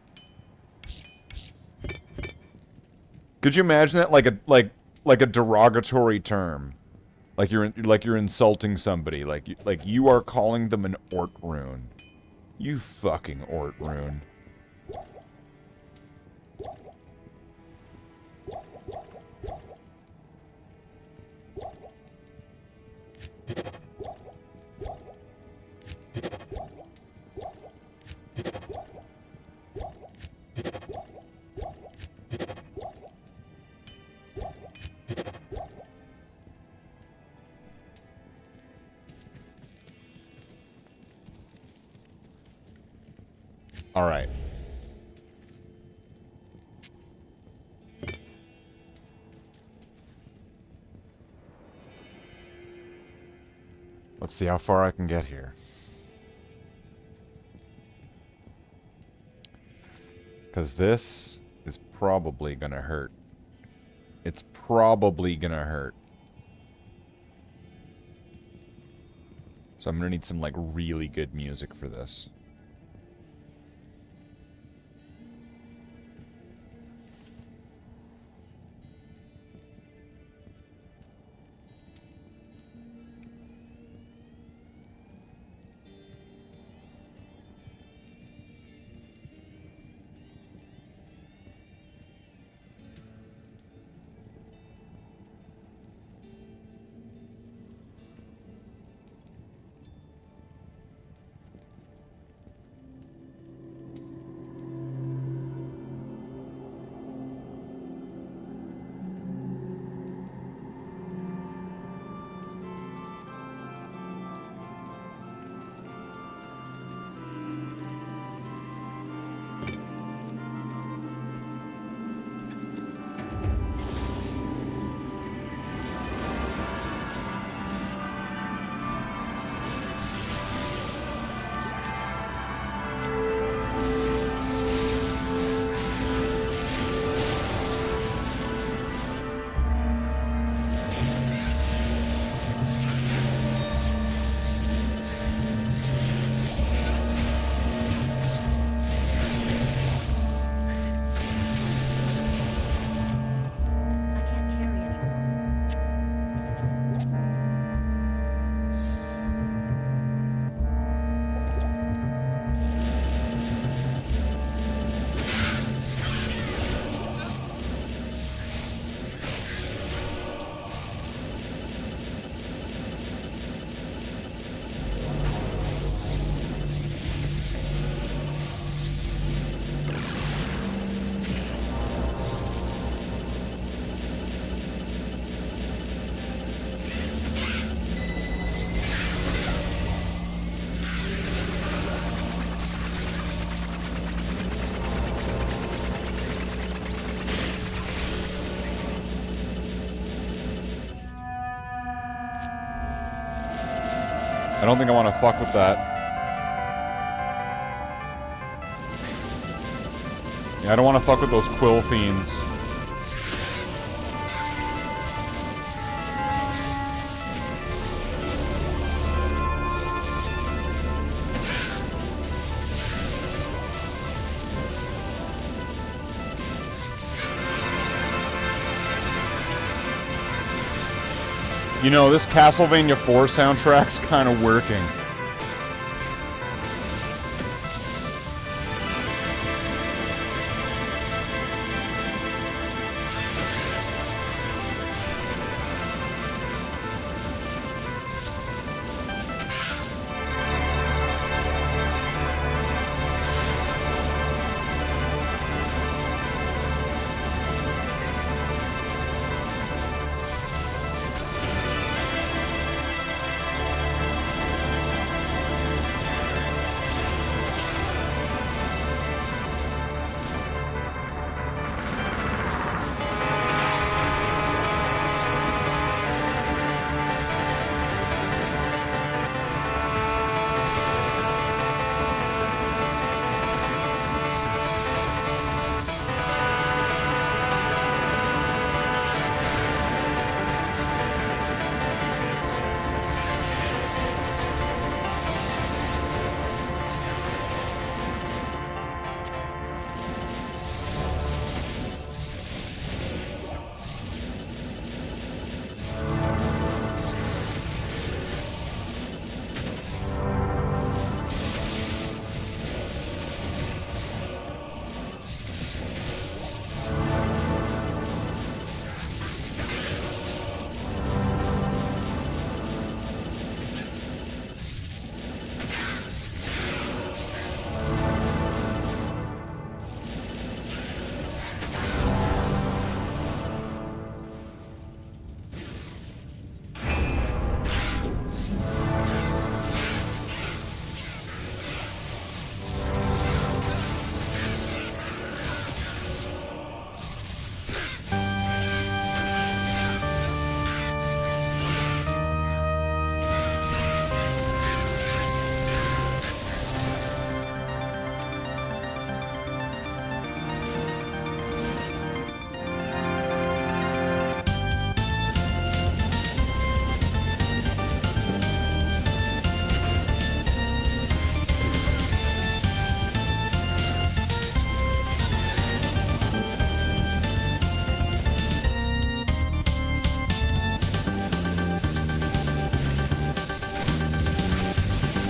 Could you imagine that like a derogatory term? Like you're insulting somebody. Like you are calling them an Ort rune. You fucking Ort rune. All right. Let's see how far I can get here. Because this is probably gonna hurt. It's probably gonna hurt. So I'm gonna need some, like, really good music for this. I don't think I want to fuck with that. Yeah, I don't want to fuck with those quill fiends. You know, this Castlevania 4 soundtrack's kind of working.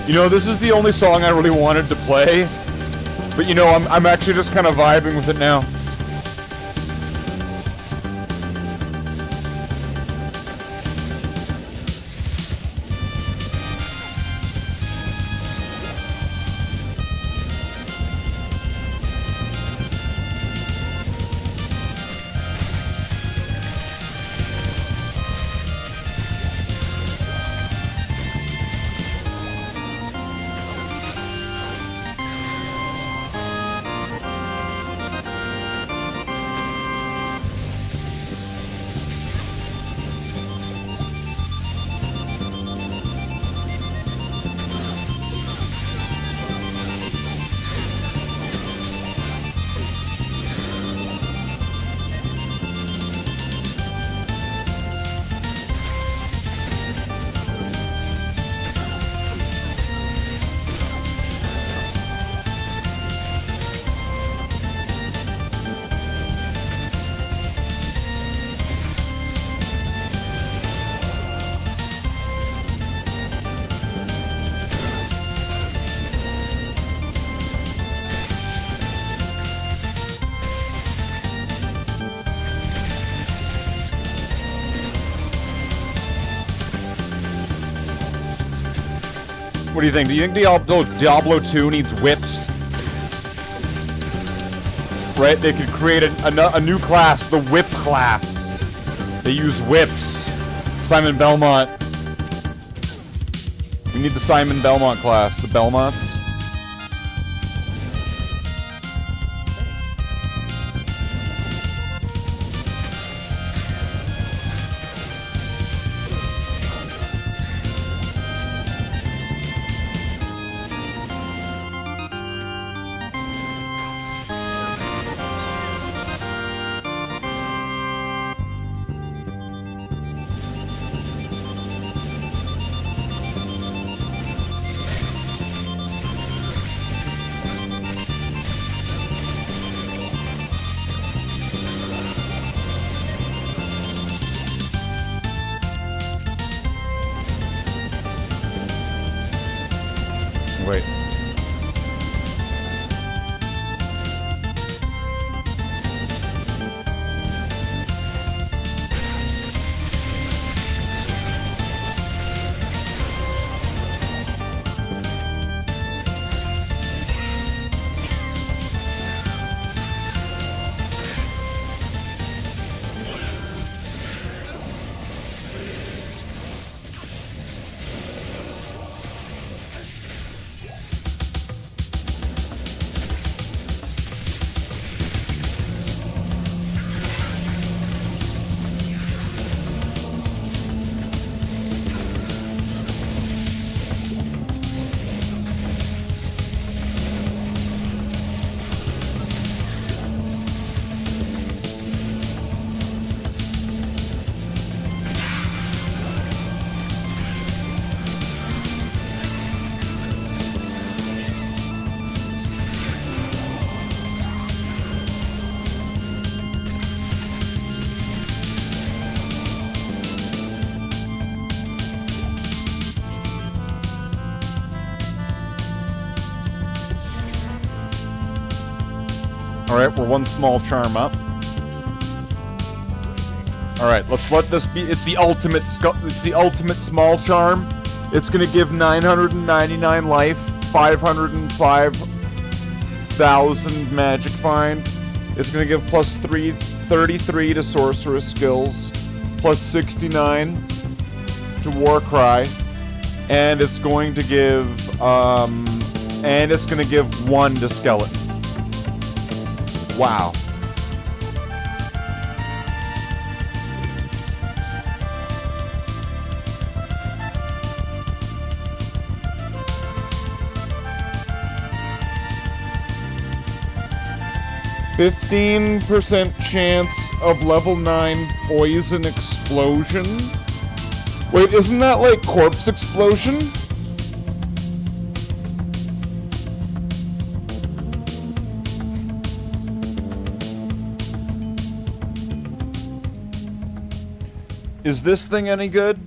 You know, this is the only song I really wanted to play, but you know, I'm actually just kind of vibing with it now. What do you think? Do you think Diablo 2 needs whips? Right? They could create a new class, the whip class. They use whips. Simon Belmont. We need the Simon Belmont class, the Belmonts. Wait. Alright, we're one small charm up. Alright, let's let this be. It's the ultimate small charm. It's gonna give 999 life, 505,000 magic find. It's gonna give plus 33 to sorceress skills, plus 69 to war cry, and it's going to give 1 to skeleton. Wow. %15% chance of level 9 poison explosion. Wait, isn't that like corpse explosion? Is this thing any good?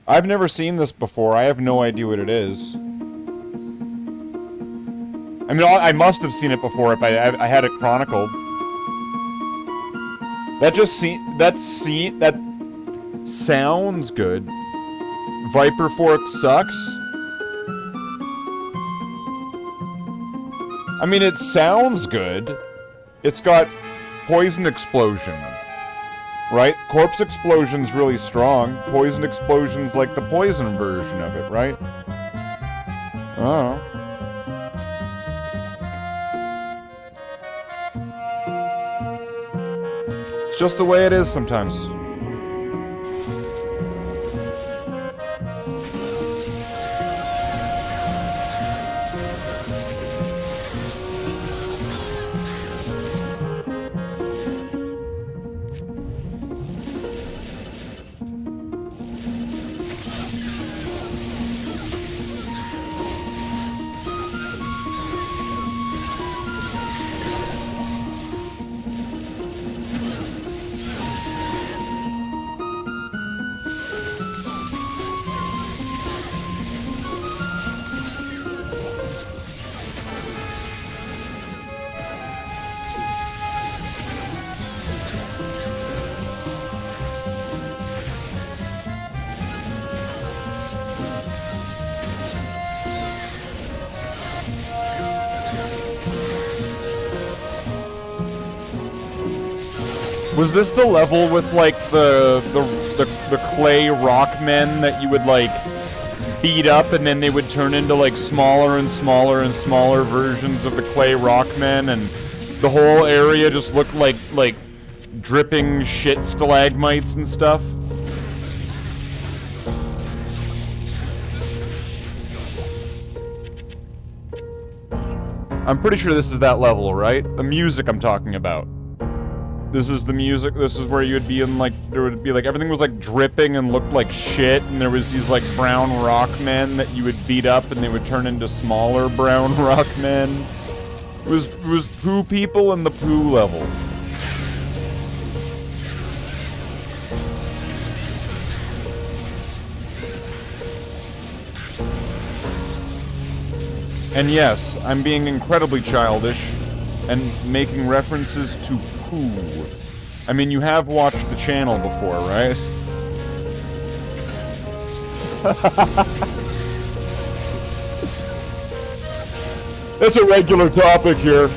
I've never seen this before. I have no idea what it is. I mean, I must have seen it before if I had it chronicled. That sounds good. Viper Fork sucks. I mean, it sounds good. It's got poison explosion. Right? Corpse explosion's really strong. Poison explosion's like the poison version of it, right? Oh. It's just the way it is sometimes. Was this the level with like the clay rock men that you would like beat up and then they would turn into like smaller and smaller and smaller versions of the clay rock men, and the whole area just looked like dripping shit stalagmites and stuff? I'm pretty sure this is that level, right? The music I'm talking about. This is the music. This is where you would be in, like, there would be, like, everything was, like, dripping and looked like shit, and there was these, like, brown rock men that you would beat up, and they would turn into smaller brown rock men. It was poo people in the poo level. And yes, I'm being incredibly childish and making references to poo. I mean, you have watched the channel before, right? It's a regular topic here.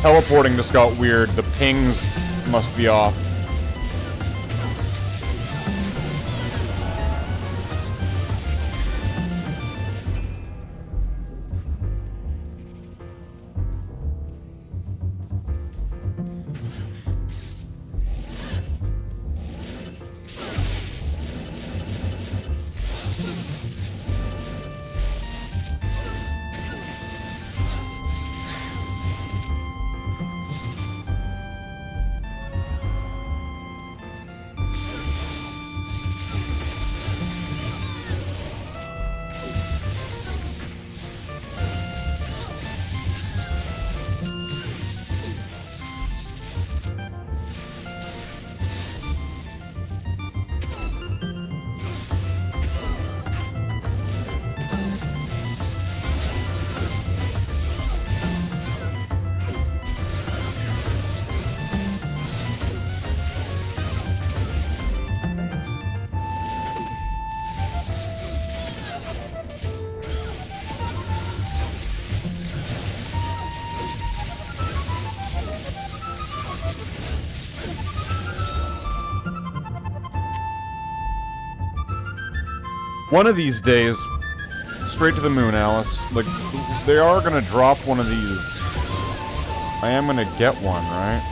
Teleporting just got weird. The pings must be off. One of these days, straight to the moon, Alice. Like, they are gonna drop one of these. I am gonna get one, right?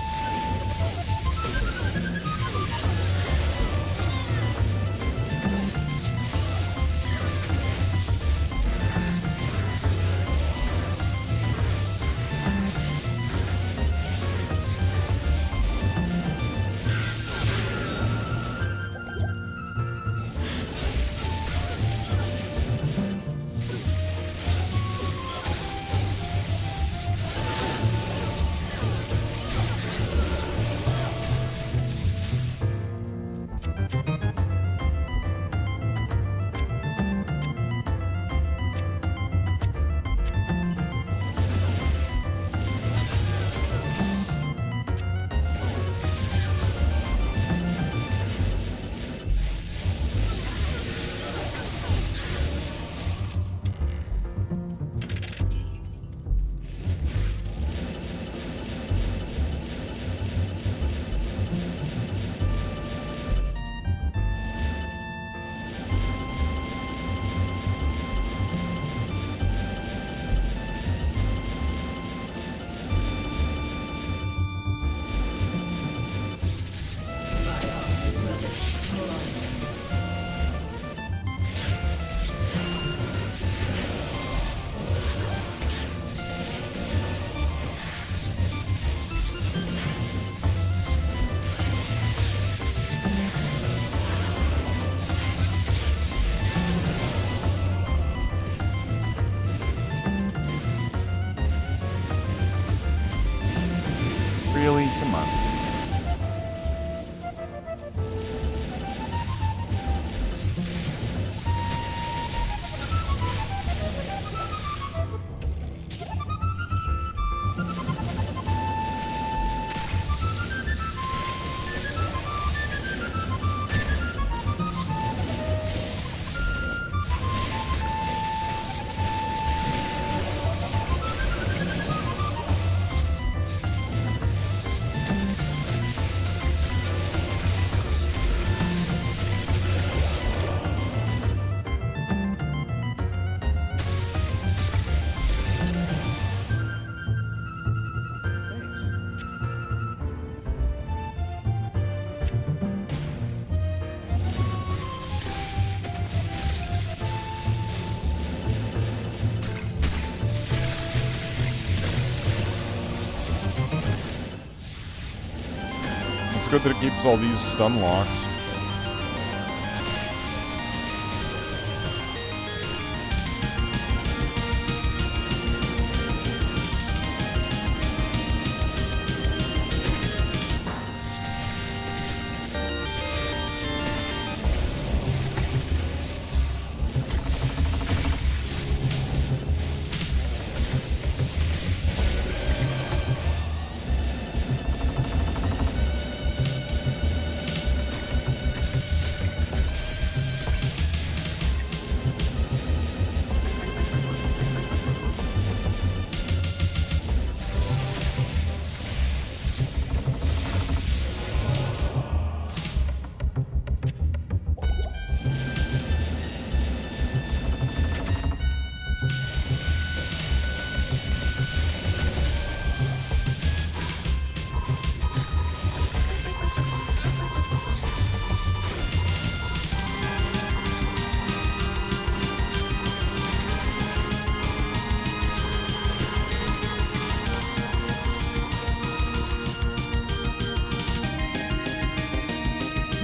It's good that it keeps all these stun locked.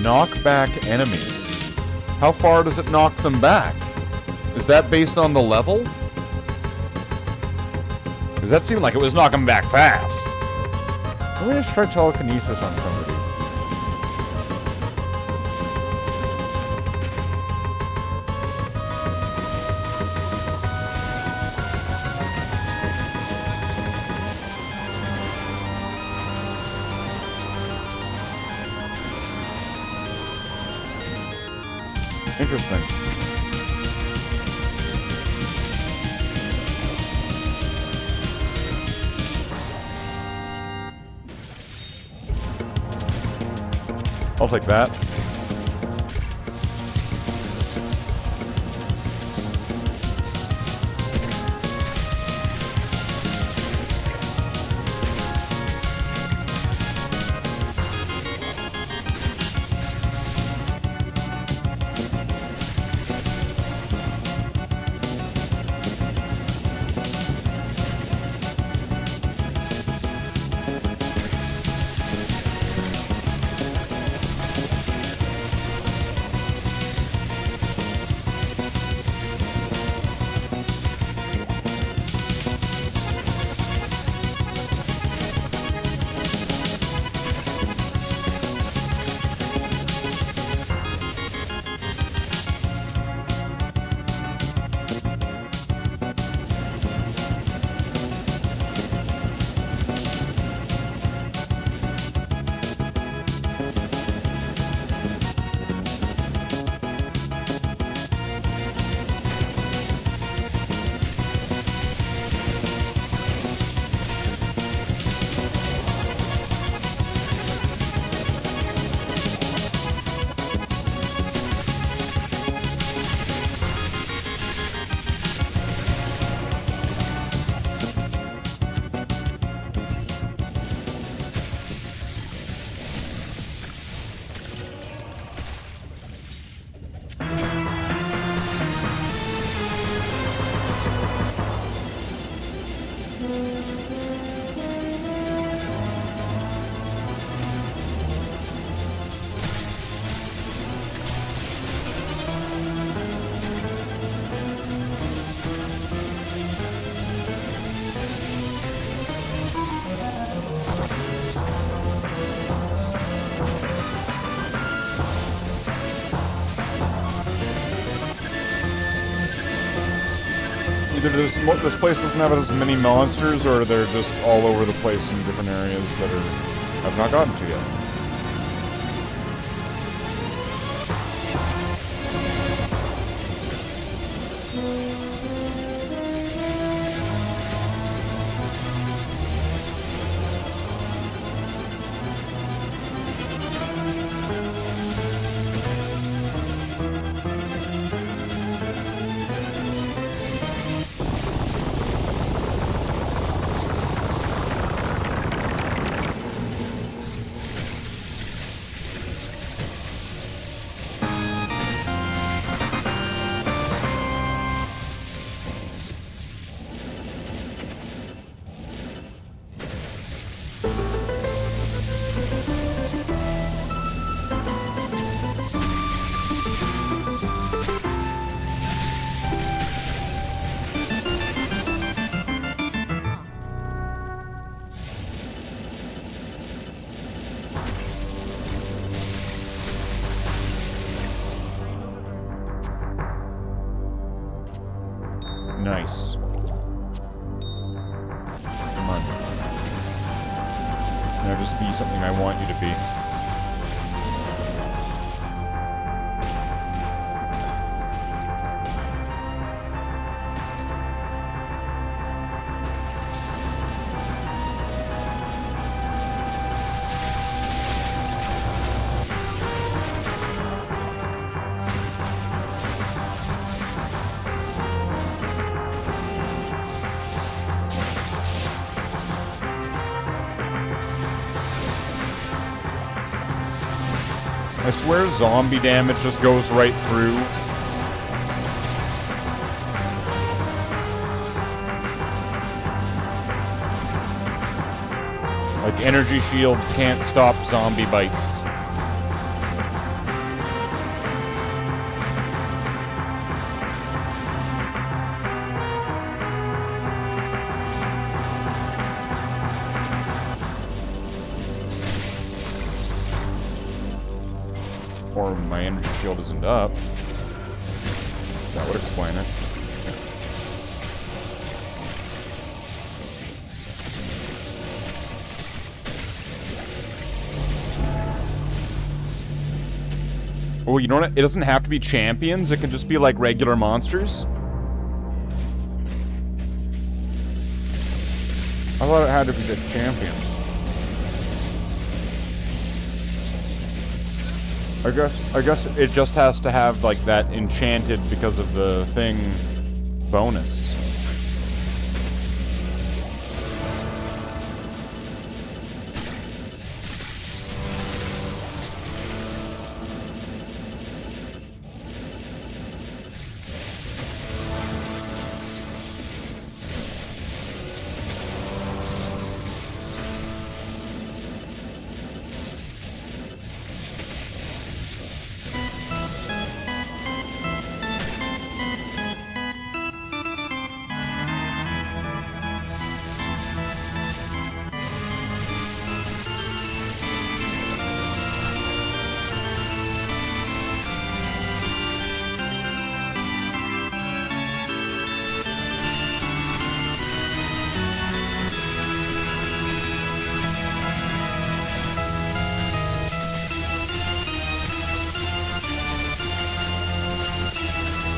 Knock back enemies. How far does it knock them back? Is that based on the level? Because that seemed like it was knocking back fast. Let me just try telekinesis on somebody. Interesting. I'll take that. Either this place doesn't have as many monsters, or they're just all over the place in different areas that I've not gotten to yet. Now just be something I want you to be. I swear zombie damage just goes right through. Like, energy shield can't stop zombie bites. Or my energy shield isn't up. That would explain it. Oh, you know what? It doesn't have to be champions. It can just be like regular monsters. I thought it had to be the champions. I guess it just has to have like that enchanted because of the thing bonus.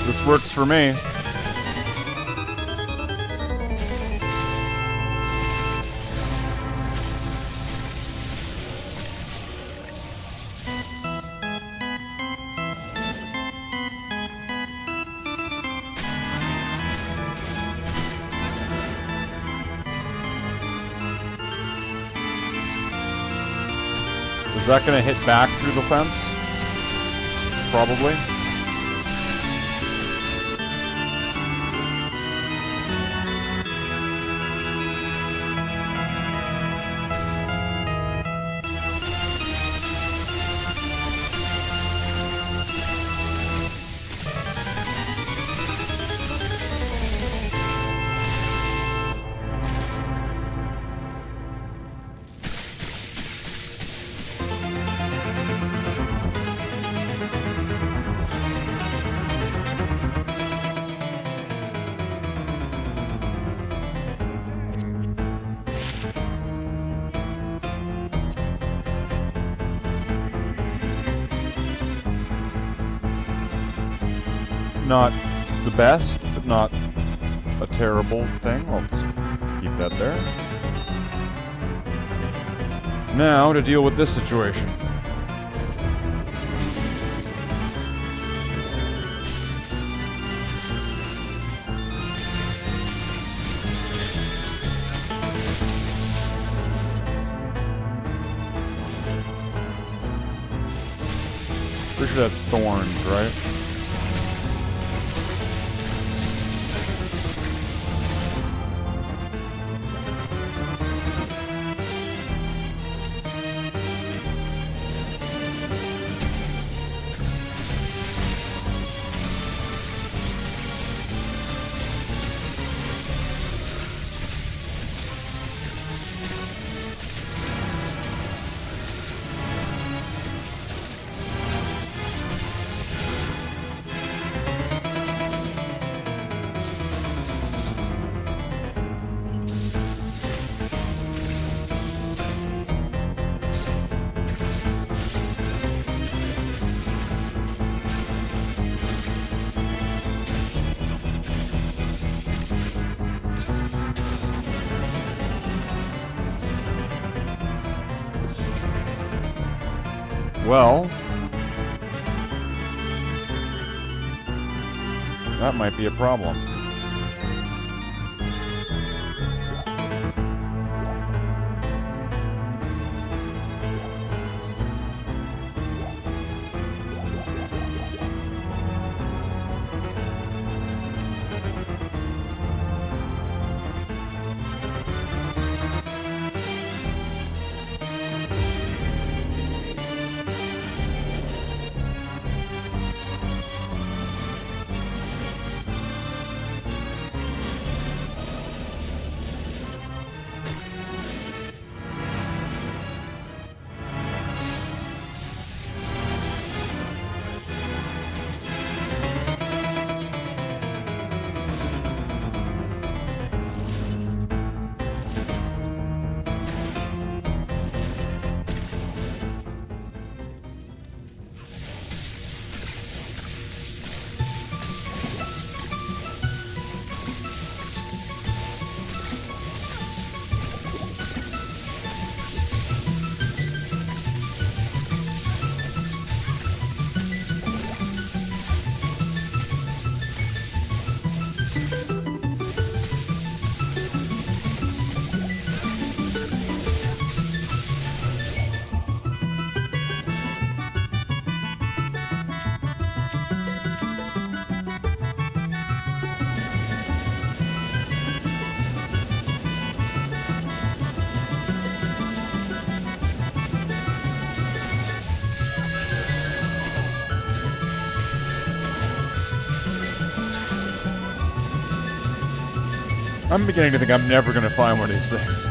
This works for me. Is that going to hit back through the fence? Probably. Not the best, but not a terrible thing. I'll just keep that there. Now to deal with this situation. Pretty sure that's thorns, right? Well, that might be a problem. I'm beginning to think I'm never gonna find one of these things.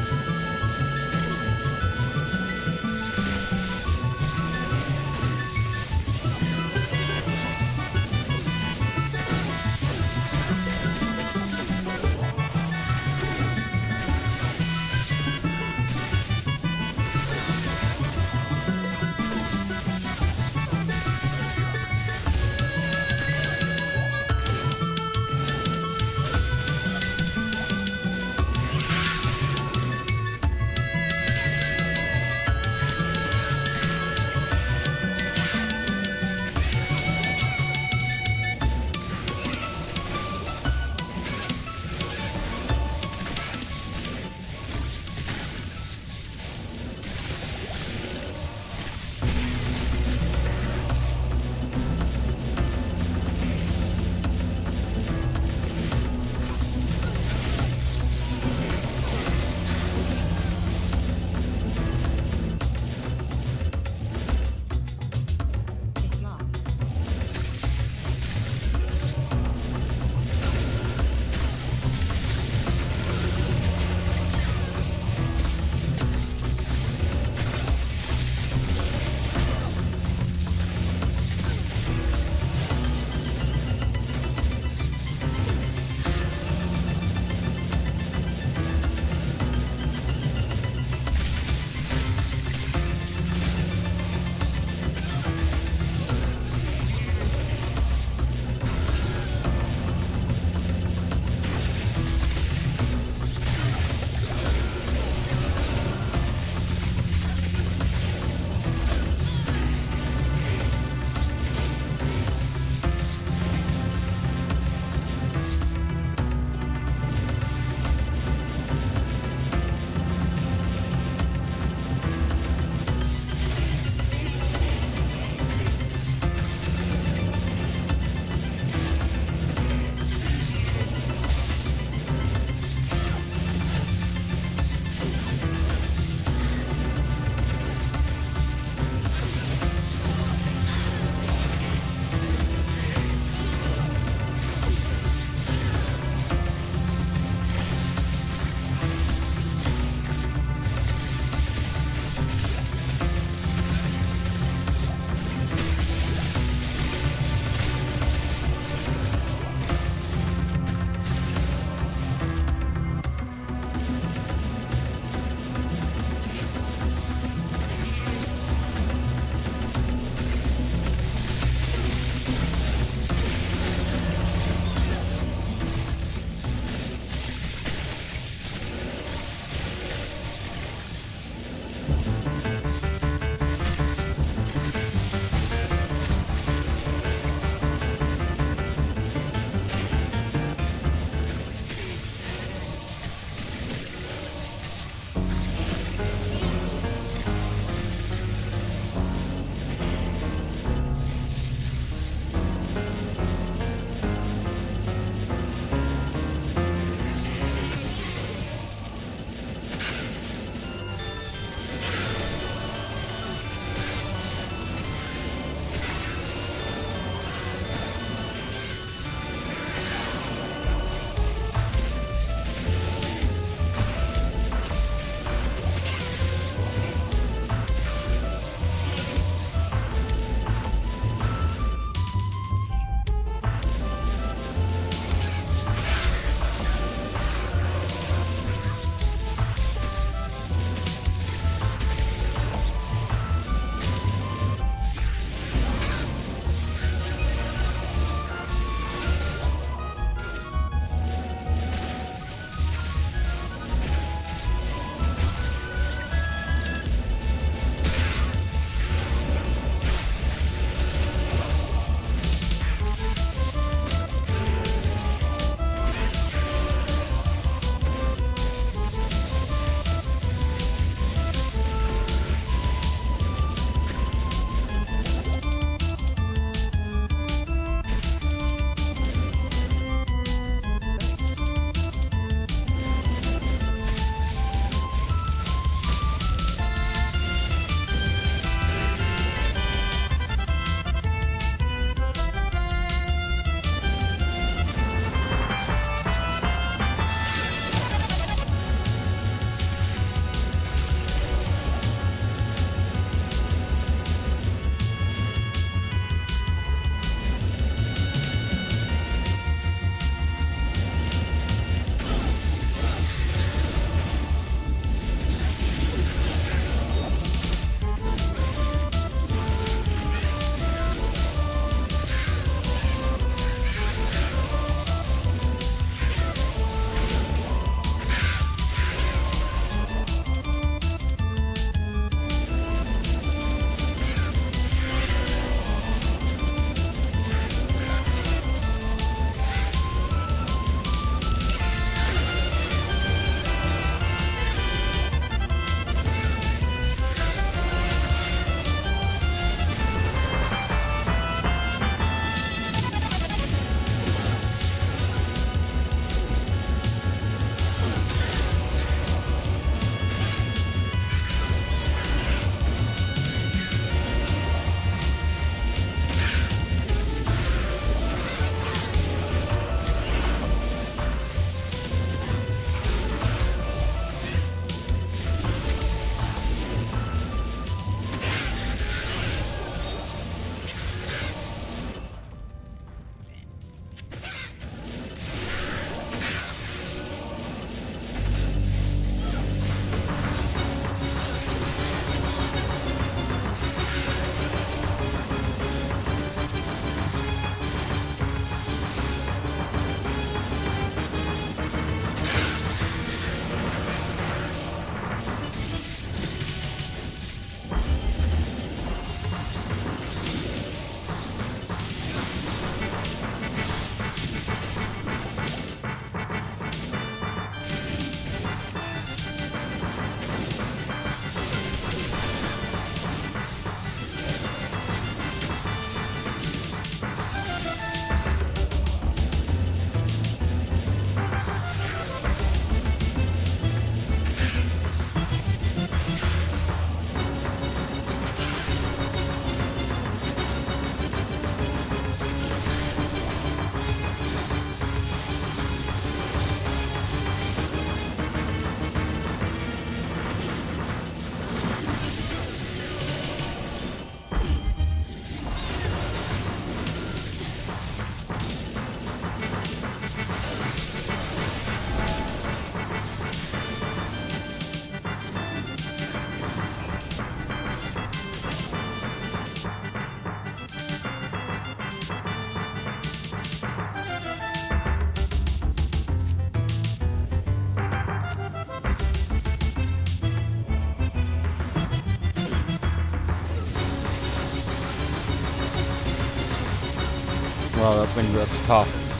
Wow, that's tough.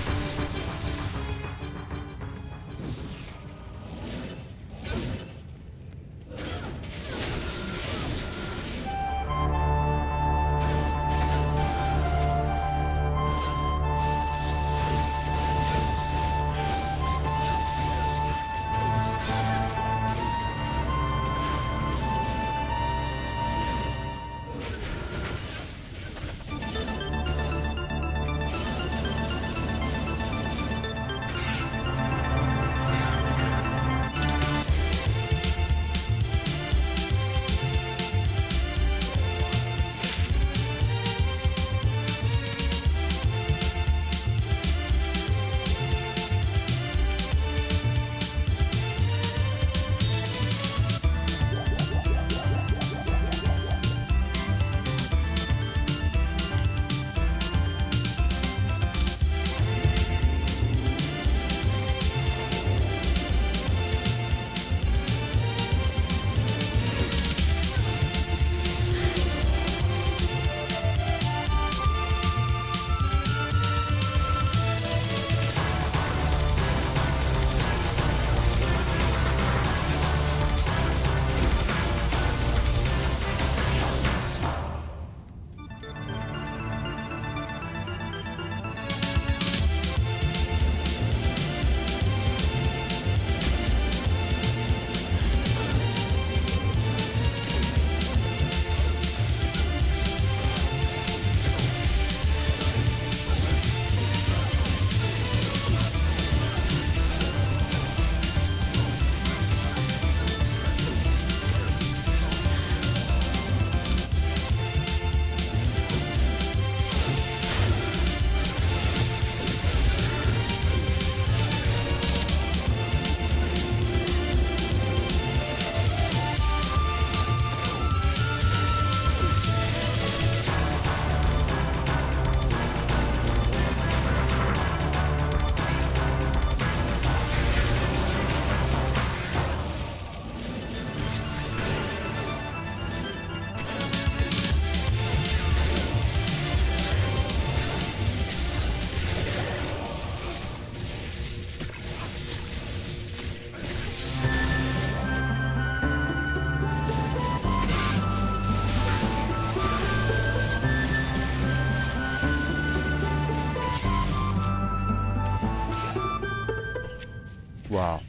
Wow.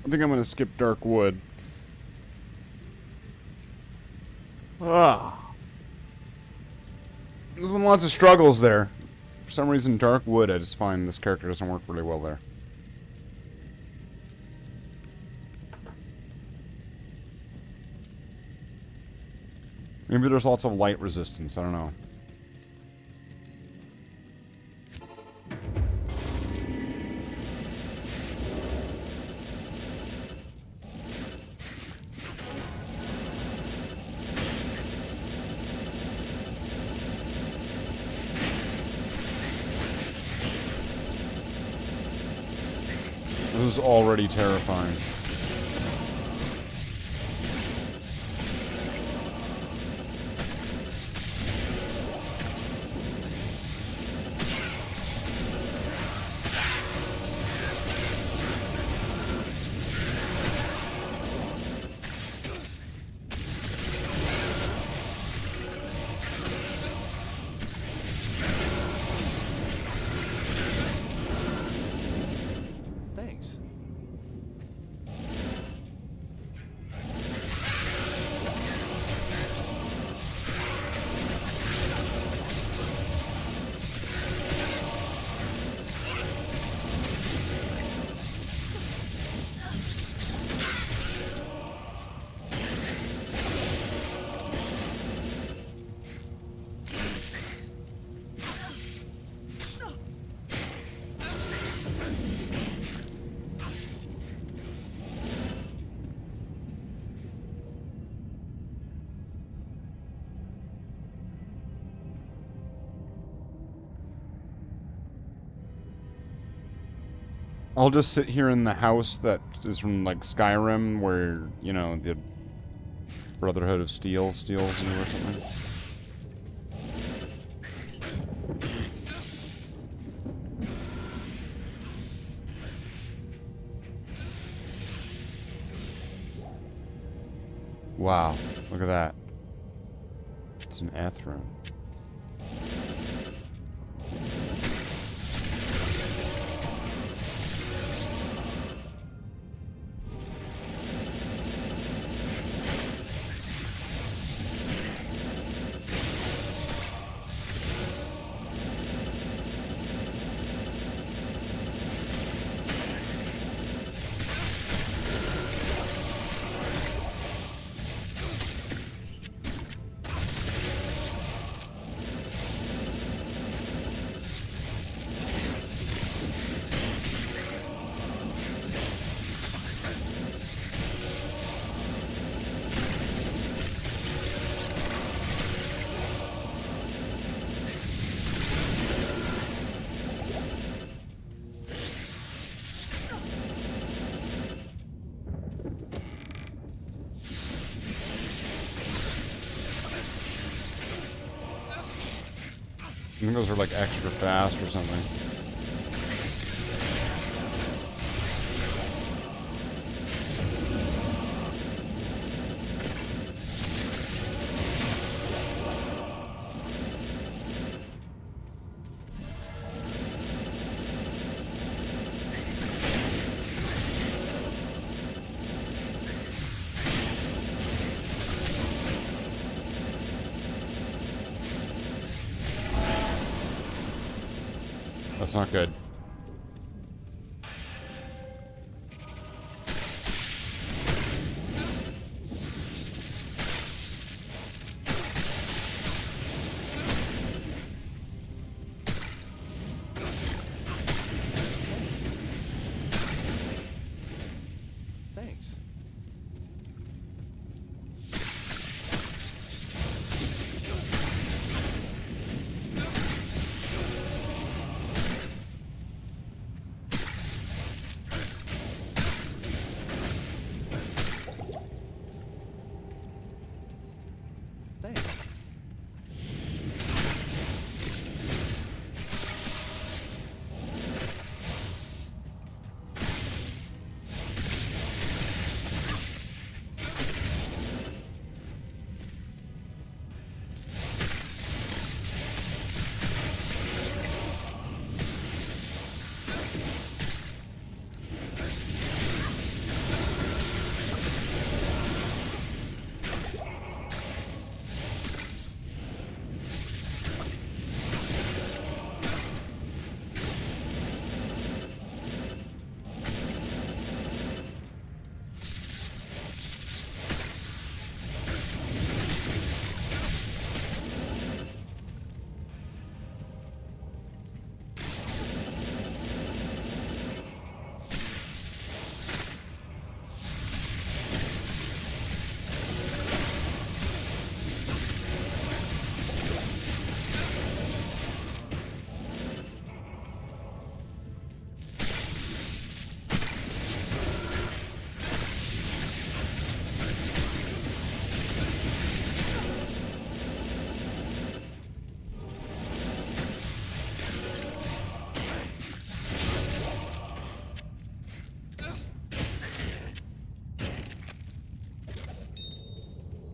I think I'm gonna skip Dark Wood. There's been lots of struggles there. For some reason, Dark Wood, I just find this character doesn't work really well there. Maybe there's lots of light resistance, I don't know. This is already terrifying. Thanks. I'll just sit here in the house that is from, like, Skyrim, where, you know, the Brotherhood of Steel steals you or something. Wow, look at that. It's an Ethrone. I think those are like extra fast or something. That's not good. Thanks.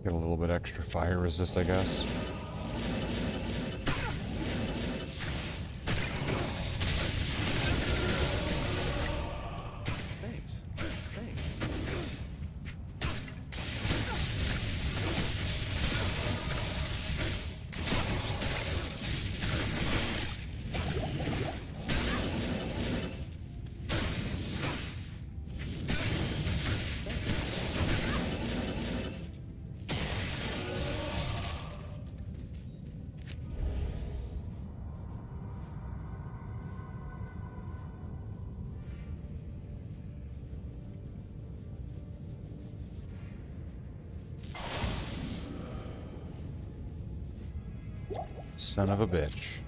Get a little bit extra fire resist, I guess. Thanks. Son of a bitch.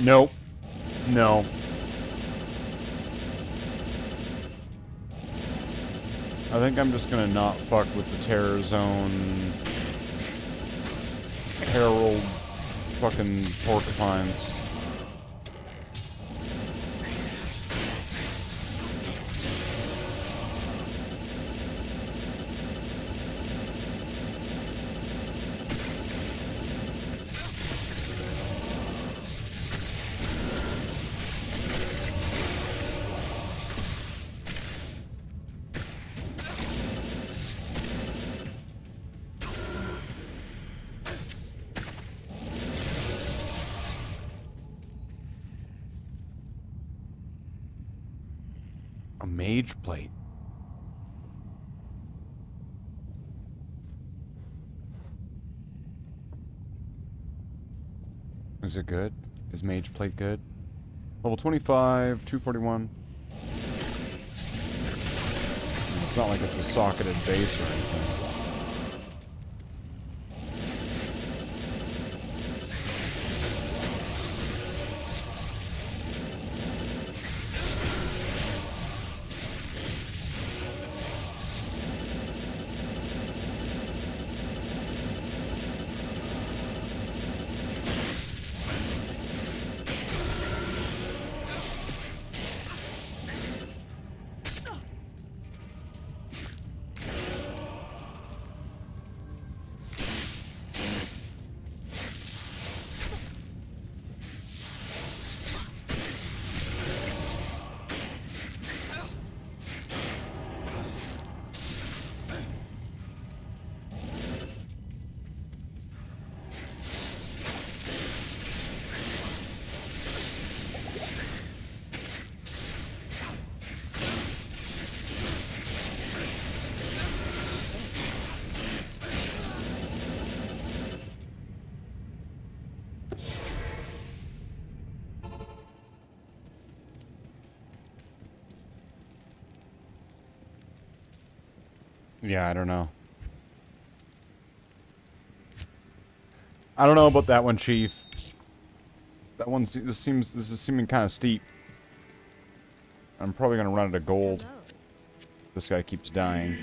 Nope. No. I think I'm just gonna not fuck with the Terror Zone Herald fucking porcupines. A mage plate. Is it good? Is mage plate good? Level 25, 241. It's not like it's a socketed base or anything. Yeah, I don't know. I don't know about that one, Chief. That one, this is seeming kind of steep. I'm probably gonna run out of gold. This guy keeps dying.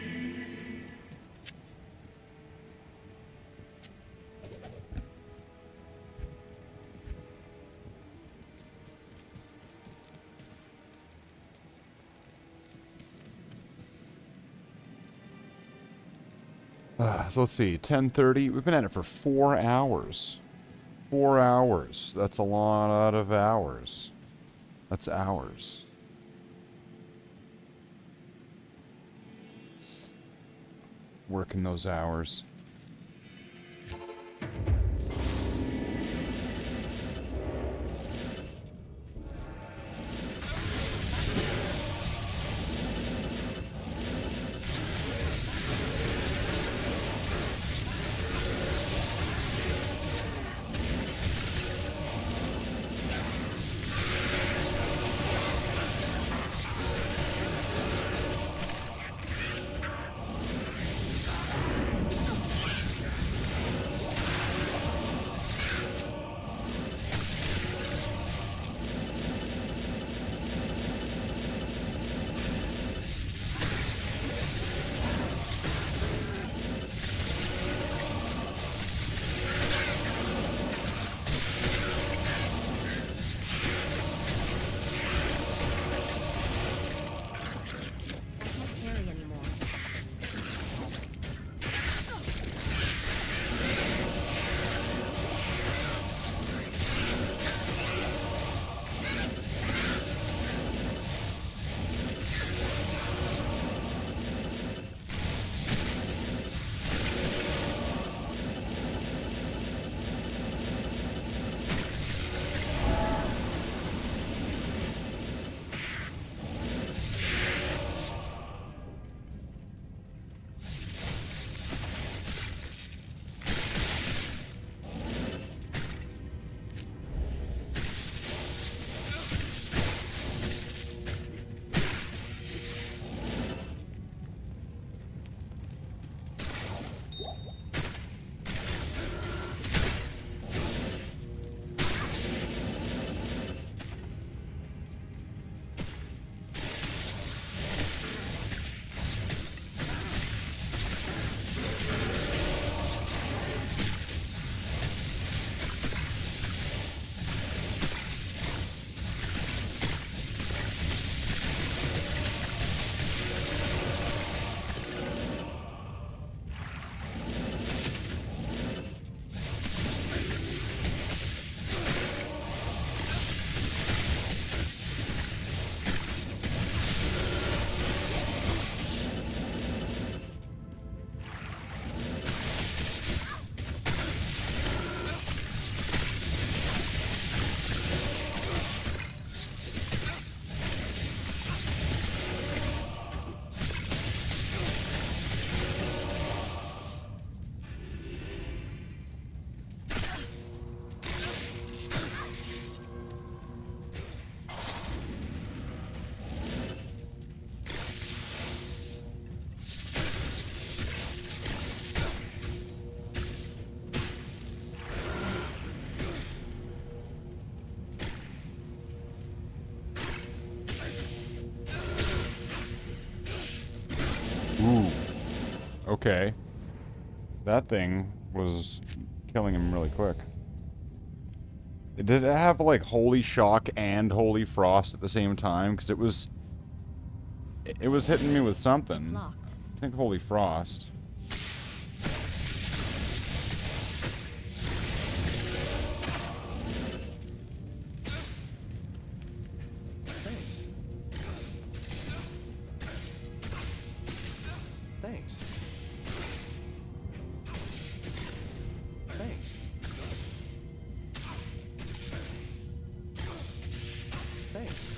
So let's see, 10:30. We've been at it for 4 hours. 4 hours. That's a lot of hours. That's hours. Working those hours. Ooh. Okay. That thing was killing him really quick. Did it have, like, Holy Shock and Holy Frost at the same time? Because it was... It was hitting me with something. I think Holy Frost. Thanks. Thanks. Thanks. Thanks.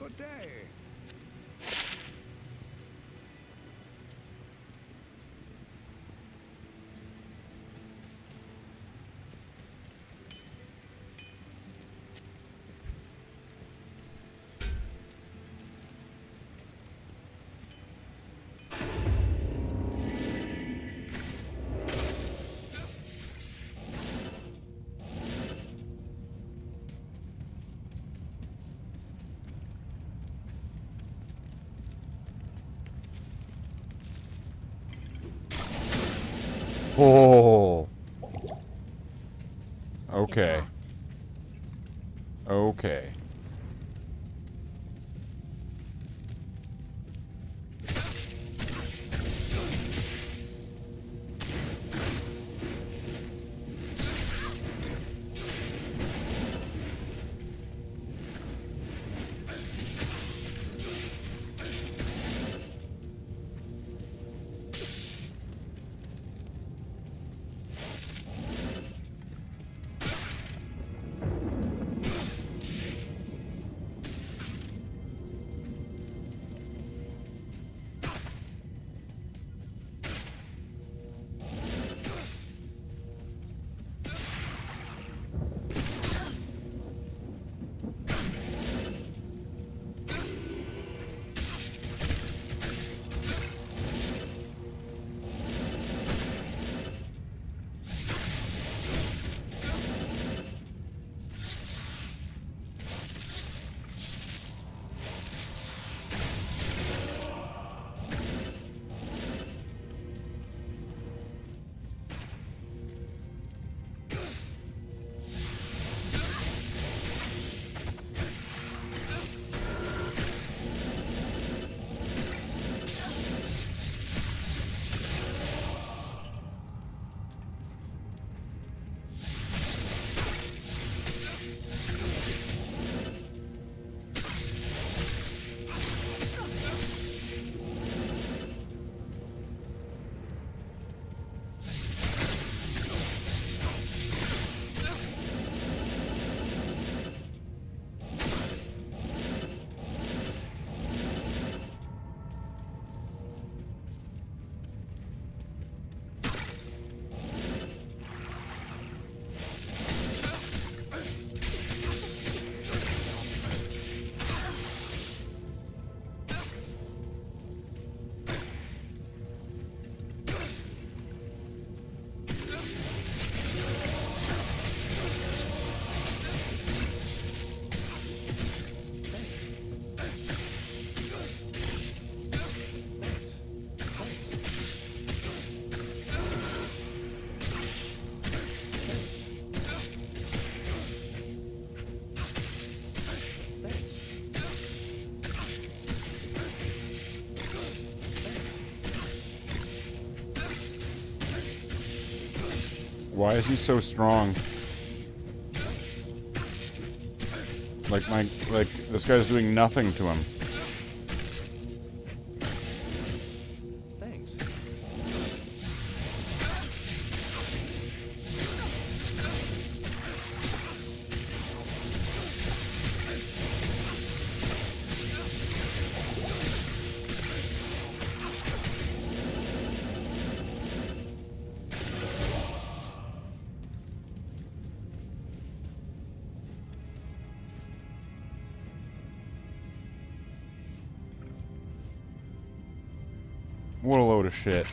Good day. Oh. Okay. Okay. Why is he so strong? Like this guy's doing nothing to him. Thanks. What a load of shit.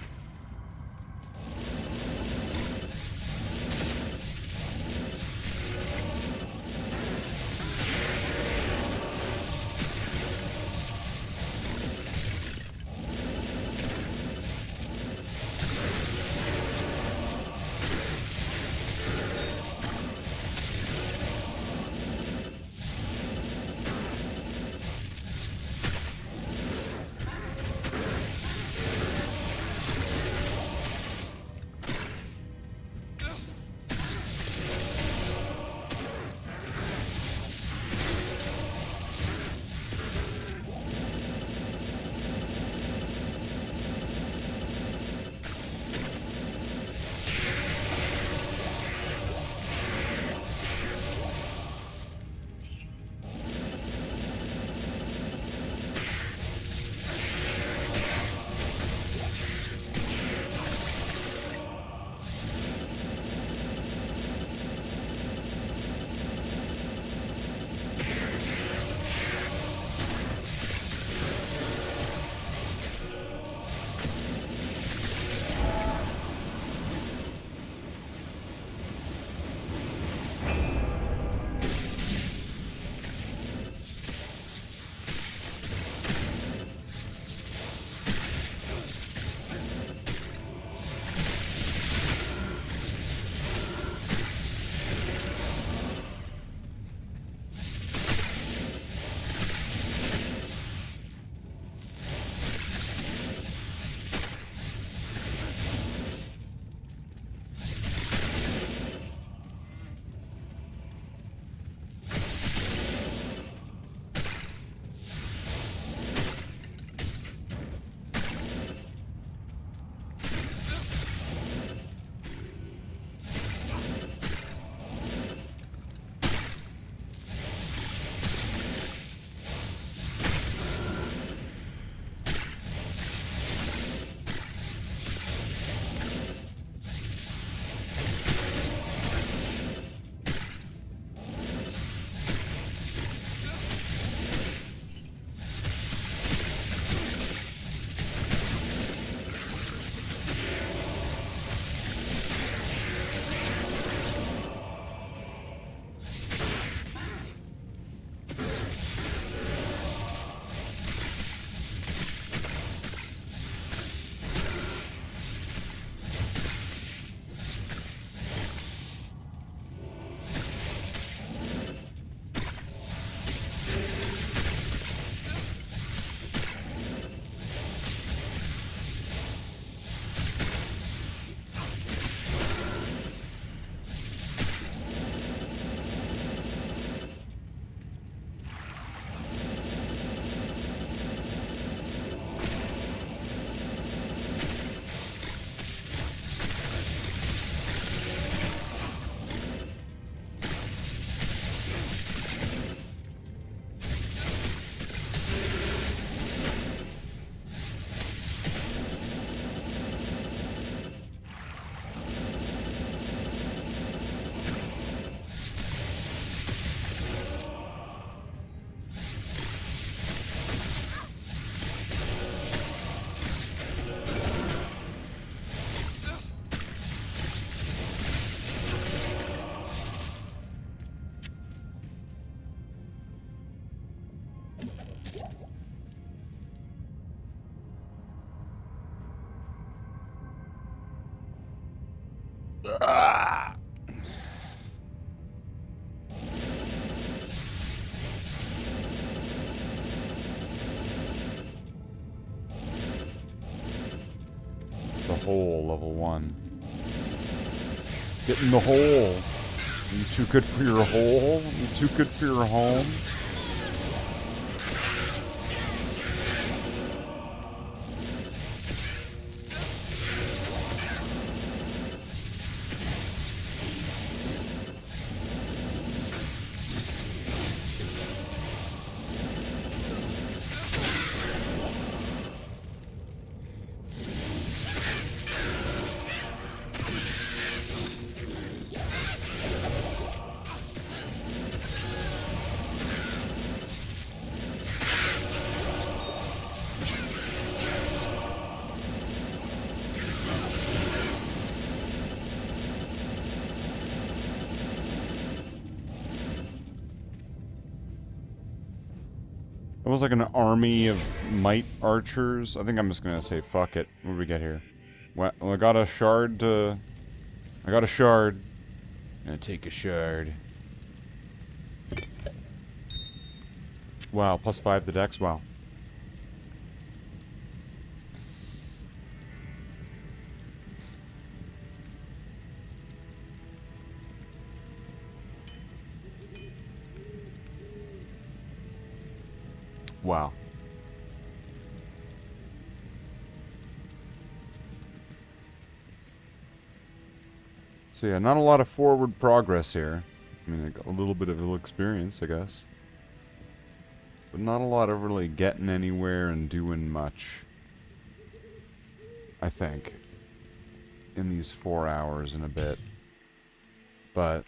The hole, level 1. Get in the hole. Are you too good for your hole? Are you too good for your home? It was like an army of might archers. I think I'm just gonna say fuck it. What do we get here? Well, I got a shard to... I got a shard. I'm gonna take a shard. Wow, +5 to dex, wow. Wow. So yeah, not a lot of forward progress here. I mean, a little bit of experience, I guess. But not a lot of really getting anywhere and doing much. I think. In these 4 hours and a bit. But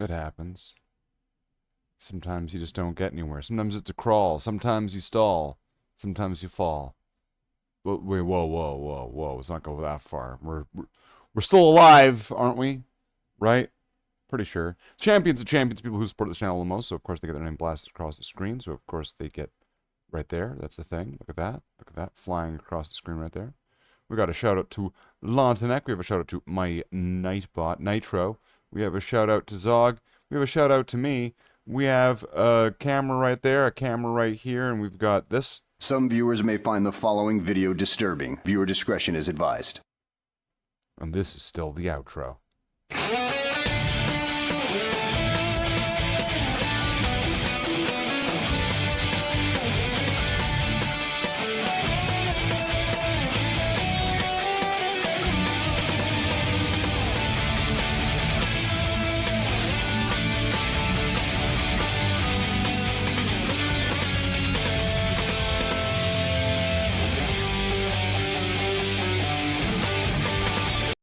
it happens. Sometimes you just don't get anywhere. Sometimes it's a crawl. Sometimes you stall. Sometimes you fall. Wait, whoa. Let's not go that far. We're still alive, aren't we? Right? Pretty sure. Champions are champions, people who support this channel the most, so of course they get their name blasted across the screen, so of course they get right there. That's the thing. Look at that. Look at that. Flying across the screen right there. We got a shout out to Lontanek. We have a shout out to my Nightbot, Nitro. We have a shout out to Zog. We have a shout out to me. We have a camera right there, a camera right here, and we've got this. Some viewers may find the following video disturbing. Viewer discretion is advised. And this is still the outro.